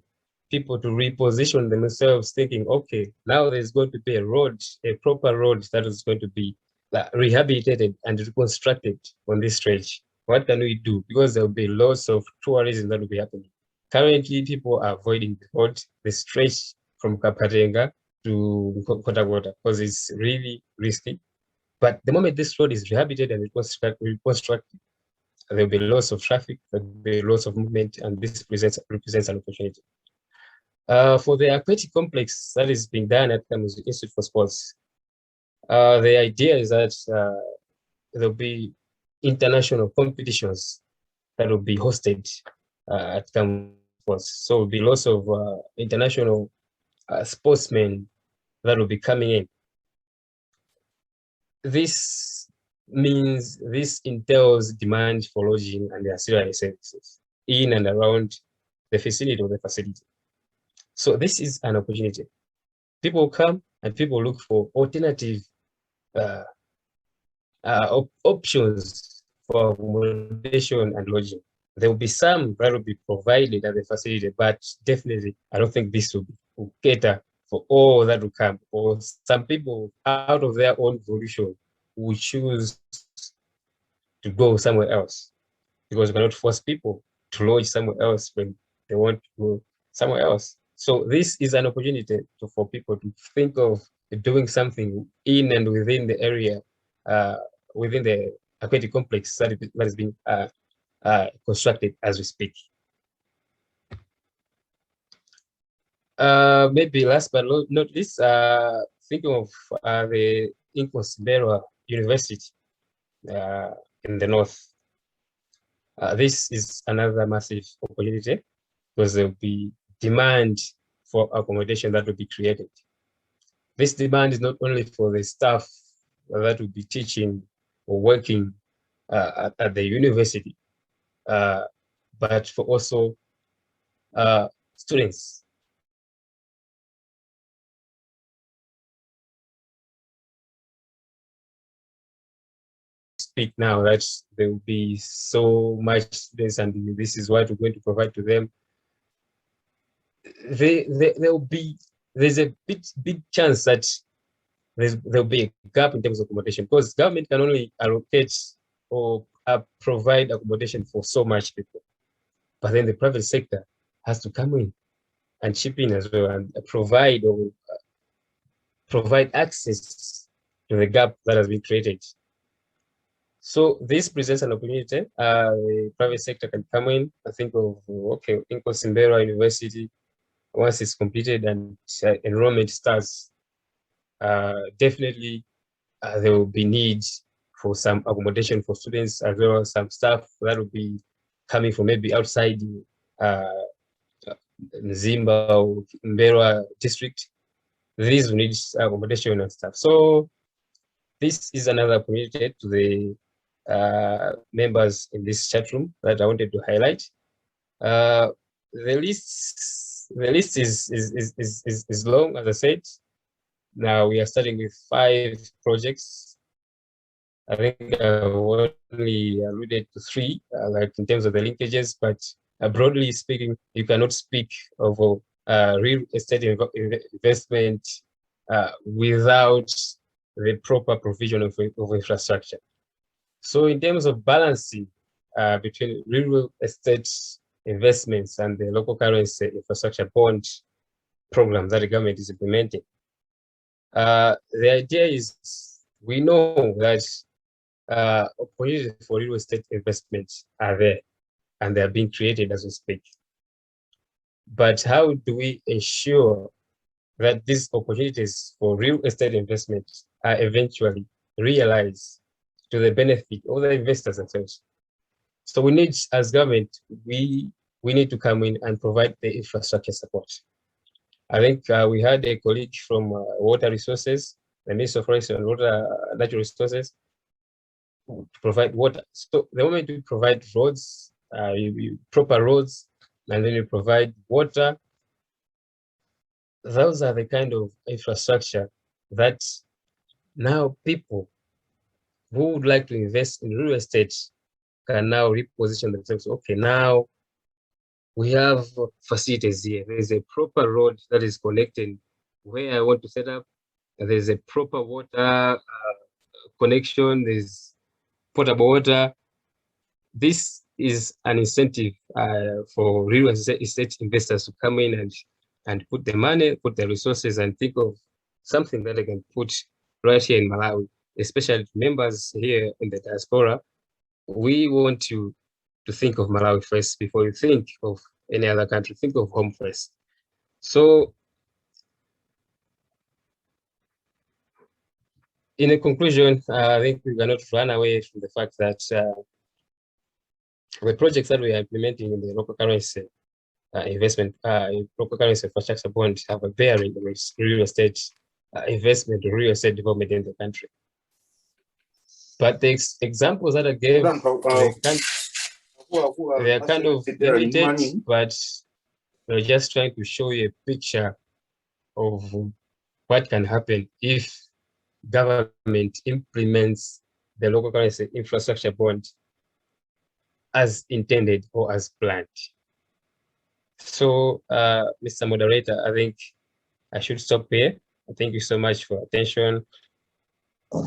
people to reposition themselves thinking, okay, now there's going to be a road, a proper road that is going to be rehabilitated and reconstructed on this stretch. What can we do? Because there will be lots of tourism that will be happening. Currently, people are avoiding the road, the stretch from Kapatenga to Kota because it's really risky. But the moment this road is rehabilitated and reconstructed, there will be lots of traffic, there will be lots of movement, and this represents an opportunity. For the aquatic complex that is being done at Kamuzu Institute for Sports, the idea is that there'll be international competitions that will be hosted at Kamuzu Sports. So there'll be lots of international sportsmen that will be coming in. This entails demand for lodging and ancillary services in and around the facility or the facility. So this is an opportunity. People come and people look for alternative options for accommodation and lodging. There will be some that will be provided at the facility, but definitely I don't think this will cater for all that will come. Or some people, out of their own volition, will choose to go somewhere else, because we cannot force people to lodge somewhere else when they want to go somewhere else. So this is an opportunity for people to think of doing something in and within the area, within the aquatic complex that is being constructed as we speak. Maybe last but not least, thinking of the Inkosimberwa University in the north. This is another massive opportunity because there will be demand for accommodation that will be created. This demand is not only for the staff that will be teaching or working at the university, but for also students. Speak now that there will be so much students, and this is what we're going to provide to them. There's a big chance that there'll be a gap in terms of accommodation, because government can only allocate or provide accommodation for so much people, but then the private sector has to come in and chip in as well and provide access to the gap that has been created. So this presents an opportunity. The private sector can come in and think of, okay, Inkosimberwa University, once it's completed and enrollment starts, definitely there will be needs for some accommodation for students, as well as some staff that will be coming from maybe outside Nzimba or Mberwa district. These will need accommodation and stuff. So this is another opportunity to the members in this chat room that I wanted to highlight. The list is long, as I said. Now we are starting with 5 projects. I think I've only alluded to 3, like in terms of the linkages, but broadly speaking, you cannot speak of real estate investment without the proper provision of infrastructure. So in terms of balancing between real estate investments and the local currency infrastructure bond program that the government is implementing, the idea is, we know that opportunities for real estate investments are there and they are being created as we speak. But how do we ensure that these opportunities for real estate investment are eventually realized to the benefit of the investors themselves. So we need, as government, we need to come in and provide the infrastructure support. I think we had a colleague from water resources, the Minister of Forestry and Water Natural Resources, to provide water. So the moment we provide roads, proper roads, and then you provide water, those are the kind of infrastructure that now people who would like to invest in real estate can now reposition themselves. Okay, now we have facilities here. There's a proper road that is connecting where I want to set up. There's a proper water connection. There's potable water. This is an incentive for real estate investors to come in and put the money, put the resources, and think of something that they can put right here in Malawi, especially members here in the diaspora. We want to think of Malawi first before you think of any other country. Think of home first. So, in a conclusion, I think we cannot run away from the fact that the projects that we are implementing in the local currency investment, local currency infrastructure bond have a bearing on real estate investment, real estate development in the country. But the examples that I gave, they are kind of limited, but we're just trying to show you a picture of what can happen if government implements the local currency infrastructure bond as intended or as planned. So, Mr. Moderator, I think I should stop here. Thank you so much for attention.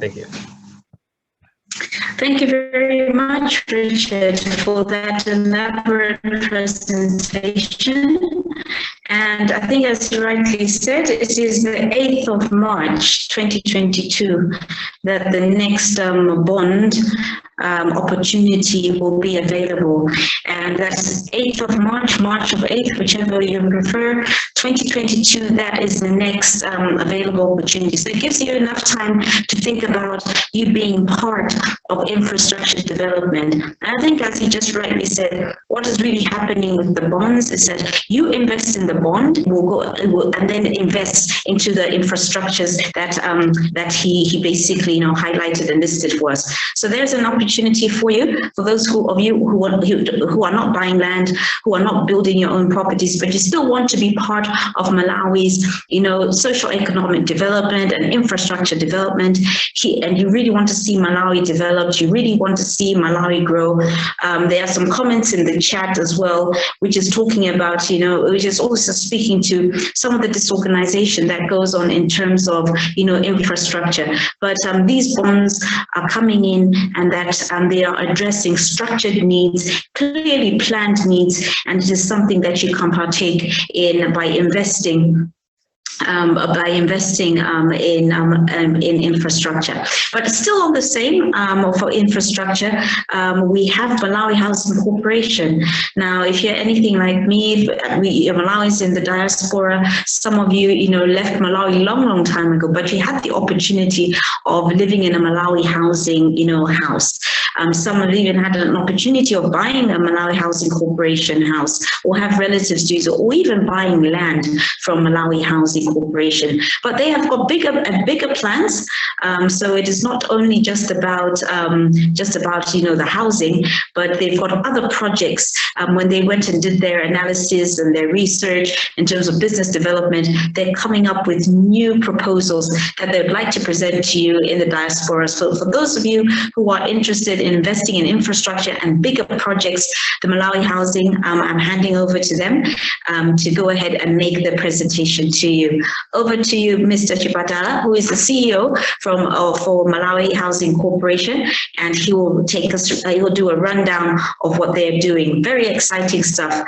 Thank you. Thank you very much, Richard, for that elaborate presentation. And I think, as you rightly said, it is the 8th of March, 2022, that the next bond opportunity will be available. And that's 8th of March, March of 8th, whichever you prefer. 2022, that is the next available opportunity. So it gives you enough time to think about you being part of infrastructure development. And I think, as you just rightly said, what is really happening with the bonds is that you invest in the bond, and then invest into the infrastructures that that he basically highlighted and listed for us. So there's an opportunity for you, for those of you who are not buying land, who are not building your own properties, but you still want to be part of Malawi's social economic development and infrastructure development, and you really want to see Malawi developed, you really want to see Malawi grow. There are some comments in the chat as well, which is talking about, which is also speaking to some of the disorganization that goes on in terms of, infrastructure. But these bonds are coming in, and that they are addressing structured needs, clearly planned needs, and it is something that you can partake in by investing in infrastructure. But still on the same for infrastructure, we have Malawi Housing Corporation. Now, if you're anything like me, Malawis in the diaspora, some of you, left Malawi long time ago, but you had the opportunity of living in a Malawi housing, house. Some have even had an opportunity of buying a Malawi Housing Corporation house, or have relatives do so, or even buying land from Malawi Housing Corporation. But they have got bigger plans. So it is not only just about the housing, but they've got other projects. When they went and did their analysis and their research in terms of business development, they're coming up with new proposals that they'd like to present to you in the diaspora. So for those of you who are interested in investing in infrastructure and bigger projects, the Malawi Housing, I'm handing over to them to go ahead and make the presentation to you. Over to you, Mr. Chipatala, who is the CEO for Malawi Housing Corporation, and he will take us. He will do a rundown of what they're doing. Very exciting stuff,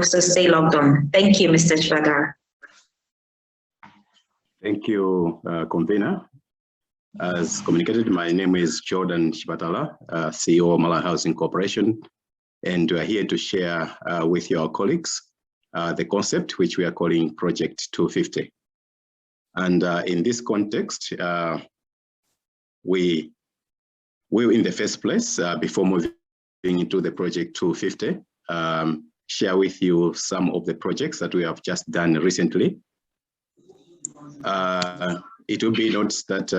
So stay logged on. Thank you, Mr. Chipatala. Thank you, convener. As communicated, my name is Jordan Chipatala, CEO of Malawi Housing Corporation, and we are here to share with your colleagues the concept which we are calling Project 250. And in this context, we will, in the first place, before moving into the project 250, share with you some of the projects that we have just done recently. It will be noticed that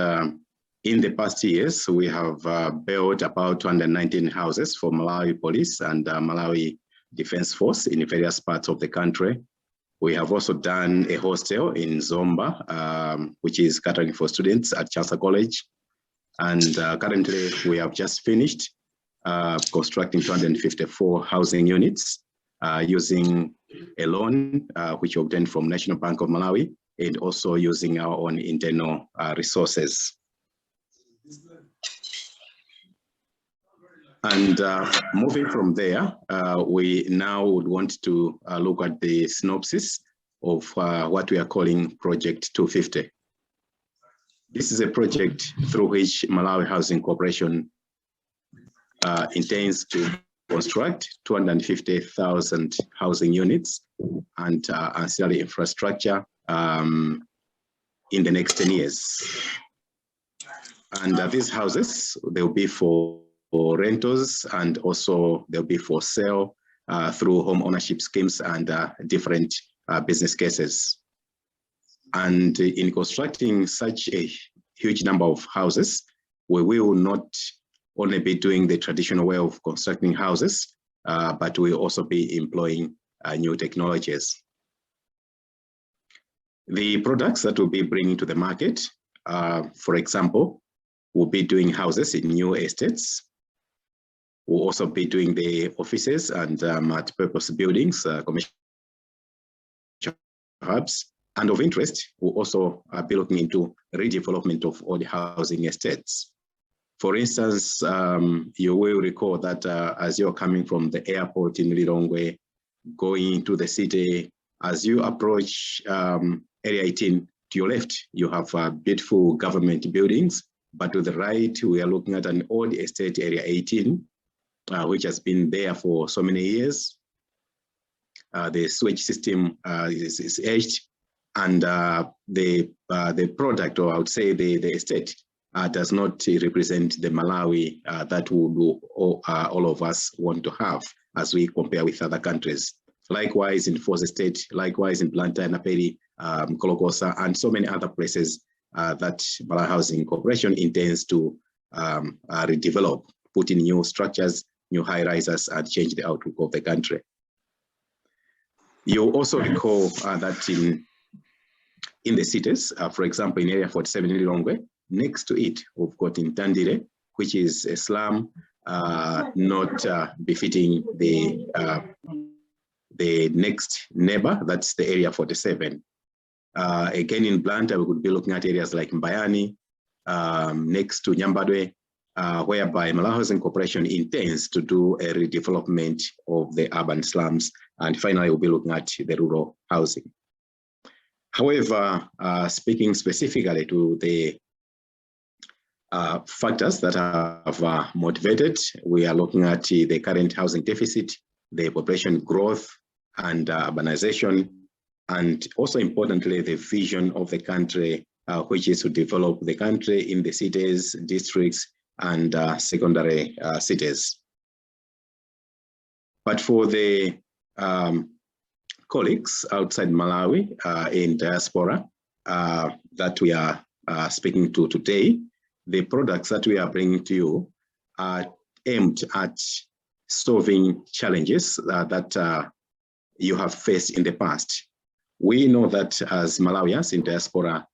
in the past years, we have built about 219 houses for Malawi Police and Malawi Defense Force in various parts of the country. We have also done a hostel in Zomba, which is catering for students at Chancellor College. And currently, we have just finished constructing 254 housing units using a loan which we obtained from National Bank of Malawi, and also using our own internal resources. And moving from there, we now would want to look at the synopsis of what we are calling Project 250. This is a project through which Malawi Housing Corporation intends to construct 250,000 housing units and ancillary infrastructure in the next 10 years. And these houses, they'll be for rentals, and also they'll be for sale through home ownership schemes and different business cases. And in constructing such a huge number of houses, we will not only be doing the traditional way of constructing houses, but we'll also be employing new technologies. The products that we'll be bringing to the market, for example, we'll be doing houses in new estates. We'll also be doing the offices and multi-purpose buildings, commercial hubs. And of interest, we'll also be looking into redevelopment of all the housing estates. For instance, you will recall that as you're coming from the airport in Lilongwe, going into the city, as you approach Area 18, to your left, you have beautiful government buildings, but to the right, we are looking at an old estate, Area 18, which has been there for so many years. The sewage system is aged, and the product, or I would say the estate, does not represent the Malawi that would all of us want to have as we compare with other countries. Likewise in Foz Estate, likewise in Blantyre, Naperi, Kolokosa, and so many other places that Malawi Housing Corporation intends to redevelop, put in new structures, new high-rises, and change the outlook of the country. You also recall that in the cities, for example, in Area 47 in Lilongwe, next to it, we've got in Tandire, which is a slum not befitting the next neighbor, that's the Area 47. Again, in Blantyre, we could be looking at areas like Mbayani, next to Nyambadwe, whereby Malawi Housing Corporation intends to do a redevelopment of the urban slums. And finally, we'll be looking at the rural housing. However, speaking specifically to the factors that have motivated, we are looking at the current housing deficit, the population growth and urbanization, and also importantly, the vision of the country, which is to develop the country in the cities, districts, and secondary cities. But for the colleagues outside Malawi in diaspora that we are speaking to today, the products that we are bringing to you are aimed at solving challenges that you have faced in the past. We know that as Malawians in diaspora,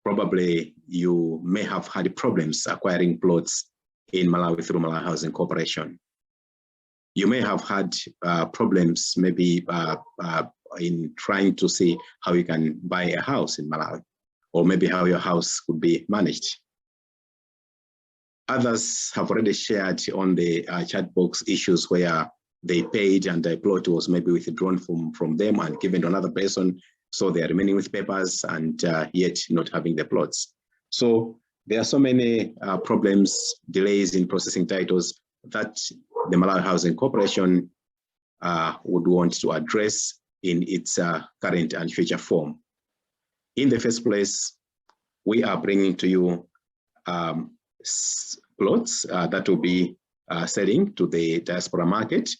probably you may have had problems acquiring plots in Malawi through Malawi Housing Corporation. You may have had problems maybe in trying to see how you can buy a house in Malawi, or maybe how your house could be managed. Others have already shared on the chat box issues where they paid and the plot was maybe withdrawn from them and given to another person, so they are remaining with papers and yet not having the plots. So there are so many problems, delays in processing titles that the Malawi Housing Corporation would want to address in its current and future form. In the first place, we are bringing to you plots that will be selling to the diaspora market.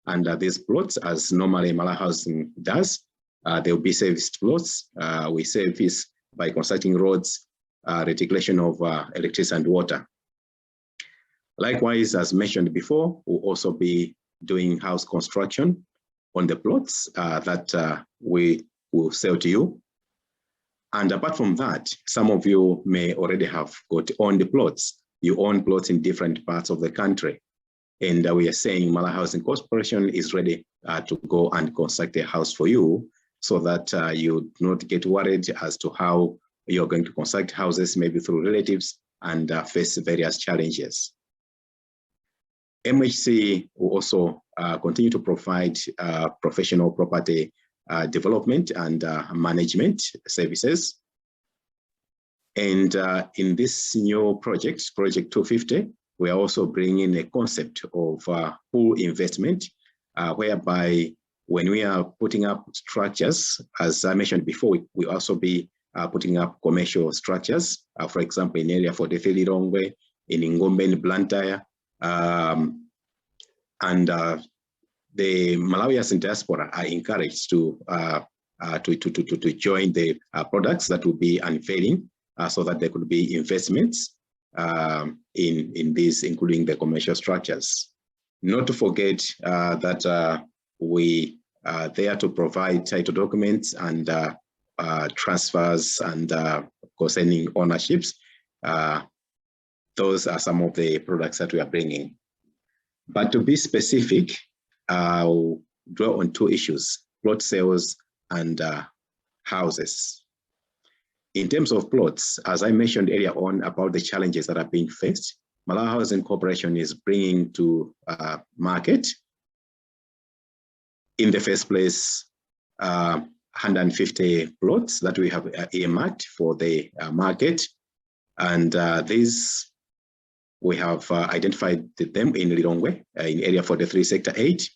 And these plots, as normally Malawi Housing does, there will be serviced plots. We service by constructing roads, reticulation of electricity and water. Likewise, as mentioned before, we'll also be doing house construction on the plots that we will sell to you. And apart from that, some of you may already have got owned plots. You own plots in different parts of the country. And we are saying Malawi Housing Corporation is ready to go and construct a house for you so that you do not get worried as to how you're going to construct houses, maybe through relatives, and face various challenges. MHC will also continue to provide professional property development and management services. And in this new project, Project 250, we are also bringing a concept of pool investment, whereby when we are putting up structures, as I mentioned before, we also be putting up commercial structures, for example, in area 43 Longway, in Ngombe, in Blantyre, and the Malawians in diaspora are encouraged to join the products that will be unveiling, so that there could be investments in these, including the commercial structures. Not to forget that we are there to provide title documents and transfers and concerning ownerships. Those are some of the products that we are bringing. But to be specific, I'll draw on two issues: plot sales and houses. In terms of plots, as I mentioned earlier on about the challenges that are being faced, Malawi Housing Corporation is bringing to market, in the first place, 150 plots that we have earmarked for the market. And these, we have identified them in Lilongwe, in area 43, sector 8,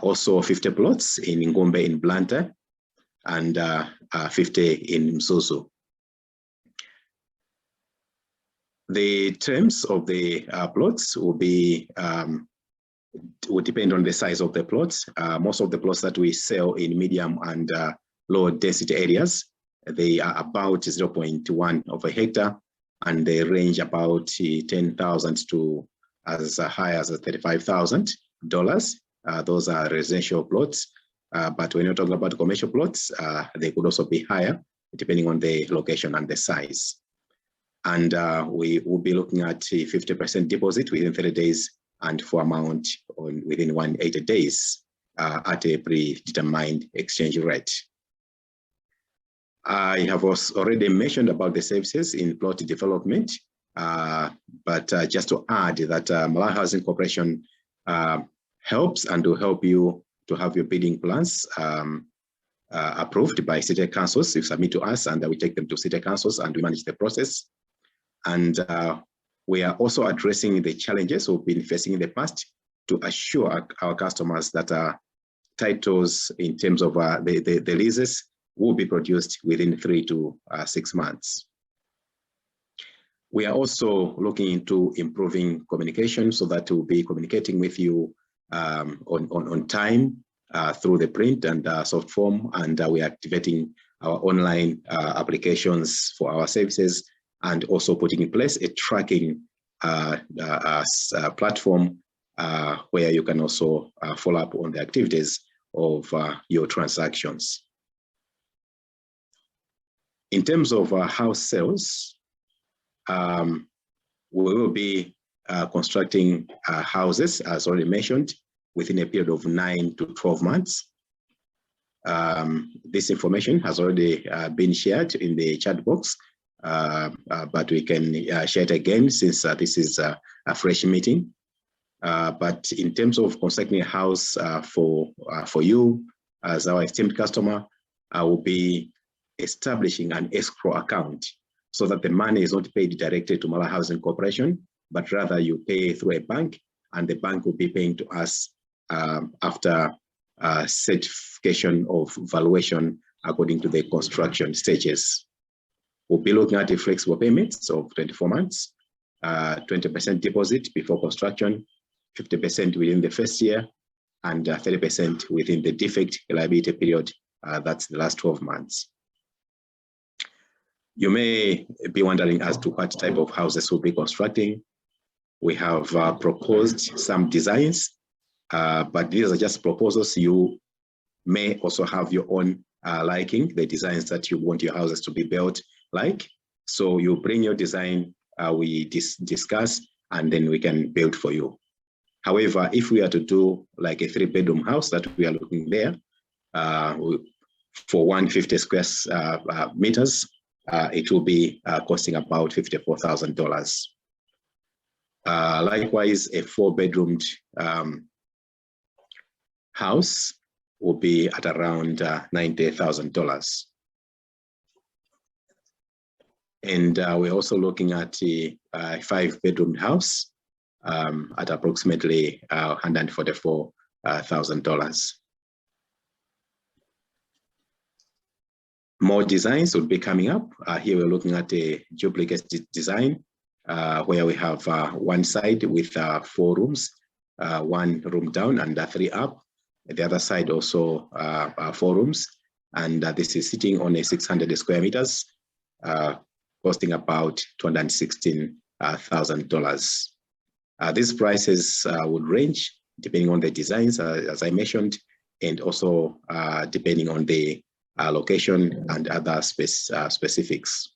also 50 plots in Ngombe in Blantyre, and 50 in Msusu. The terms of the plots will be will depend on the size of the plots. Most of the plots that we sell in medium and low density areas, they are about 0.1 of a hectare, and they range about 10,000 to as high as $35,000. Those are residential plots. But when you're talking about commercial plots, they could also be higher, depending on the location and the size. And we will be looking at 50% deposit within 30 days and full amount within 180 days at a predetermined exchange rate. I have also already mentioned about the services in plot development, but just to add that Malawi Housing Corporation helps and will help you to have your bidding plans approved by city councils. You submit to us and we take them to city councils and we manage the process. And we are also addressing the challenges we've been facing in the past to assure our customers that titles in terms of the leases will be produced within 3 to 6 months. We are also looking into improving communication so that we'll be communicating with you on time through the print and soft form, and we are activating our online applications for our services, and also putting in place a tracking platform where you can also follow up on the activities of your transactions. In terms of house sales, we will be constructing houses, as already mentioned, within a period of 9 to 12 months. This information has already been shared in the chat box, but we can share it again since this is a fresh meeting. But in terms of constructing a house for you as our esteemed customer, I will be establishing an escrow account so that the money is not paid directly to Malawi Housing Corporation, but rather you pay through a bank, and the bank will be paying to us after certification of valuation according to the construction stages. we'll be looking at the flexible payments of 24 months, 20% deposit before construction, 50% within the first year, and 30% within the defect liability period, that's the last 12 months. You may be wondering as to what type of houses we'll be constructing. We have proposed some designs, but these are just proposals. You may also have your own liking, the designs that you want your houses to be built like. So you bring your design, we discuss, and then we can build for you. However, if we are to do like a 3-bedroom house that we are looking there, for 150 square meters, it will be costing about $54,000. Likewise, a 4-bedroomed house will be at around $90,000. And we're also looking at a 5-bedroom house at approximately $144,000. More designs will be coming up. Here we're looking at a duplicate design where we have one side with 4 rooms, 1 room down and 3 up. The other side also 4 rooms. And this is sitting on a 600 square meters, costing about $216,000. These prices would range depending on the designs, as I mentioned, and also depending on the location and other specifics.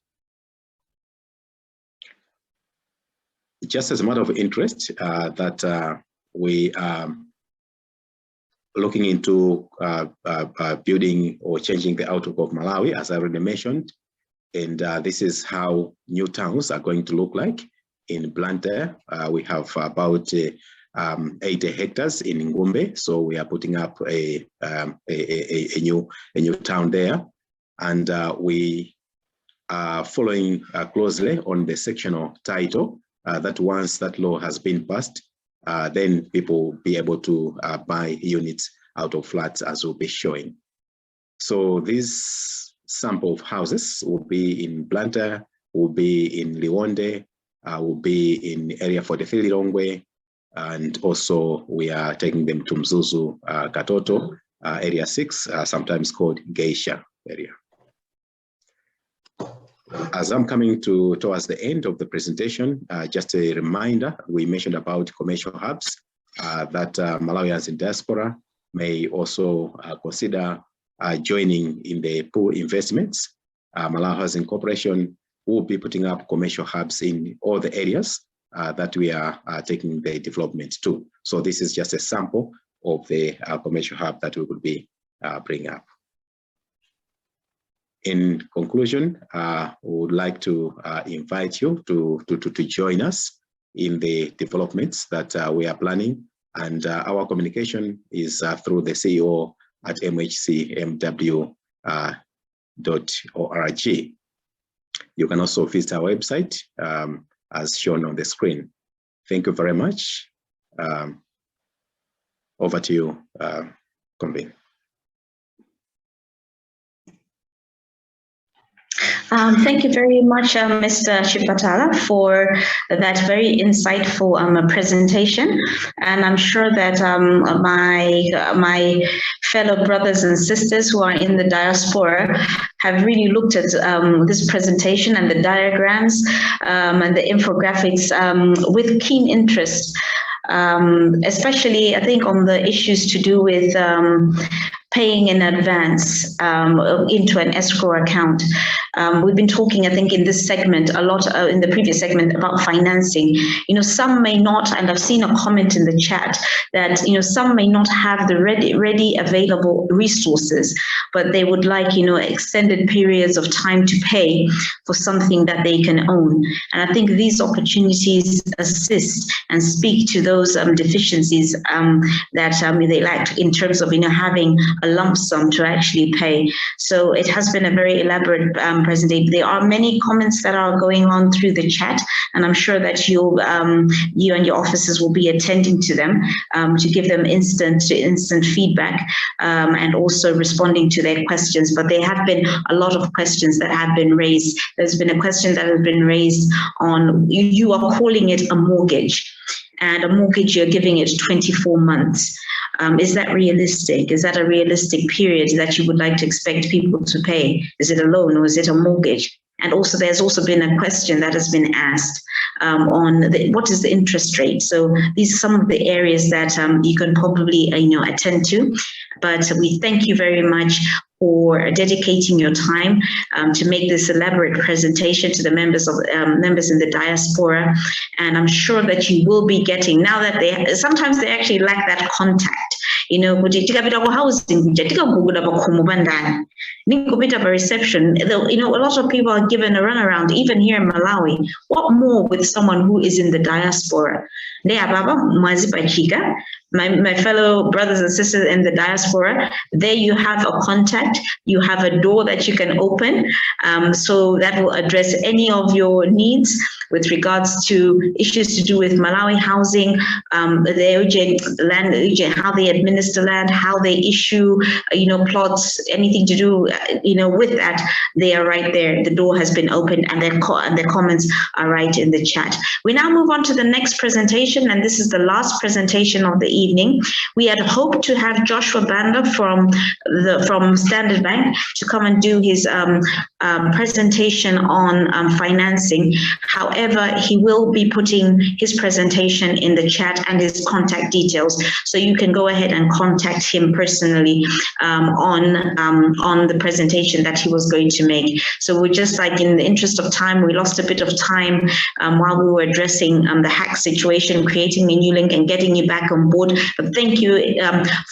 Just as a matter of interest, that we are looking into building or changing the outlook of Malawi, as I already mentioned, and this is how new towns are going to look like. In Blantyre, we have about 80 hectares in Ngumbe, so we are putting up a new town there, and we are following closely on the sectional title. That once that law has been passed, then people will be able to buy units out of flats, as we'll be showing. So this sample of houses will be in Blantyre, will be in Liwonde, will be in area 43 Lilongwe, and also we are taking them to Mzuzu, Katoto, area 6, sometimes called Geisha area. As I'm coming towards the end of the presentation, just a reminder, we mentioned about commercial hubs that Malawians in diaspora may also consider joining in the pool investments. Malawi Housing Corporation will be putting up commercial hubs in all the areas that we are taking the development to. So this is just a sample of the commercial hub that we will be bringing up. In conclusion, we would like to invite you to join us in the developments that we are planning. And our communication is through the CEO at mhcmw.org. You can also visit our website as shown on the screen. Thank you very much. Over to you, Convene. Thank you very much, Mr. Chipatala, for that very insightful presentation. And I'm sure that my fellow brothers and sisters who are in the diaspora have really looked at this presentation and the diagrams and the infographics with keen interest, especially I think on the issues to do with paying in advance into an escrow account. We've been talking, I think, in this segment a lot, in the previous segment, about financing. You know, some may not, and I've seen a comment in the chat that, you know, some may not have the ready available resources, but they would like, you know, extended periods of time to pay for something that they can own. And I think these opportunities assist and speak to those deficiencies that they lack in terms of, you know, having a lump sum to actually pay. So it has been a very elaborate President. There are many comments that are going on through the chat, and I'm sure that you and your officers will be attending to them to give them instant feedback and also responding to their questions. But there have been a lot of questions that have been raised. There's been a question that has been raised on, you are calling it a mortgage, and a mortgage, you're giving it 24 months. Is that realistic? Is that a realistic period that you would like to expect people to pay? Is it a loan or is it a mortgage? And also, there's also been a question that has been asked on what is the interest rate. So these are some of the areas that you can probably attend to. But we thank you very much for dedicating your time to make this elaborate presentation to the members in the diaspora. And I'm sure that you will be getting, now that sometimes they actually lack that contact. A lot of a reception. A lot of people are given a runaround, even here in Malawi. What more with someone who is in the diaspora? My fellow brothers and sisters in the diaspora, there you have a contact, you have a door that you can open, so that will address any of your needs with regards to issues to do with Malawi housing, the land, how they administer land, how they issue, plots, anything to do, with that. They are right there. The door has been opened, and their comments are right in the chat. We now move on to the next presentation, and this is the last presentation of the evening. We had hoped to have Joshua Banda from Standard Bank to come and do his presentation on financing. However, he will be putting his presentation in the chat and his contact details, so you can go ahead and contact him personally on the presentation that he was going to make. So we're just like, in the interest of time, we lost a bit of time while we were addressing the hack situation, creating a new link and getting you back on board. But thank you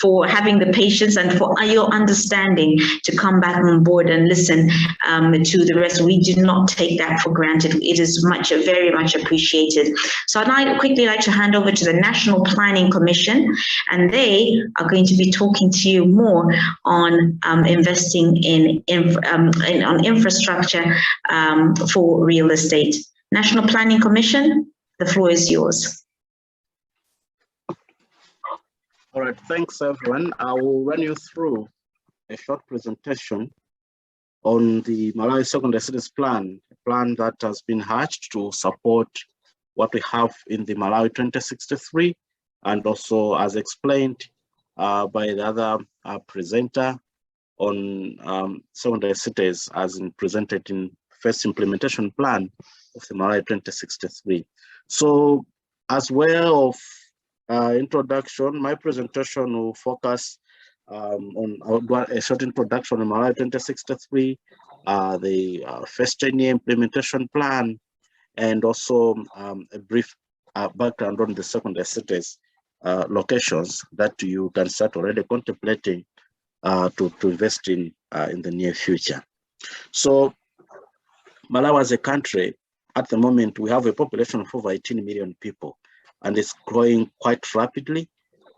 for having the patience and for your understanding to come back on board and listen to the rest. We do not take that for granted. It is very much appreciated. So I'd quickly like to hand over to the National Planning Commission, and they are going to be talking to you more on investing on infrastructure for real estate. National Planning Commission, the floor is yours. All right, thanks everyone. I will run you through a short presentation on the Malawi Secondary Cities Plan, a plan that has been hatched to support what we have in the Malawi 2063, and also as explained by the other presenter on secondary cities as presented in first implementation plan of the Malawi 2063. So as well of introduction, my presentation will focus on a short introduction on Malawi 2063, the first 10-year implementation plan, and also a brief background on the secondary cities locations that you can start already contemplating to invest in the near future. So Malawi as a country, at the moment, we have a population of over 18 million people, and it's growing quite rapidly.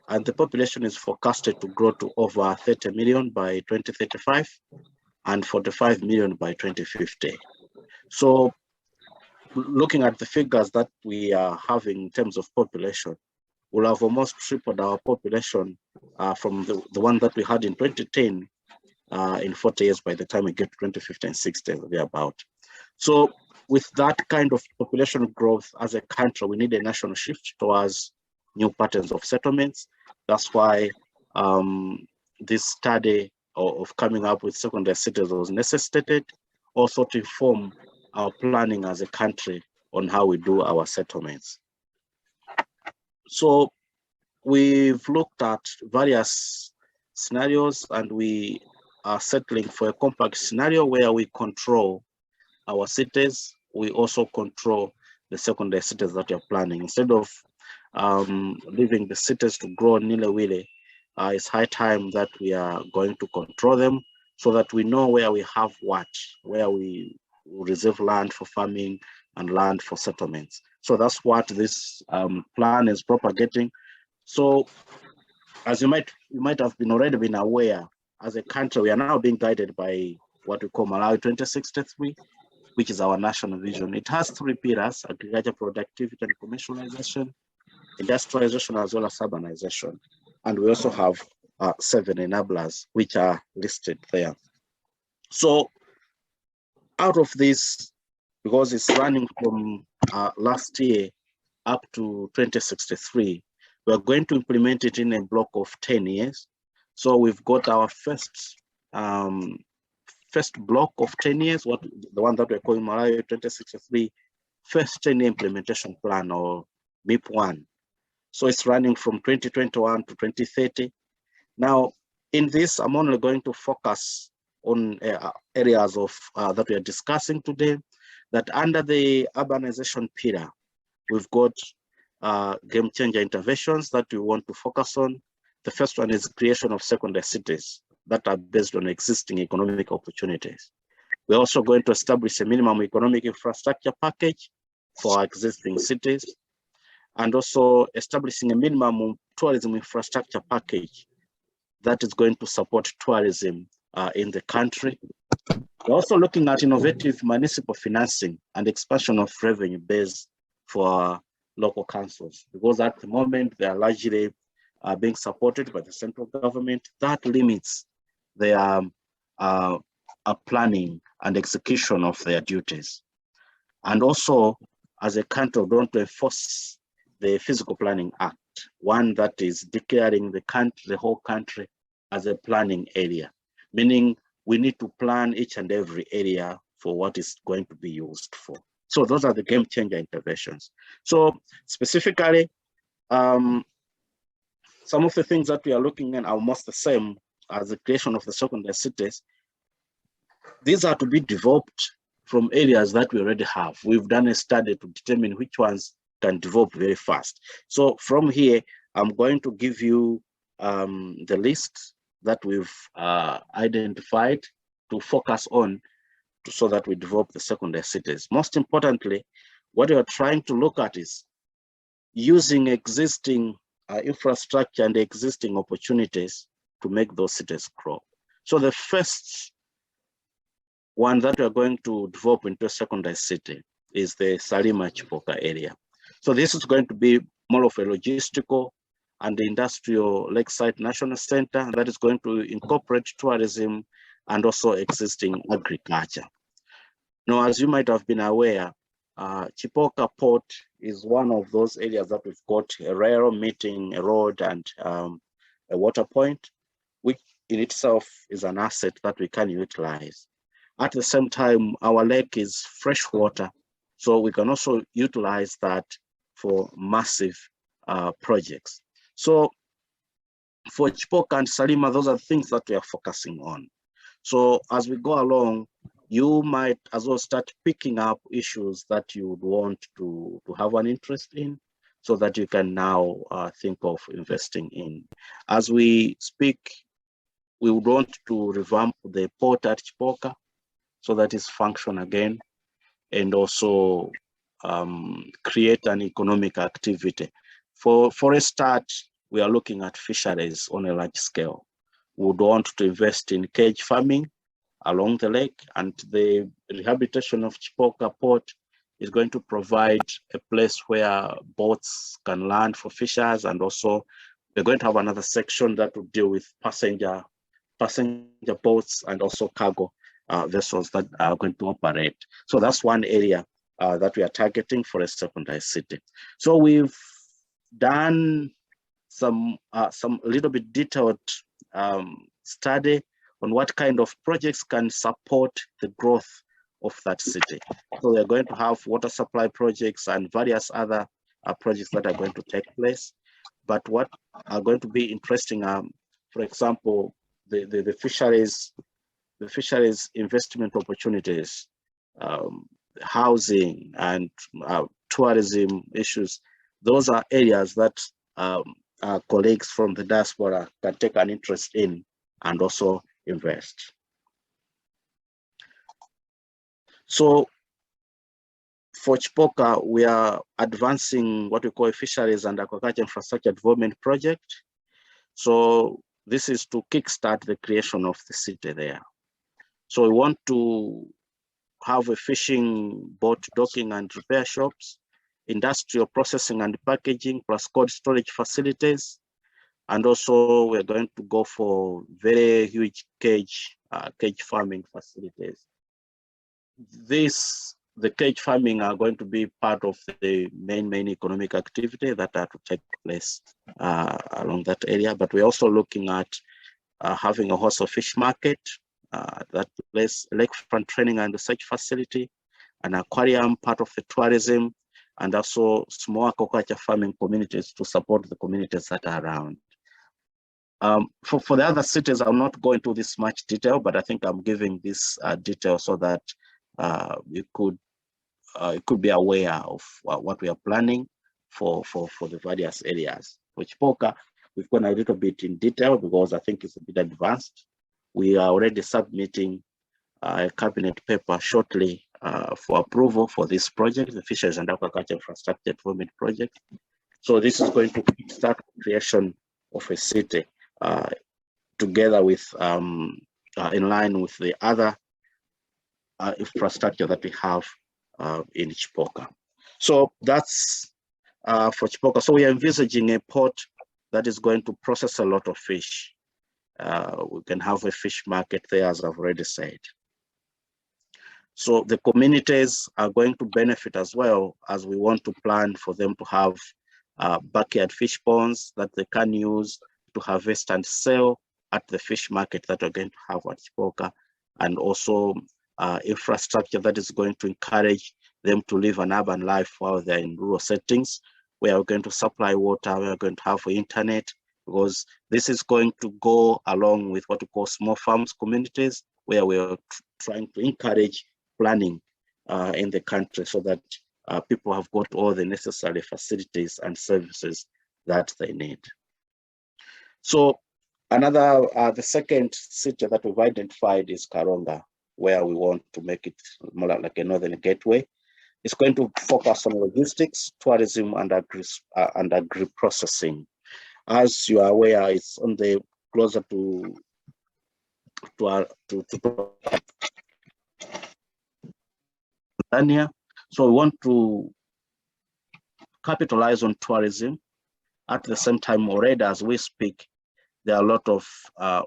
And the population is forecasted to grow to over 30 million by 2035 and 45 million by 2050. So looking at the figures that we are having in terms of population, we'll have almost tripled our population from the one that we had in 2010 in 40 years by the time we get to 2050 and 60, thereabout. So with that kind of population growth as a country, we need a national shift towards new patterns of settlements. That's why this study of coming up with secondary cities was necessitated, also to inform our planning as a country on how we do our settlements. So we've looked at various scenarios, and we are settling for a compact scenario where we control our cities. We also control the secondary cities that you're planning. Instead of leaving the cities to grow nilly-willy, it's high time that we are going to control them so that we know where we have what, where we reserve land for farming and land for settlements. So that's what this plan is propagating. So as you might have already been aware, as a country, we are now being guided by what we call Malawi 2063, which is our national vision. It has 3 pillars: agriculture, productivity, and commercialization, industrialization, as well as urbanization. And we also have 7 enablers, which are listed there. So out of this, because it's running from last year up to 2063, we're going to implement it in a block of 10 years. So we've got our first block of 10 years, the one that we're calling Malawi 2063, first 10-year implementation plan, or MIP1. So it's running from 2021 to 2030. Now, in this, I'm only going to focus on areas of that we are discussing today. That under the urbanization pillar, we've got game changer interventions that we want to focus on. The first one is creation of secondary cities that are based on existing economic opportunities. We're also going to establish a minimum economic infrastructure package for our existing cities, and also establishing a minimum tourism infrastructure package that is going to support tourism in the country. We're also looking at innovative municipal financing and expansion of revenue base for local councils, because at the moment they are largely being supported by the central government. That limits their planning and execution of their duties. And also, as a country, we want to enforce the Physical Planning Act, one that is declaring the whole country as a planning area, meaning we need to plan each and every area for what is going to be used for. So those are the game changer interventions. So specifically, some of the things that we are looking at are almost the same as the creation of the secondary cities. These are to be developed from areas that we already have. We've done a study to determine which ones can develop very fast. So from here, I'm going to give you the list that we've identified to focus on so that we develop the secondary cities. Most importantly, what we are trying to look at is using existing infrastructure and existing opportunities to make those cities grow. So the first one that we are going to develop into a secondary city is the Salima Chipoka area. So this is going to be more of a logistical and industrial lakeside national center that is going to incorporate tourism and also existing agriculture. Now, as you might have been aware, Chipoka Port is one of those areas that we've got a rail meeting, a road, and a water point, which in itself is an asset that we can utilize. At the same time, our lake is fresh water, so we can also utilize that for massive projects. So for Chipoka and Salima, those are things that we are focusing on. So as we go along, you might as well start picking up issues that you would want to have an interest in, so that you can now think of investing in. As we speak, we would want to revamp the port at Chipoka so that it's function again, and also create an economic activity. For a start, we are looking at fisheries on a large scale. We would want to invest in cage farming along the lake, and the rehabilitation of Chipoka Port is going to provide a place where boats can land for fishers, and also we're going to have another section that will deal with passenger boats and also cargo vessels that are going to operate. So that's one area that we are targeting for a secondary city. So we've done some little bit detailed study on what kind of projects can support the growth of that city. So we're going to have water supply projects and various other projects that are going to take place. But what are going to be interesting, for example, the fisheries investment opportunities, housing and tourism issues. Those are areas that our colleagues from the diaspora can take an interest in and also invest. So for Chipoka, we are advancing what we call a fisheries and aquaculture infrastructure development project. So this is to kickstart the creation of the city there. So we want to have a fishing boat docking and repair shops, industrial processing and packaging, plus cold storage facilities. And also we're going to go for very huge cage farming facilities. The cage farming are going to be part of the main economic activity that are to take place along that area. But we're also looking at having a horse or fish market, that place, lakefront training and research facility, an aquarium, part of the tourism, and also small aquaculture farming communities to support the communities that are around. For the other cities, I'll not go into this much detail, but I think I'm giving this detail so that you could be aware of what we are planning for the various areas. For Chipoka, we've gone a little bit in detail because I think it's a bit advanced. We are already submitting a cabinet paper shortly for approval for this project, the Fisheries and Aquaculture Infrastructure Development Project. So this is going to start creation of a city together with, in line with the other infrastructure that we have in Chipoka. So that's for Chipoka. So we are envisaging a port that is going to process a lot of fish. We can have a fish market there, as I've already said. So the communities are going to benefit as well, as we want to plan for them to have backyard fish ponds that they can use to harvest and sell at the fish market that we're going to have at Chipoka, and also infrastructure that is going to encourage them to live an urban life while they're in rural settings, where we're going to supply water, we're going to have internet, because this is going to go along with what we call small farms communities, where we're trying to encourage planning in the country so that people have got all the necessary facilities and services that they need. So another, the second city that we've identified is Karonga, where we want to make it more like a northern gateway. It's going to focus on logistics, tourism, and agri-processing. As you are aware, it's on the closer to Tanzania. So we want to capitalize on tourism. At the same time, already as we speak, there are a lot of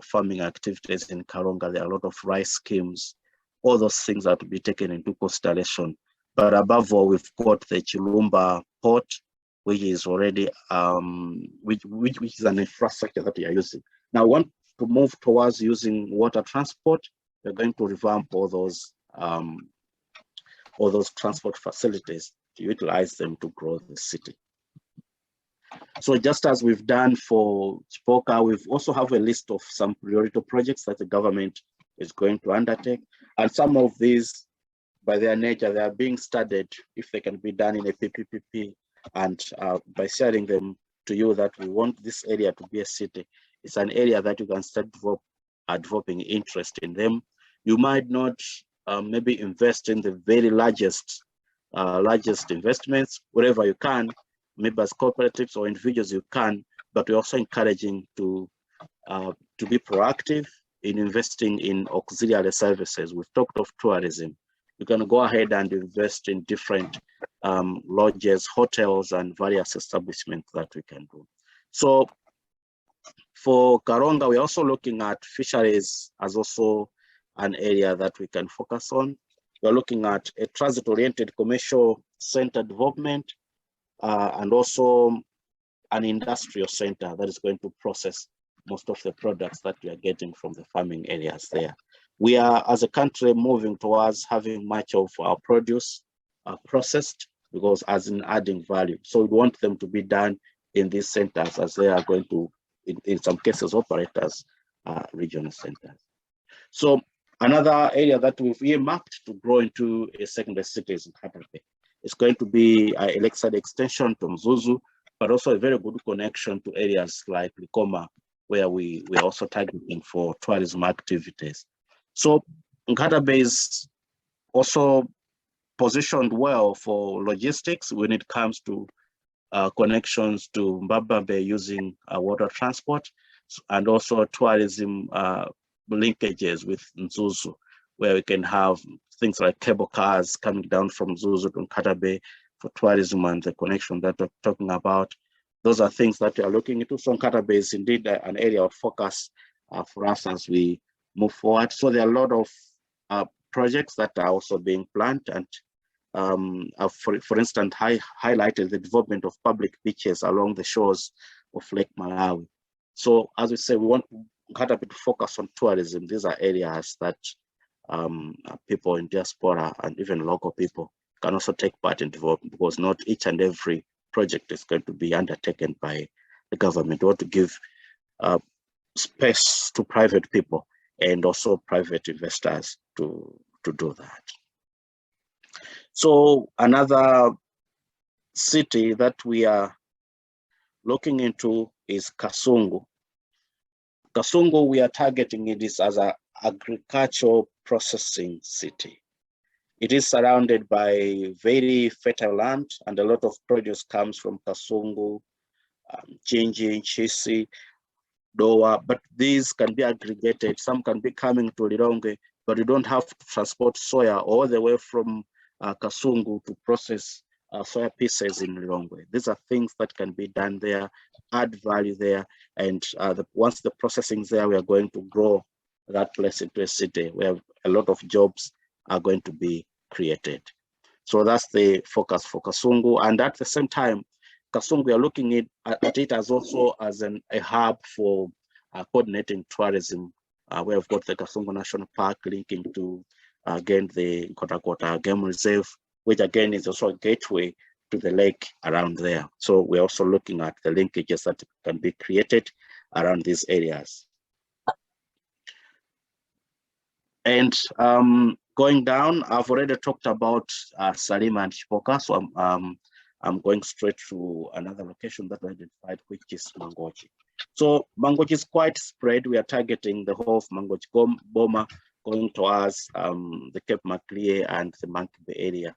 farming activities in Karonga. There are a lot of rice schemes. All those things are to be taken into consideration. But above all, we've got the Chilumba port, which is already which is an infrastructure that we are using. Now, we want to move towards using water transport. We're going to revamp all those transport facilities to utilize them to grow the city. So just as we've done for Chipoka, we've also have a list of some priority projects that the government is going to undertake. And some of these, by their nature, they are being studied if they can be done in a PPP, and by sharing them to you that we want this area to be a city. It's an area that you can start developing interest in them. You might not maybe invest in the very largest investments wherever you can, maybe as cooperatives or individuals you can, but we're also encouraging to be proactive in investing in auxiliary services. We've talked of tourism. You can go ahead and invest in different lodges, hotels, and various establishments that we can do. So for Karonga, we're also looking at fisheries as also an area that we can focus on. We're looking at a transit-oriented commercial center development, and also an industrial center that is going to process most of the products that we are getting from the farming areas there. We are, as a country, moving towards having much of our produce processed, because as in adding value. So we want them to be done in these centers, as they are going to, in some cases, operate as regional centers. So another area that we've earmarked to grow into a secondary city is in Katape. It's going to be a lakeside extension to Mzuzu, but also a very good connection to areas like Likoma, where we are also targeting for tourism activities. So Nkatabe is also positioned well for logistics when it comes to connections to Mbababe using water transport, and also tourism linkages with Mzuzu, where we can have things like cable cars coming down from Zuzu to Nkata Bay for tourism and the connection that we're talking about. Those are things that we are looking into. So Nkata Bay is indeed an area of focus for us as we move forward. So there are a lot of projects that are also being planned, and for instance, highlighted the development of public beaches along the shores of Lake Malawi. So as we say, we want Nkata Bay to focus on tourism. These are areas that people in diaspora and even local people can also take part in development, because not each and every project is going to be undertaken by the government. We want to give space to private people and also private investors to do that. So another city that we are looking into is Kasungu. Kasungu, we are targeting it as an agricultural processing city. It is surrounded by very fertile land, and a lot of produce comes from Kasungu, Jinji, Chisi, Doa, but these can be aggregated. Some can be coming to Lilongwe, but you don't have to transport soya all the way from Kasungu to process soya pieces in Lilongwe. These are things that can be done there, add value there, and once the processing is there, we are going to grow that place into a city where a lot of jobs are going to be created. So that's the focus for Kasungu. And at the same time, Kasungu, we are looking at it as also as a hub for coordinating tourism. We have got the Kasungu National Park linking to, again, the Nkota Game Reserve, which again is also a gateway to the lake around there. So we're also looking at the linkages that can be created around these areas. And going down, I've already talked about Salima and Chipoka, so I'm going straight to another location that I identified, which is Mangochi. So Mangochi is quite spread. We are targeting the whole of Mangochi, Boma, going towards the Cape Macleay and the Monkey Bay area,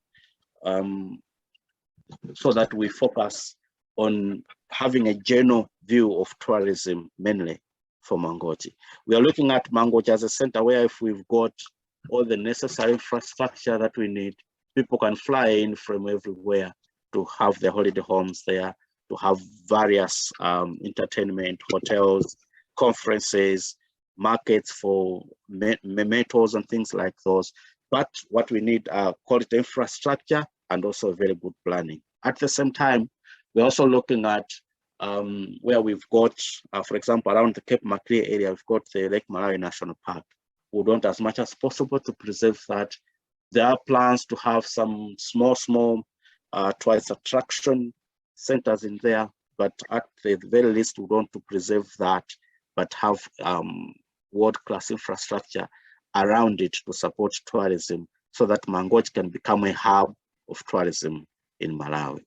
so that we focus on having a general view of tourism mainly for Mangochi. We are looking at Mangochi as a center where if we've got all the necessary infrastructure that we need, people can fly in from everywhere to have their holiday homes there, to have various entertainment, hotels, conferences, markets for metals and things like those. But what we need are quality infrastructure and also very good planning. At the same time, we're also looking at where we've got, for example, around the Cape Macleay area, we've got the Lake Malawi National Park. We want as much as possible to preserve that. There are plans to have some small tourist attraction centers in there, but at the very least, we want to preserve that, but have world-class infrastructure around it to support tourism, so that Mangochi can become a hub of tourism in Malawi.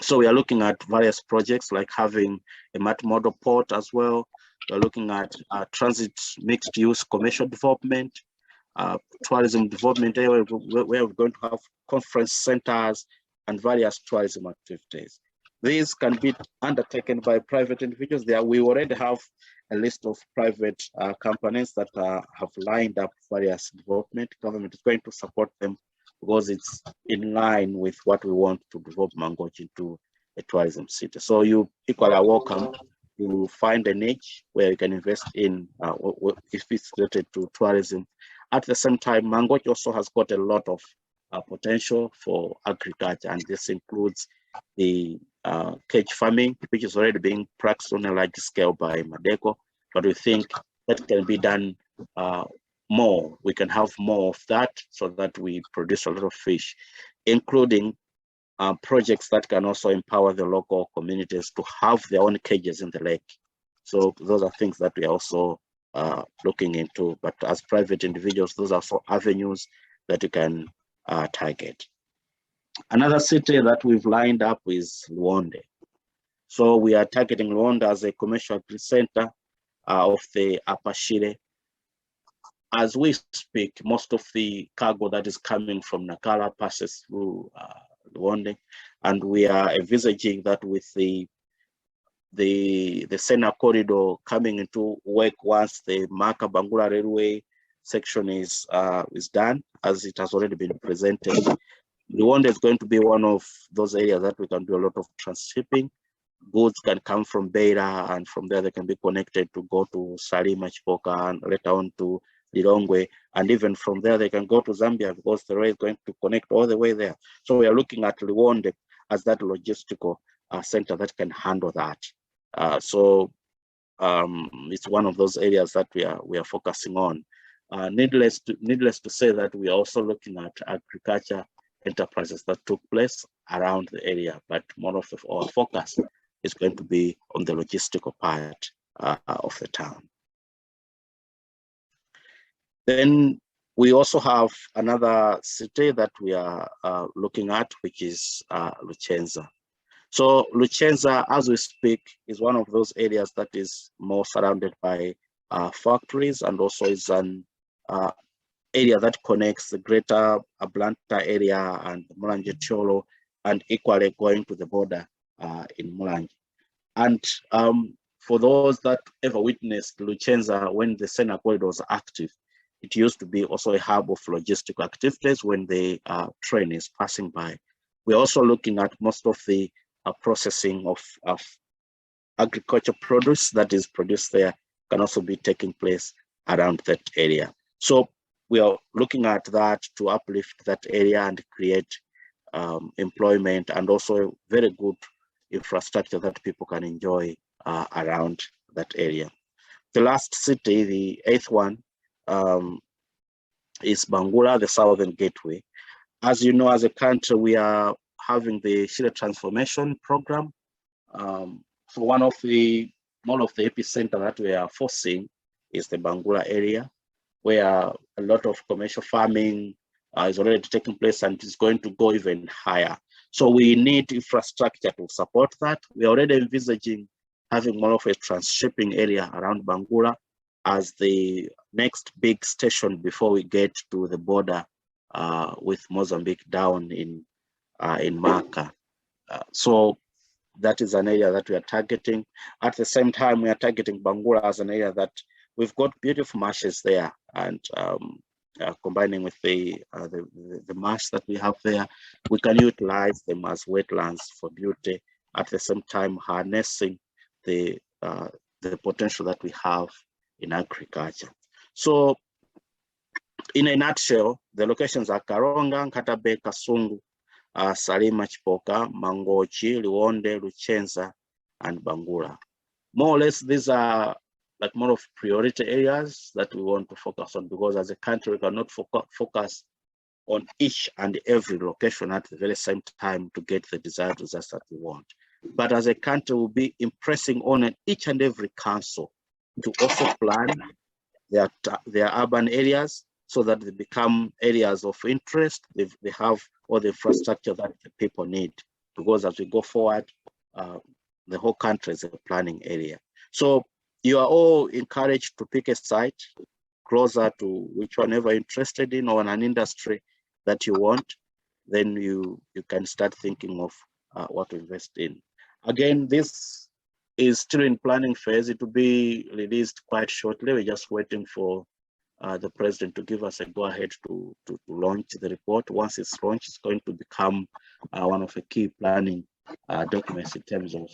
So we are looking at various projects like having a multimodal port as well. We're looking at transit mixed use commercial development, tourism development area where we're going to have conference centers and various tourism activities. These can be undertaken by private individuals. We already have a list of private companies that have lined up various development. Government is going to support them because it's in line with what we want to develop Mangochi into a tourism city. So you equally are welcome to find a niche where you can invest in if it's related to tourism. At the same time, Mangochi also has got a lot of potential for agriculture, and this includes the cage farming, which is already being practiced on a large scale by Madeco, but we think that can be done more. We can have more of that so that we produce a lot of fish, including projects that can also empower the local communities to have their own cages in the lake. So those are things that we are also looking into, but as private individuals, those are also avenues that you can target. Another city that we've lined up is Luonde. So we are targeting Luonde as a commercial center of the Upper Shire. As we speak, most of the cargo that is coming from Nakala passes through Luonde, and we are envisaging that with the Sena corridor coming into work once the Maka Bangura Railway section is done, as it has already been presented. Rwanda is going to be one of those areas that we can do a lot of transshipping. Goods can come from Beira, and from there they can be connected to go to Salima, Chipoka, and later on to Lilongwe, and even from there they can go to Zambia, because the rail is going to connect all the way there. So we are looking at Rwanda as that logistical center that can handle that. It's one of those areas that we are focusing on. Needless to say that we are also looking at agriculture enterprises that took place around the area, but more of our focus is going to be on the logistical part of the town. Then we also have another city that we are looking at, which is Luchenza. So Luchenza, as we speak, is one of those areas that is more surrounded by factories, and also is an area that connects the greater Ablanta area and Mulanje Cholo, and equally going to the border in Mulanje. And for those that ever witnessed Luchenza when the Sena corridor was active, it used to be also a hub of logistical activities when the train is passing by. We're also looking at most of the processing of agriculture produce that is produced there can also be taking place around that area. So we are looking at that to uplift that area and create employment, and also very good infrastructure that people can enjoy around that area. The last city, the 8th one, is Bangura, the Southern Gateway. As you know, as a country, we are having the Shire Transformation Program. So one of the epicenter that we are foreseeing is the Bangura area, where a lot of commercial farming is already taking place, and is going to go even higher. So we need infrastructure to support that. We are already envisaging having more of a transshipping area around Bangura as the next big station before we get to the border with Mozambique down in Maka. So that is an area that we are targeting. At the same time, we are targeting Bangura as an area that we've got beautiful marshes there, and combining with the marsh that we have there, we can utilize them as wetlands for beauty, at the same time harnessing the potential that we have in agriculture. So in a nutshell, the locations are Karonga, Nkatabe, Kasungu, Salima, Chipoka, Mangochi, Liwonde, Luchenza, and Bangura. More or less, these are like more of priority areas that we want to focus on, because as a country, we cannot focus on each and every location at the very same time to get the desired results that we want. But as a country, we'll be impressing on each and every council to also plan their urban areas so that they become areas of interest. They have all the infrastructure that the people need, because as we go forward, the whole country is a planning area. So you are all encouraged to pick a site closer to which one ever interested in, or an industry that you want. Then you can start thinking of what to invest in. Again, this is still in planning phase. It will be released quite shortly. We're just waiting for the president to give us a go-ahead to launch the report. Once it's launched, it's going to become one of the key planning documents in terms of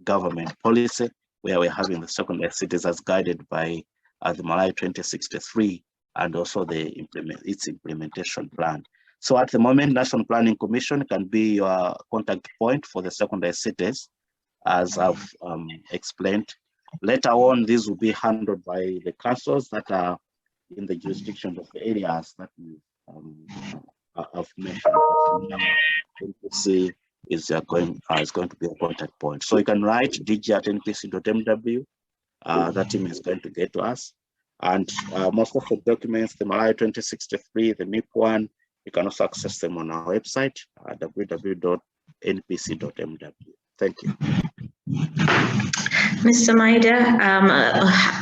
government policy, where we're having the secondary cities as guided by the Malawi 2063, and also its implementation plan. So at the moment, National Planning Commission can be your contact point for the secondary cities, as I've explained. Later on, these will be handled by the councils that are in the jurisdiction of the areas that we have mentioned. NPC is going to be a contact point. So you can write dg@npc.mw. That team is going to get to us. And most of the documents, the Malawi 2063, the MIP one, you can also access them on our website, www.npc.mw. Thank you. Mr. Maida,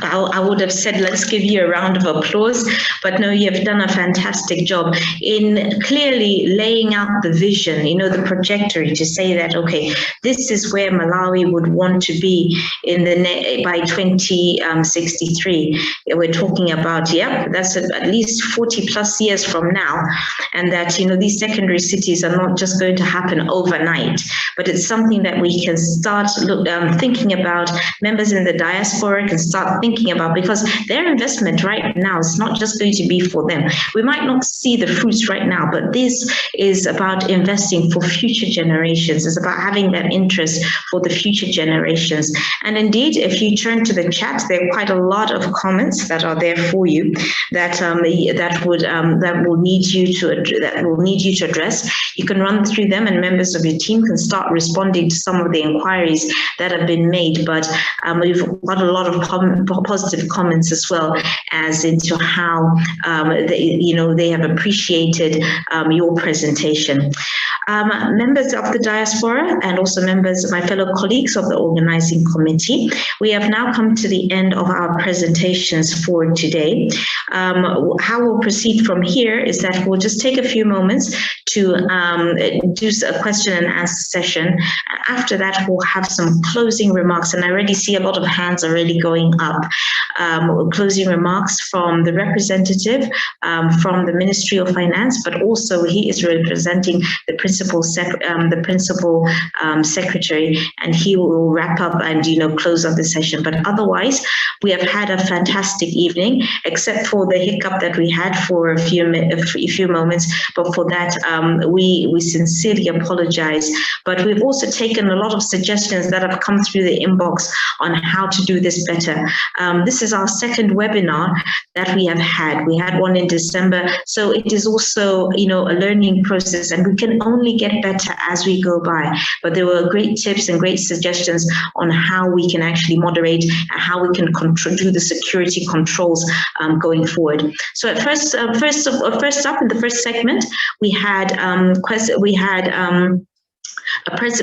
I would have said let's give you a round of applause, but no, you've done a fantastic job in clearly laying out the vision, you know, the trajectory to say that, okay, this is where Malawi would want to be in by 2063. We're talking about, that's at least 40 plus years from now, and that, you know, these secondary cities are not just going to happen overnight, but it's something that we can start thinking about. Members in the diaspora can start thinking about, because their investment right now is not just going to be for them. We might not see the fruits right now, but this is about investing for future generations. It's about having that interest for the future generations. And indeed, if you turn to the chat, there are quite a lot of comments that are there for you that will need you to address. You can run through them, and members of your team can start responding to some of the inquiries that have been made. But we've got a lot of positive comments as well as into how they have appreciated your presentation. Members of the diaspora and also members, my fellow colleagues of the organizing committee, we have now come to the end of our presentations for today. How we'll proceed from here is that we'll just take a few moments to do a question and answer session. After that, we'll have some closing remarks, and I already see a lot of hands already going up. Closing remarks from the representative from the Ministry of Finance, but also he is representing the principal secretary, and he will wrap up and close up the session. But otherwise, we have had a fantastic evening, except for the hiccup that we had for a few moments. But for that, we sincerely apologize. But we've also taken a lot of suggestions that have come through the inbox on how to do this better. This is our second webinar that we have had. We had one in December, so it is also a learning process, and we can only get better as we go by. But there were great tips and great suggestions on how we can actually moderate and how we can do the security controls going forward. So at first up in the first segment, we had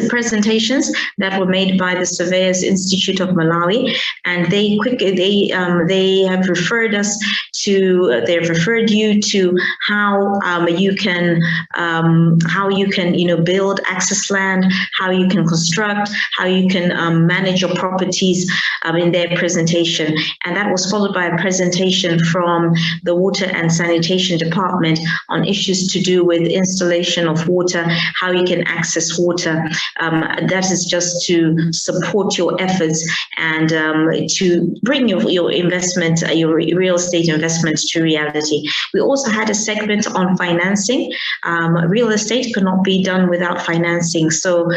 presentations that were made by the Surveyors Institute of Malawi, and they have referred you to how you can build access land, how you can construct, how you can manage your properties in their presentation. And that was followed by a presentation from the Water and Sanitation Department on issues to do with installation of water, how you can access water. That is just to support your efforts and to bring your investment, your real estate investments to reality. We also had a segment on financing. Real estate could not be done without financing. So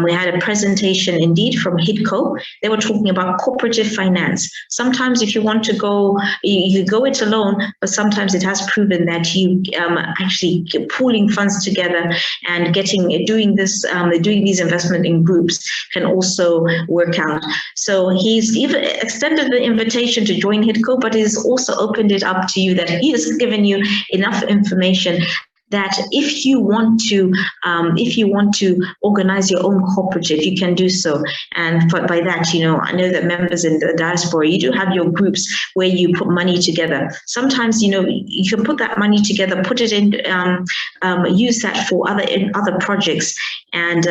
we had a presentation indeed from HIDCO. They were talking about cooperative finance. Sometimes if you want to go, you go it alone, but sometimes it has proven that you actually pooling funds together and doing these investment in groups can also work out. So he's even extended the invitation to join HIDCO, but he's also opened it up to you, that he has given you enough information that if you want to organize your own cooperative, you can do so. And by that, I know that members in the diaspora, you do have your groups where you put money together. Sometimes, you can put that money together, put it in, use that for other projects, and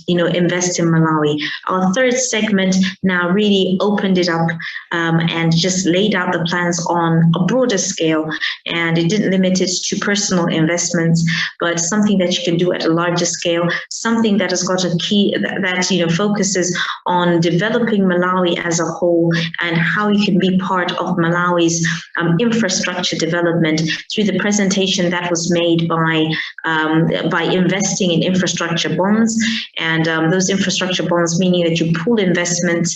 invest in Malawi. Our third segment now really opened it up and just laid out the plans on a broader scale, and it didn't limit it to personal investments, but something that you can do at a larger scale, something that has got a key that focuses on developing Malawi as a whole and how you can be part of Malawi's infrastructure development through the presentation that was made by investing in infrastructure bonds. And those infrastructure bonds, meaning that you pool investments,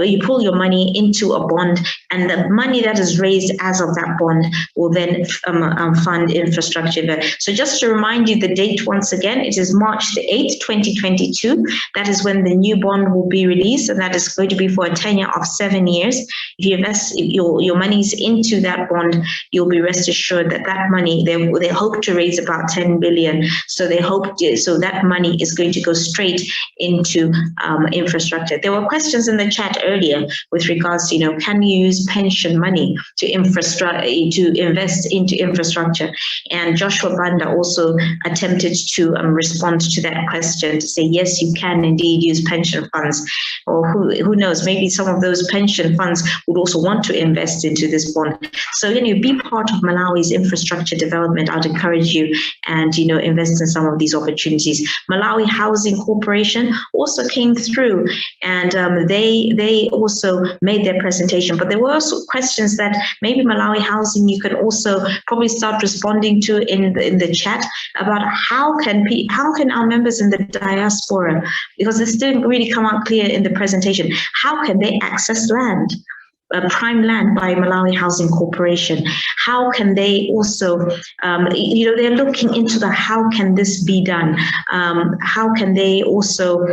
you pool your money into a bond, and the money that is raised as of that bond will then fund infrastructure. So just to remind you the date once again, it is March the 8th, 2022. That is when the new bond will be released, and that is going to be for a tenure of 7 years. If you invest your monies into that bond, you'll be rest assured that money, they hope to raise about 10 billion. So they hope so that money money is going to go straight into infrastructure. There were questions in the chat earlier with regards to, can you use pension money to invest into infrastructure? And Joshua Banda also attempted to respond to that question to say, yes, you can indeed use pension funds, or who knows, maybe some of those pension funds would also want to invest into this bond. So, be part of Malawi's infrastructure development. I'd encourage you and, invest in some of these opportunities. Malawi Housing Corporation also came through, and they also made their presentation. But there were also questions that maybe Malawi Housing you can also probably start responding to in the chat about how can our members in the diaspora, because this didn't really come out clear in the presentation, how can they access land? Prime land by Malawi Housing Corporation. How can they also, they're looking into how can this be done? How can they also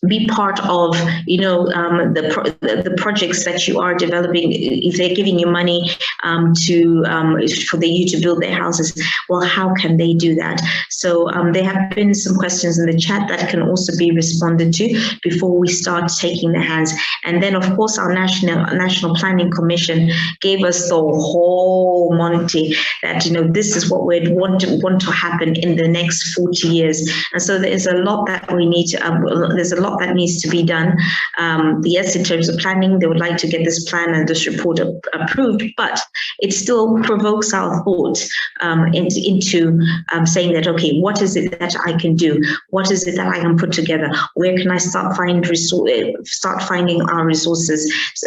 be part of, the projects that you are developing? If they're giving you money for you to build their houses, well, how can they do that? So there have been some questions in the chat that can also be responded to before we start taking the hands. And then, of course, our National Planning Commission gave us the whole Monty that, this is what we'd want to happen in the next 40 years. And so there's a lot that we need to, there's a lot that needs to be done. Yes, in terms of planning, they would like to get this plan and this report approved, but it still provokes our thought into saying that, okay, what is it that I can do? What is it that I can put together? Where can I start finding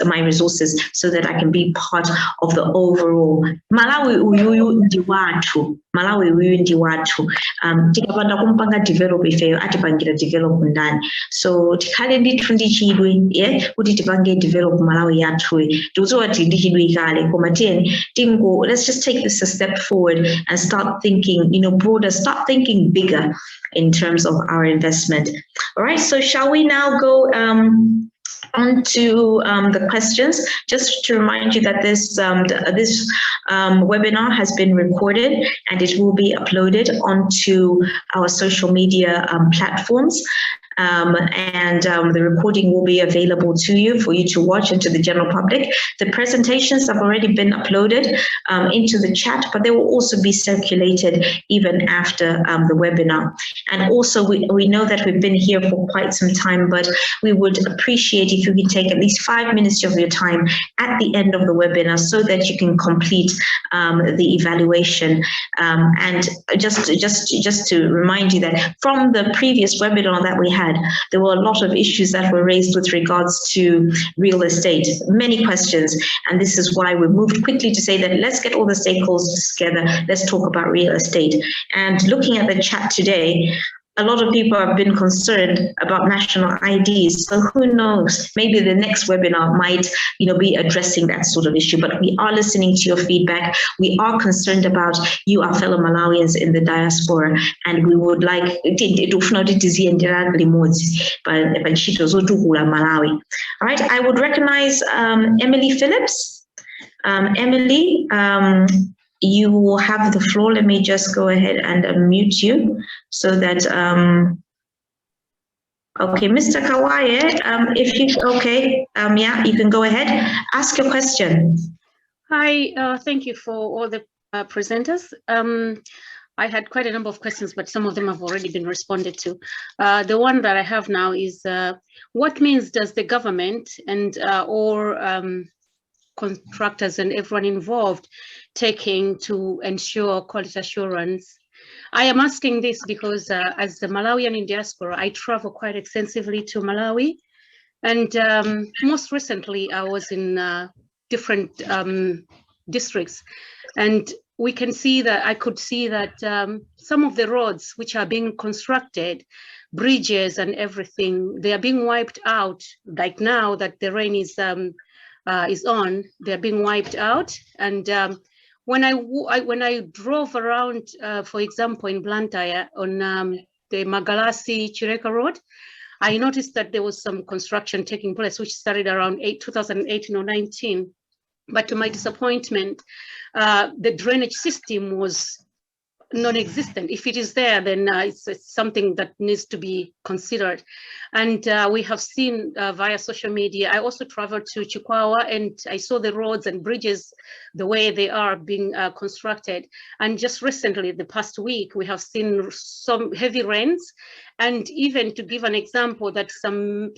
my resources, so that I can be part of the overall Malawi uyu ndi wathu. Malawi uyu ndi wathu. Tikapanda kumpanga develop ifeyo atipangira develop ndani. So tikhale ndithu ndichidwe kuti tipange develop Malawi yathu. Tikuti ndichidwe ikale koma let's just take this a step forward and start thinking, broader, start thinking bigger in terms of our investment. All right, so shall we now go on to the questions? Just to remind you that this webinar has been recorded and it will be uploaded onto our social media platforms. The recording will be available to you for you to watch and to the general public. The presentations have already been uploaded into the chat, but they will also be circulated even after the webinar. And also we know that we've been here for quite some time, but we would appreciate if you can take at least 5 minutes of your time at the end of the webinar so that you can complete the evaluation. And just to remind you that from the previous webinar that we had, there were a lot of issues that were raised with regards to real estate, many questions. And this is why we moved quickly to say that let's get all the stakeholders together, let's talk about real estate. And looking at the chat today, a lot of people have been concerned about national IDs. So who knows, maybe the next webinar might, be addressing that sort of issue, but we are listening to your feedback. We are concerned about you, our fellow Malawians in the diaspora, and we would like, Malawi. All right, I would recognize Emily Phillips. Emily, you will have the floor. Let me just go ahead and unmute you so that, okay, Mr. Kawaye, if you, okay, yeah, you can go ahead, ask your question. Hi, thank you for all the presenters. I had quite a number of questions, but some of them have already been responded to. The one that I have now is, what means does the government and or contractors and everyone involved taking to ensure quality assurance? I am asking this because as the Malawian in diaspora, I travel quite extensively to Malawi. And most recently, I was in different districts. And we can see that, I could see that some of the roads which are being constructed, bridges and everything, they are being wiped out. Like now that the rain is on, they're being wiped out. And when I drove around, for example, in Blantyre on the Magalasi-Chireka Road, I noticed that there was some construction taking place, which started around 2018 or 19. But to my disappointment, the drainage system was non-existent. If it is there, then it's something that needs to be considered. And we have seen via social media, I also traveled to Chikwawa and I saw the roads and bridges, the way they are being constructed. And just recently, the past week, we have seen some heavy rains. And even to give an example, that some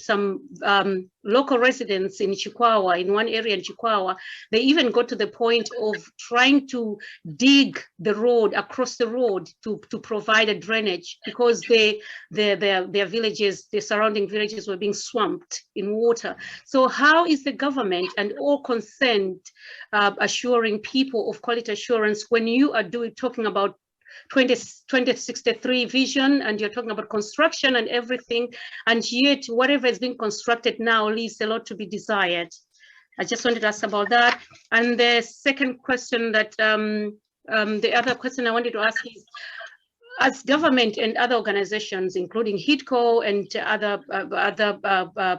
local residents in Chikwawa, in one area in Chikwawa, they even got to the point of trying to dig the road across the road to provide a drainage, because their villages, the surrounding villages were being swamped in water. So how is the government and all concerned assuring people of quality assurance when you are talking about 2063 vision, and you're talking about construction and everything, and yet whatever is being constructed now leaves a lot to be desired? I just wanted to ask about that. And the second question that the other question I wanted to ask is, as government and other organizations, including HIDCO and other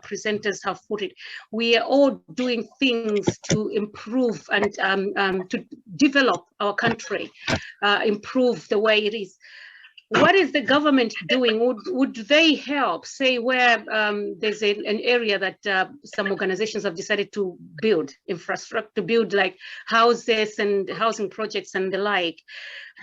presenters have put it, we are all doing things to improve and to develop our country, improve the way it is. What is the government doing? Would they help, say, where there's an area that some organizations have decided to build infrastructure, to build like houses and housing projects and the like?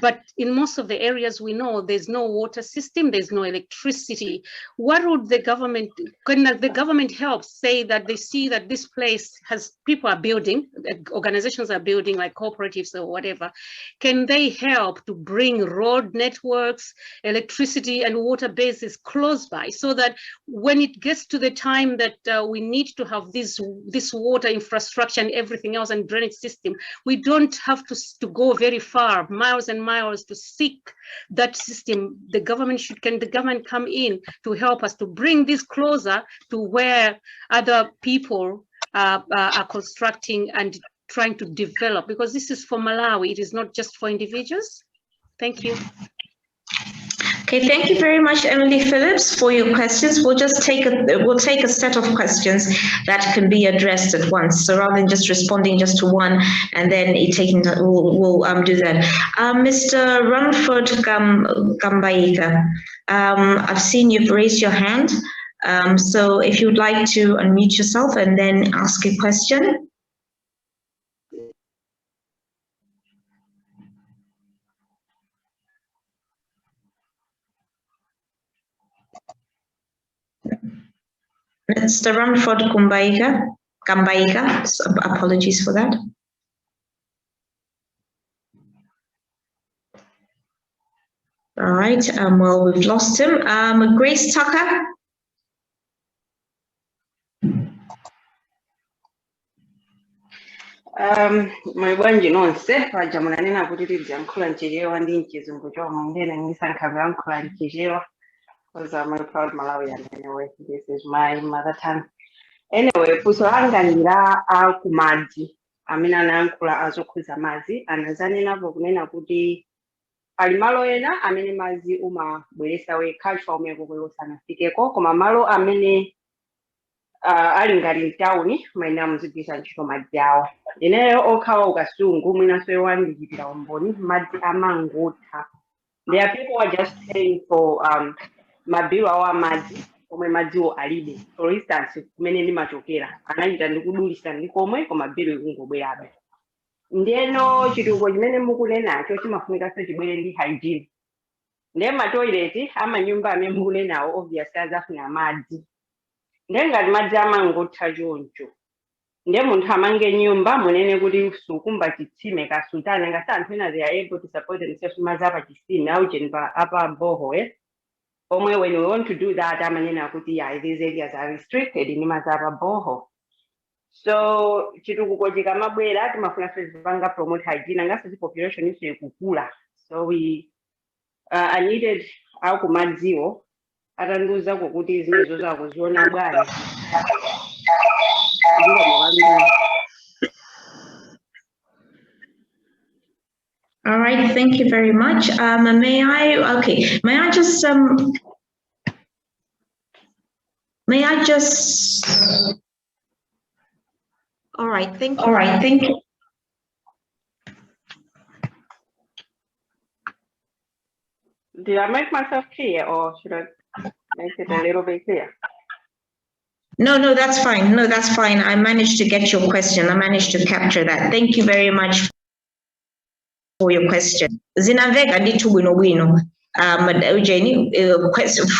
But in most of the areas we know there's no water system, there's no electricity. What would the government, can the government help, say that they see that this place has, people are building, organizations are building like cooperatives or whatever. Can they help to bring road networks, electricity and water bases close by, so that when it gets to the time that we need to have this water infrastructure and everything else and drainage system, we don't have to go very far, miles and miles, to seek that system? The government can the government come in to help us to bring this closer to where other people are constructing and trying to develop, because this is for Malawi, it is not just for individuals. Thank you. Okay, thank you very much, Emily Phillips, for your questions. We'll just take a set of questions that can be addressed at once. So rather than just responding just to one and then we'll do that. Mr. Rumford Gambaika, I've seen you've raised your hand. So if you'd like to unmute yourself and then ask a question. Mr. Rumford Gambaika, so apologies for that. All right, well, we've lost him. Grace Tucker. Mwebwanji nonse paja munanena kuti tidyankhula nchichewa ndi mchizungu chomwe ndene ndisankha kuyankhula nchichewa because I'm a proud Malawian anyway. This is my mother tongue. Anyway, funso langa ndila akumadzi amene anayankhula azokhuza madzi, anazanena kunena kuti ali malo ena amene madzi umabweresa wekha chifukwa umeko kwewo sanafikeko, koma malo amene ali ngati mtawuni mayenera muzigwiritsa ntchito madzi awo. Ineyo okhawa ukasungu mwinaso wandichitira umboni madzi amangotha. There are people who are just paying for mabhilo awo amadzi omwe madziwo alibe. For instance, kumene ndimachokera anachita ndikudulisa ndikomwe koma bhilo ikungobwerabe. Ndiyeno chitukuko chimene mukunenacho chimafunikaso chibwere ndi hygiene. Ndiye matoilet amanyumba amene mukunenawo obviously azafuna madzi. Ndiye ngati madzi amangotha choncho, ndiye munthu amange nyumba munene kuti sukumba chitsime kasutane ngati anthu ena they are able to support themselves madzi apa chitsime au chenpa apa borehole. Omwe when we want to do that amanena kuti yeah, these areas are restricted ndi madzi apa borehole. So chitukuko chikamabwera timafuna panga promote hygiene ngasi population iso ikukula. So we I needed au kumadziwo atanduza kuti zinezo zakuziona bwana. All right, thank you very much. May I just all right, thank you. All right, thank you. Did I make myself clear, or should I make it a little bit clear? No, that's fine. No, that's fine. I managed to get your question. I managed to capture that. Thank you very much for your question. Zinaveka nditu bwino. Eugenie,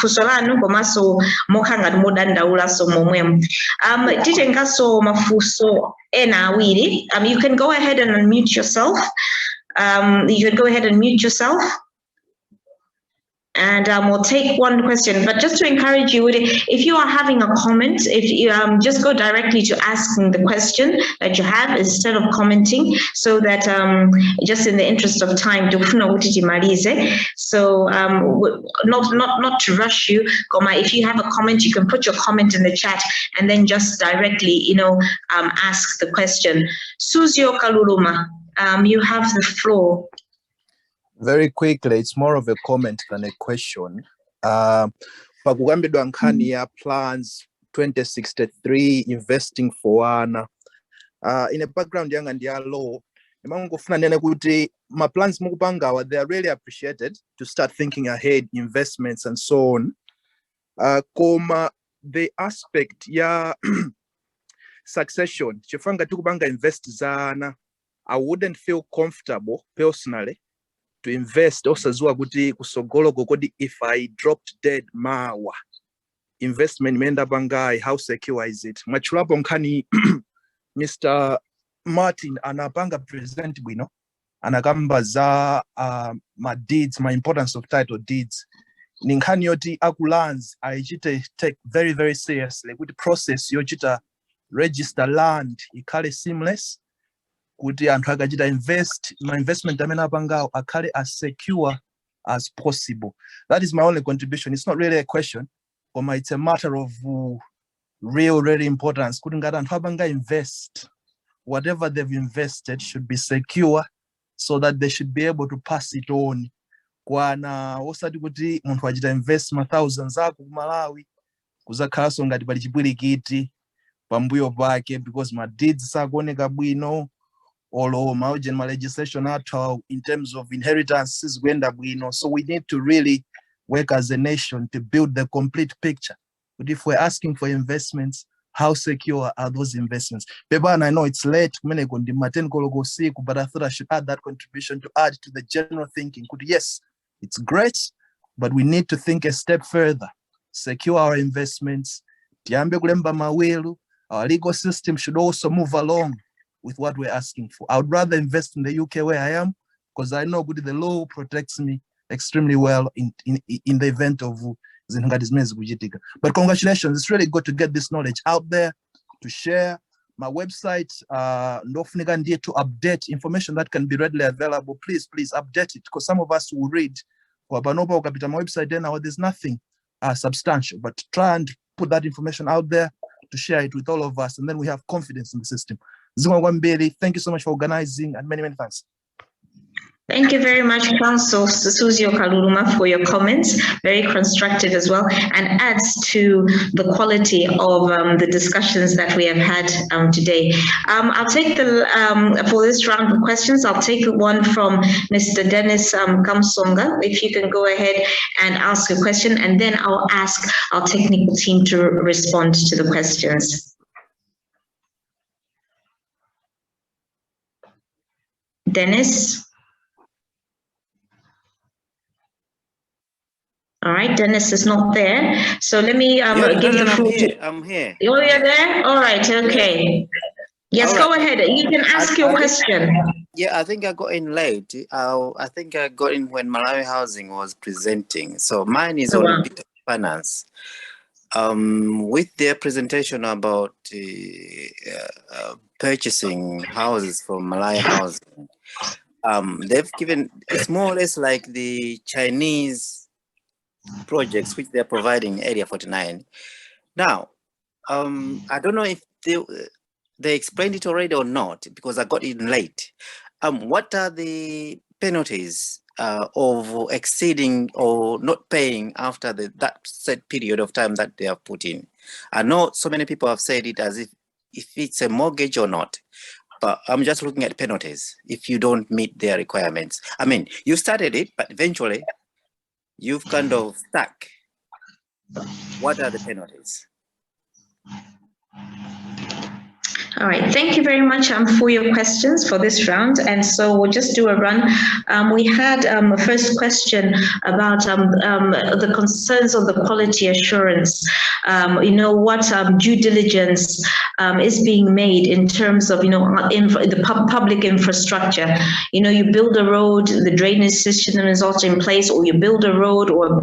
fusolano komaso mokanga modandaula so momwem. Titengaso mafuso ena awiri. You can go ahead and unmute yourself. You can go ahead and mute yourself. And we'll take one question, but just to encourage you, if you are having a comment, if you just go directly to asking the question that you have instead of commenting, so that just in the interest of time, so not to rush you. If you have a comment, you can put your comment in the chat and then just directly, ask the question. Suzio Kaluluma, you have the floor. Very quickly, it's more of a comment than a question. Pakugambidwa nkhani ya plans 2063 investing for one. In a background yanga ndiya law, imangofuna nene kuti ma plans mukupangawa, they are really appreciated to start thinking ahead, investments and so on. Koma the aspect ya succession, chifanga tukubanga invest zana, I wouldn't feel comfortable personally to invest osazua kuti kusogolo kokodi if I dropped dead mawa investment menda bangai, how secure is it? Machulapo nkani Mr. Martin anapanga present bwino anagamba za my deeds, my importance of title deeds ninkani yoti akulands aichite take very very seriously with the process yochita register land ikale seamless kuti anthu akachita invest my investment amene apangao akhale as secure as possible. That is my only contribution. It's not really a question, but it's a matter of really importance. Kuti ngati anthu apanga invest, whatever they've invested should be secure so that they should be able to pass it on. Kwana osati kuti munthu achita invest ma thousands ako ku Malawi kuzakhalaso ngati pali chipwirikiti pambuyo pake because my deeds sakuoneka bwino. Although my legislation in terms of inheritance is going to so we need to really work as a nation to build the complete picture. But if we're asking for investments, how secure are those investments? Beba, I know it's late, but I thought I should add that contribution to add to the general thinking. Yes, it's great, but we need to think a step further. Secure our investments. Our legal system should also move along with what we're asking for. I would rather invest in the UK where I am because I know the law protects me extremely well in the event of but congratulations, it's really good to get this knowledge out there, to share. My website, to update information that can be readily available. Please update it because some of us will read. My website then there's nothing substantial, but try and put that information out there to share it with all of us, and then we have confidence in the system. Thank you so much for organizing, and many thanks. Thank you very much, Council Suzio Kaluluma, for your comments. Very constructive as well, and adds to the quality of the discussions that we have had today. I'll take for this round of questions, I'll take one from Mr. Dennis Kamsonga. If you can go ahead and ask a question, and then I'll ask our technical team to respond to the questions. Dennis? All right, Dennis is not there. So let me give the floor to... I'm here. Oh, you're there? All right, okay. Yes, go ahead. You can ask your question. Yeah, I think I got in late. I think I got in when Malawi Housing was presenting. So mine is on a bit of finance. With their presentation about purchasing houses from Malawi Housing, they've given, it's more or less like the Chinese projects which they're providing in Area 49. Now, I don't know if they explained it already or not, because I got in late. What are the penalties of exceeding or not paying after that set period of time that they have put in? I know so many people have said it as if it's a mortgage or not, but I'm just looking at penalties if you don't meet their requirements. I mean, you started it, but eventually you've kind of stuck, what are the penalties? All right, thank you very much for your questions for this round. And so we'll just do a run. We had a first question about the concerns of the quality assurance. What due diligence is being made in terms of, the public infrastructure. You build a road, the drainage system is also in place, or you build a road or a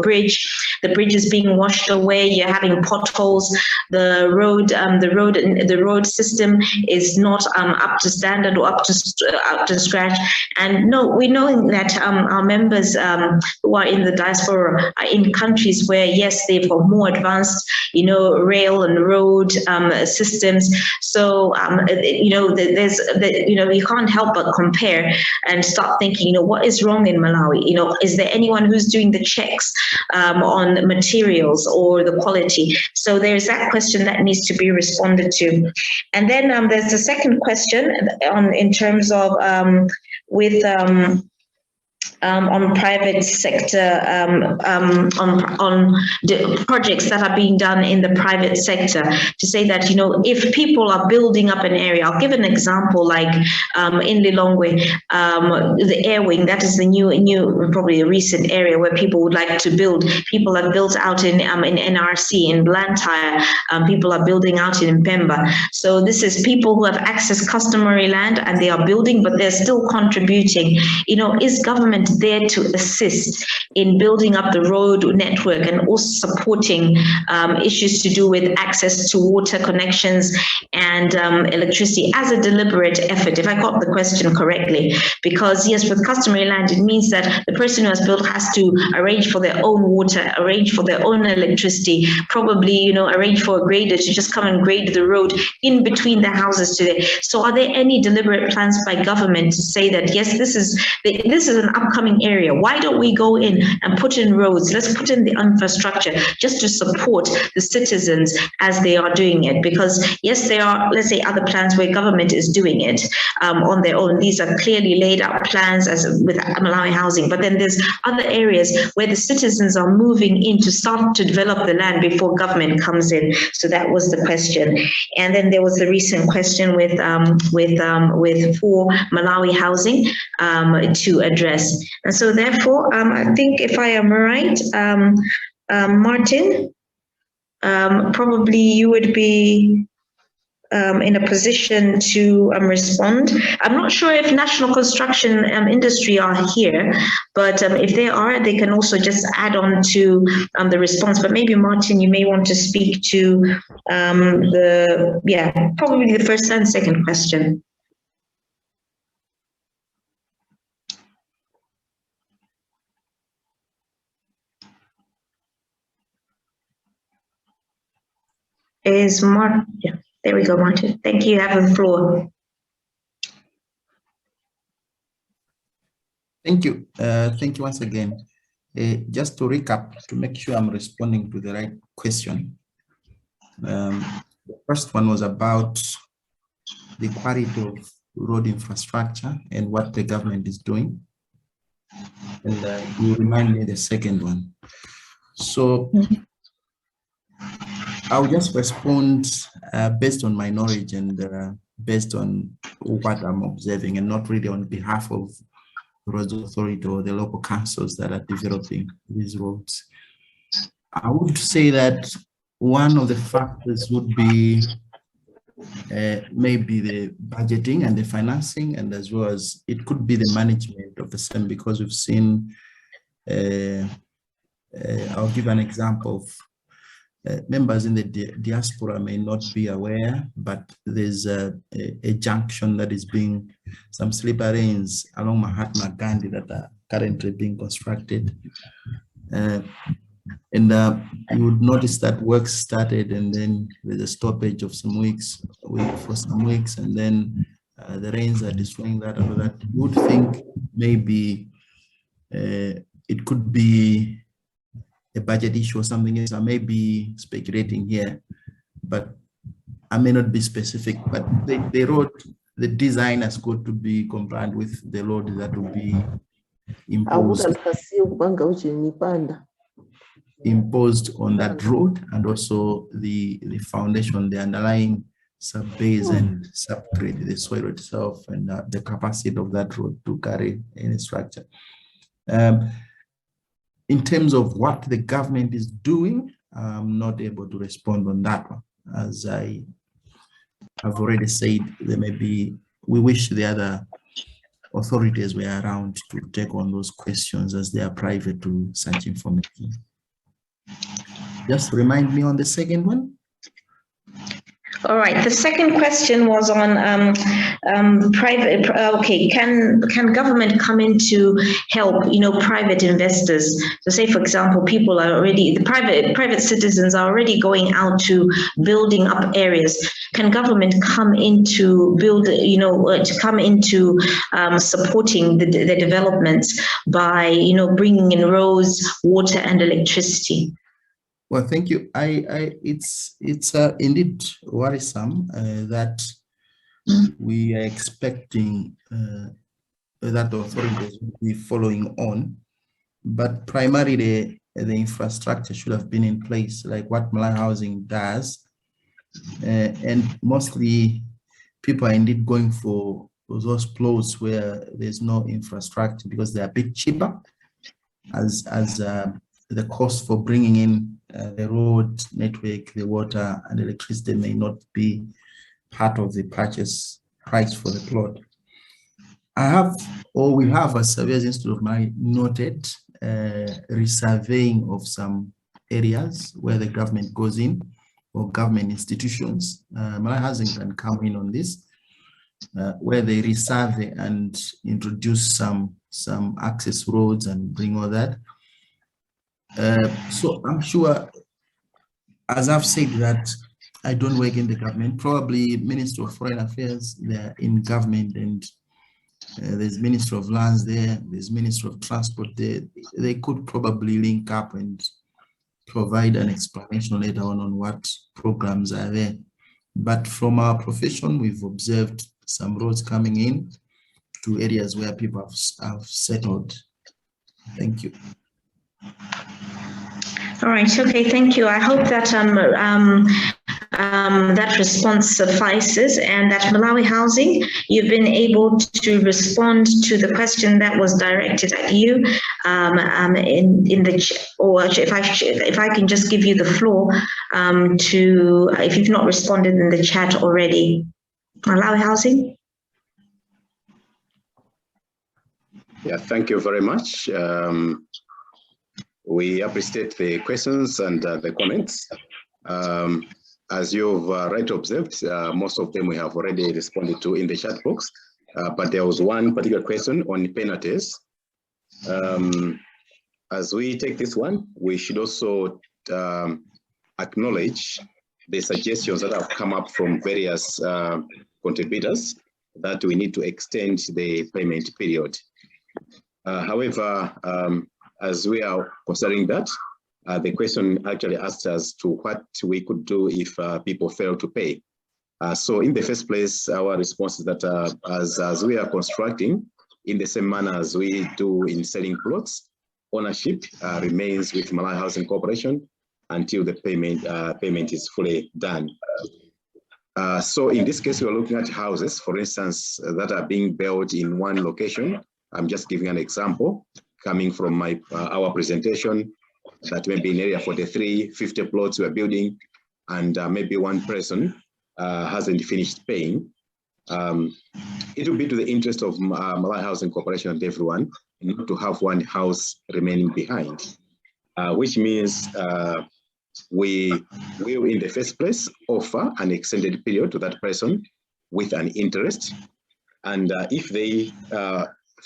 bridge. The bridge is being washed away. You're having potholes. The road system is not up to standard or up to scratch. And no, we know that our members who are in the diaspora are in countries where, yes, they've got more advanced, rail and road systems. So, you can't help but compare and start thinking, what is wrong in Malawi? Is there anyone who's doing the checks on materials or the quality? So there's that question that needs to be responded to. And then there's the second question in terms of on private sector, on the projects that are being done in the private sector, to say that, if people are building up an area, I'll give an example, like in Lilongwe, the air wing, that is the new, probably a recent area where people would like to build. People have built out in NRC, in Blantyre, people are building out in Mpemba. So this is people who have accessed customary land and they are building, but they're still contributing. Is government there to assist in building up the road network and also supporting issues to do with access to water connections and electricity as a deliberate effort, if I got the question correctly? Because yes, with customary land, it means that the person who has built has to arrange for their own water, arrange for their own electricity, probably, arrange for a grader to just come and grade the road in between the houses today. So are there any deliberate plans by government to say that, yes, this is an upcoming area? Why don't we go in and put in roads? Let's put in the infrastructure just to support the citizens as they are doing it. Because yes, there are, let's say, other plans where government is doing it on their own. These are clearly laid out plans as with Malawi Housing. But then there's other areas where the citizens are moving in to start to develop the land before government comes in. So that was the question. And then there was the recent question with for Malawi Housing to address. And so therefore, I think if I am right, Martin, probably you would be in a position to respond. I'm not sure if National Construction Industry are here, but if they are, they can also just add on to the response. But maybe Martin, you may want to speak to probably the first and second question. Is Martin? Yeah, there we go, Martin. Thank you. You have the floor. Thank you. Thank you once again. Just to recap, to make sure I'm responding to the right question. The first one was about the quality of road infrastructure and what the government is doing. And you remind me the second one. So I'll just respond based on my knowledge and based on what I'm observing, and not really on behalf of the roads authority or the local councils that are developing these roads. I would say that one of the factors would be maybe the budgeting and the financing, and as well as it could be the management of the same, because we've seen, I'll give an example of members in the diaspora may not be aware, but there's a junction that is being, some sleeper lanes along Mahatma Gandhi that are currently being constructed. And you would notice that work started and then there's a stoppage of some weeks, for some weeks, and then the rains are destroying that and all that. You would think maybe it could be a budget issue or something else. I may be speculating here, but I may not be specific, but the road, the design has got to be compliant with the road that will be imposed on that road, and also the foundation, the underlying sub-base and subgrade, the soil itself, and the capacity of that road to carry any structure. In terms of what the government is doing, I'm not able to respond on that one. As I have already said, we wish the other authorities were around to take on those questions, as they are private to such information. Just remind me on the second one. All right. The second question was on private. Okay, can government come in to help, private investors? So, say for example, people are already, the private citizens are already going out to building up areas. Can government come in to build, to come into supporting the developments by, bringing in roads, water, and electricity? Well, thank you. It's indeed worrisome that we are expecting that authorities will be following on, but primarily the infrastructure should have been in place, like what Malawi Housing does, and mostly people are indeed going for those plots where there's no infrastructure because they are a bit cheaper, as the cost for bringing in the road network, the water and electricity may not be part of the purchase price for the plot. We have, as Surveyors Institute of Malawi noted, resurveying of some areas where the government goes in, or government institutions. Malawi Housing can come in on this, where they resurvey and introduce some access roads and bring all that. So I'm sure, as I've said, that I don't work in the government. Probably Minister of Foreign Affairs, they're in government, and there's Minister of Lands there, there's Minister of Transport there. They could probably link up and provide an explanation later on what programs are there. But from our profession, we've observed some roads coming in to areas where people have settled. Thank you. All right. Okay. Thank you. I hope that that response suffices, and that Malawi Housing, you've been able to respond to the question that was directed at you in the, or if I can just give you the floor to, if you've not responded in the chat already. Malawi Housing. Yeah. Thank you very much. We appreciate the questions and the comments. As you've rightly observed, most of them we have already responded to in the chat box, but there was one particular question on penalties. As we take this one, we should also acknowledge the suggestions that have come up from various contributors that we need to extend the payment period. However, as we are considering that, the question actually asked us to what we could do if people fail to pay. So in the first place, our response is that as we are constructing in the same manner as we do in selling plots, ownership remains with Malawi Housing Corporation until the payment is fully done. So in this case, we're looking at houses, for instance, that are being built in one location. I'm just giving an example coming from our presentation, that maybe in area 43, 50 plots we're building, and maybe one person hasn't finished paying. It will be to the interest of Malawi Housing Corporation and everyone not to have one house remaining behind, which means we will in the first place offer an extended period to that person with an interest, and if they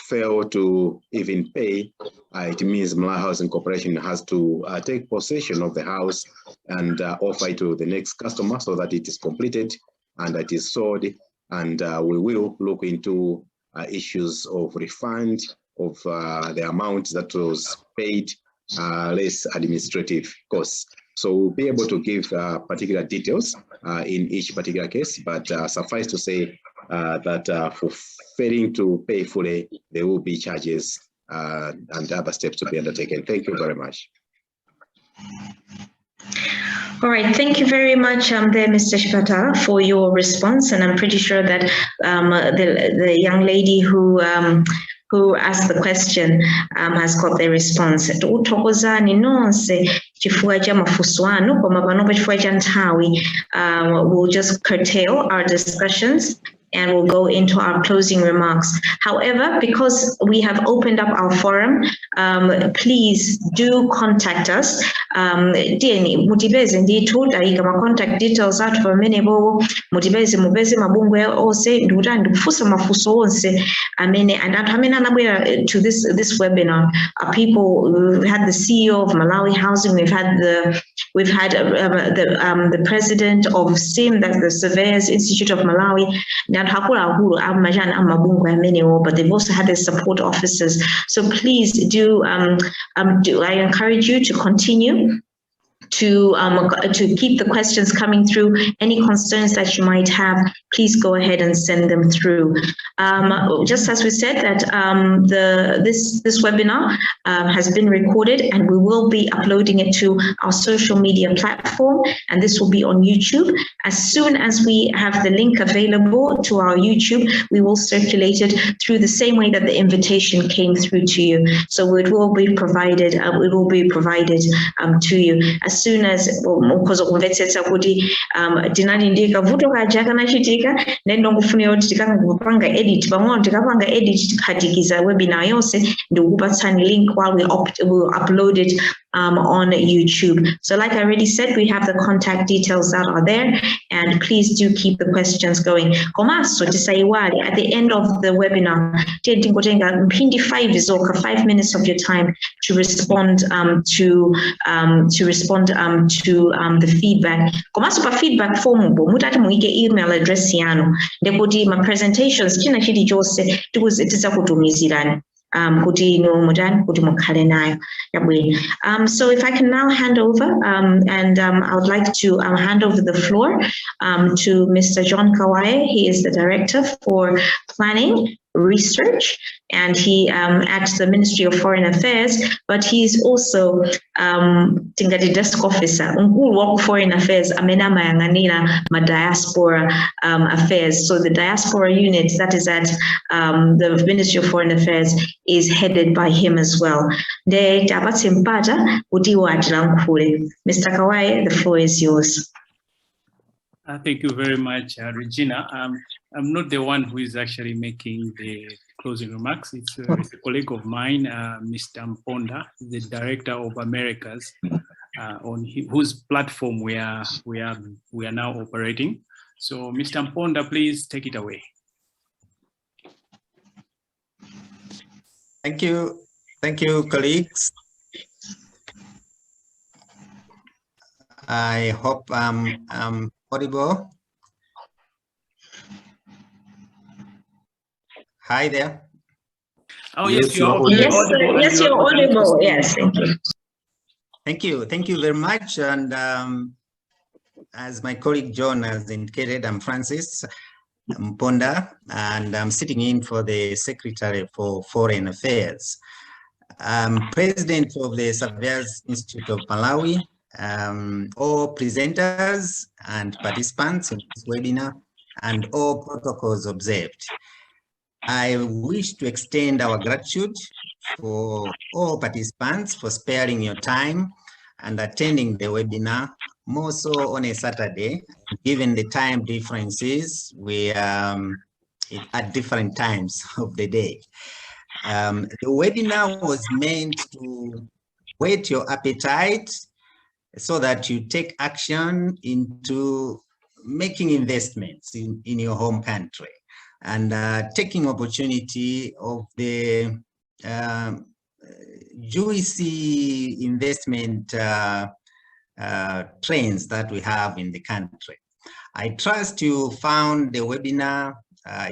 fail to even pay, it means Malawi Housing Corporation has to take possession of the house and offer it to the next customer so that it is completed and it is sold. And we will look into issues of refund of the amount that was paid, less administrative costs. So we'll be able to give particular details in each particular case, but suffice to say that for failing to pay fully, there will be charges and other steps to be undertaken. Thank you very much. All right, thank you very much there, Mr. Shipata, for your response. And I'm pretty sure that the young lady who asked the question has got their response. We'll just curtail our discussions and we'll go into our closing remarks. However, because we have opened up our forum, please do contact us. Mutibeze ndithu taika ma contact details athu pamene bo mutibeze mubeze mabungwe ose ndikuti ndikufusa mafuso onse amene and anthu amene anabwera to this webinar are people. We've had the CEO of Malawi Housing, we've had the president of SIM, that's the Surveyors Institute of Malawi, but they've also had their support officers. So please do I encourage you to continue to keep the questions coming through. Any concerns that you might have, please go ahead and send them through. Just as we said that this webinar has been recorded and we will be uploading it to our social media platform, and this will be on YouTube. As soon as we have the link available to our YouTube, we will circulate it through the same way that the invitation came through to you. So it will be provided. To you as soon as because kumvetsetsa kuti tinali ndi kavuto kaja kanachitika nendo ngufunira kuti tikangopanga edit pamwe tikapanga edit tikhatikiza webinar yonse ndikukupatsani link while we will upload it on YouTube. So like I already said, we have the contact details that are there, and please do keep the questions going. Komaso tisaiwali at the end of the webinar, tingotenga mphindi 5 zoka 5 minutes of your time to respond to the feedback. Komaso pa feedback form bo mutati muike email address yanu ndekuti ma presentations china chili chose tikuzitiza kutumizirani. So if I can now hand over, and I would like to hand over the floor to Mr. John Kawaye. He is the Director for Planning, Research, and he at the Ministry of Foreign Affairs, but he is also Tingati Desk Officer, Unkulu Foreign Affairs, Amena Mayanganina, Diaspora Affairs. So the Diaspora unit that is at the Ministry of Foreign Affairs is headed by him as well. Mr. Kawaye, the floor is yours. Thank you very much, Regina. I'm not the one who is actually making the closing remarks. It's a colleague of mine, Mr. Mponda, the Director of Americas, on whose platform we are now operating. So, Mr. Mponda, please take it away. Thank you, colleagues. I hope I'm audible. Hi there. Oh, yes, you're audible. Yes, you're audible. Yes, thank you. Thank you very much. And as my colleague John has indicated, I'm Francis Mponda, and I'm sitting in for the Secretary for Foreign Affairs. I'm President of the Surveyors Institute of Malawi. All presenters and participants in this webinar and all protocols observed. I wish to extend our gratitude for all participants for sparing your time and attending the webinar, more so on a Saturday, given the time differences we at different times of the day. The webinar was meant to whet your appetite so that you take action into making investments in your home country and taking opportunity of the juicy investment trends that we have in the country. I trust you found the webinar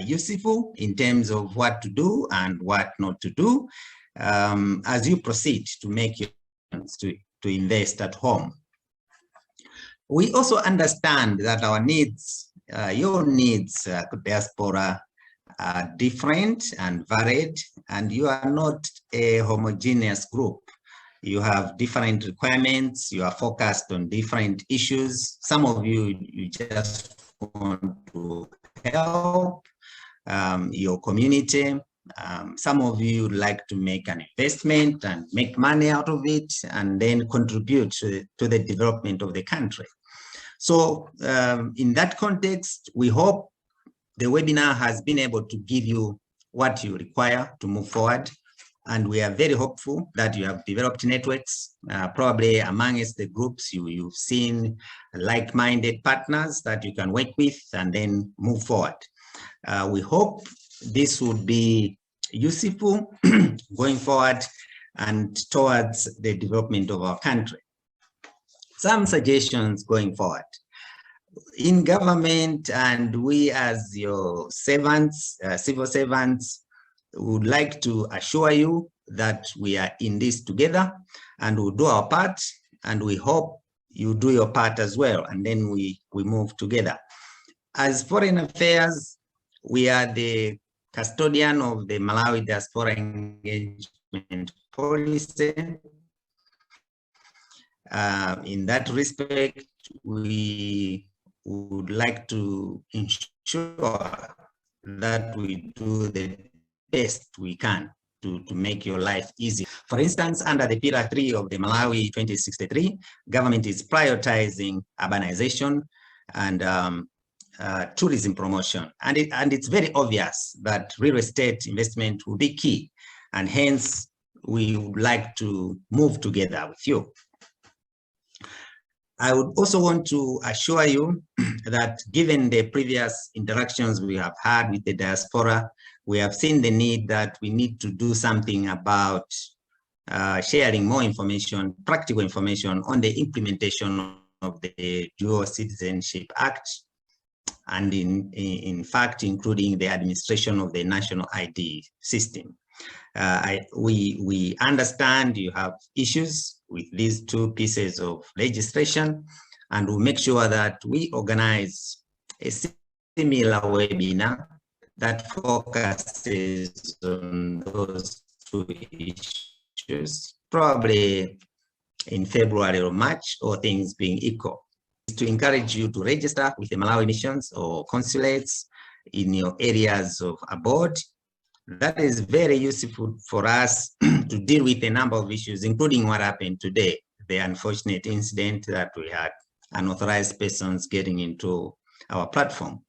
useful in terms of what to do and what not to do as you proceed to make your plans to invest at home. We also understand that our needs, your needs, diaspora, are different and varied, and you are not a homogeneous group. You have different requirements, you are focused on different issues. Some of you, you just want to help your community. Some of you like to make an investment and make money out of it and then contribute to the development of the country. So in that context, we hope the webinar has been able to give you what you require to move forward. And we are very hopeful that you have developed networks, probably amongst the groups you've seen like-minded partners that you can work with and then move forward. We hope this would be useful going forward and towards the development of our country. Some suggestions going forward. In government, and we as your servants, civil servants, would like to assure you that we are in this together and we'll do our part, and we hope you do your part as well, and then we move together. As foreign affairs, we are the custodian of the Malawi Diaspora Engagement Policy. In that respect, we would like to ensure that we do the best we can to make your life easy. For instance, under the Pillar 3 of the Malawi 2063, government is prioritizing urbanization and tourism promotion. And it's very obvious that real estate investment will be key. And hence, we would like to move together with you. I would also want to assure you that given the previous interactions we have had with the diaspora, we have seen the need that we need to do something about sharing more information, practical information on the implementation of the Dual Citizenship Act, and in fact, including the administration of the national ID system. We understand you have issues with these two pieces of legislation, and we'll make sure that we organize a similar webinar that focuses on those two issues, probably in February or March, or things being equal. To encourage you to register with the Malawi missions or consulates in your areas of abode. That is very useful for us to deal with a number of issues, including what happened today, the unfortunate incident that we had unauthorized persons getting into our platform.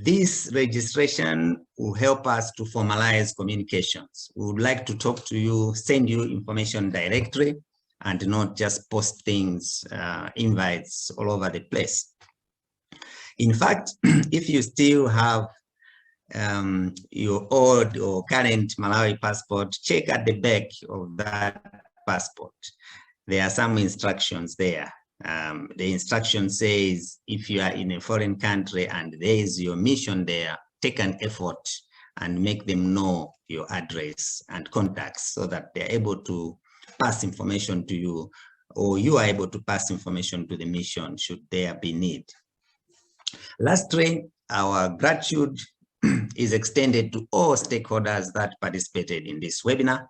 This registration will help us to formalize communications. We would like to talk to you, send you information directly, and not just post things, invites all over the place. In fact, if you still have your old or current Malawi passport, check at the back of that passport. There are some instructions there. The instruction says, if you are in a foreign country and there is your mission there, take an effort and make them know your address and contacts so that they're able to pass information to you, or you are able to pass information to the mission should there be need. Lastly, our gratitude is extended to all stakeholders that participated in this webinar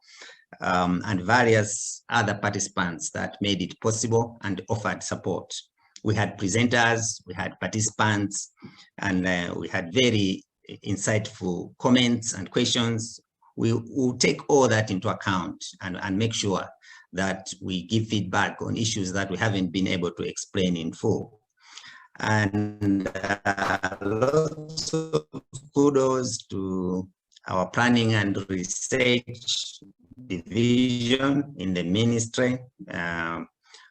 and various other participants that made it possible and offered support. We had presenters, we had participants, and we had very insightful comments and questions. We will take all that into account and make sure that we give feedback on issues that we haven't been able to explain in full. And lots of kudos to our planning and research division in the ministry.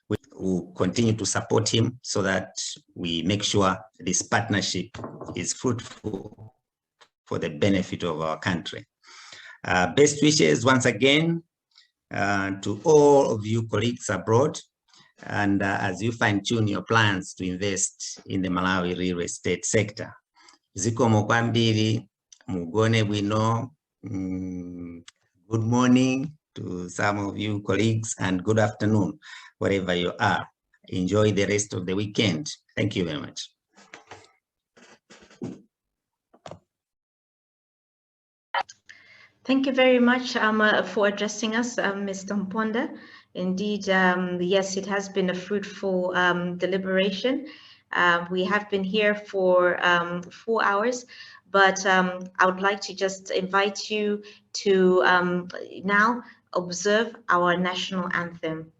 We will continue to support him so that we make sure this partnership is fruitful for the benefit of our country. Best wishes once again to all of you colleagues abroad, and as you fine-tune your plans to invest in the Malawi real estate sector. Zikomo kwambiri, mugone bwino, good morning to some of you colleagues, and good afternoon, wherever you are. Enjoy the rest of the weekend. Thank you very much. Thank you very much for addressing us, Mr. Mponda. Indeed, yes, it has been a fruitful deliberation. We have been here for 4 hours, but I would like to just invite you to now observe our national anthem.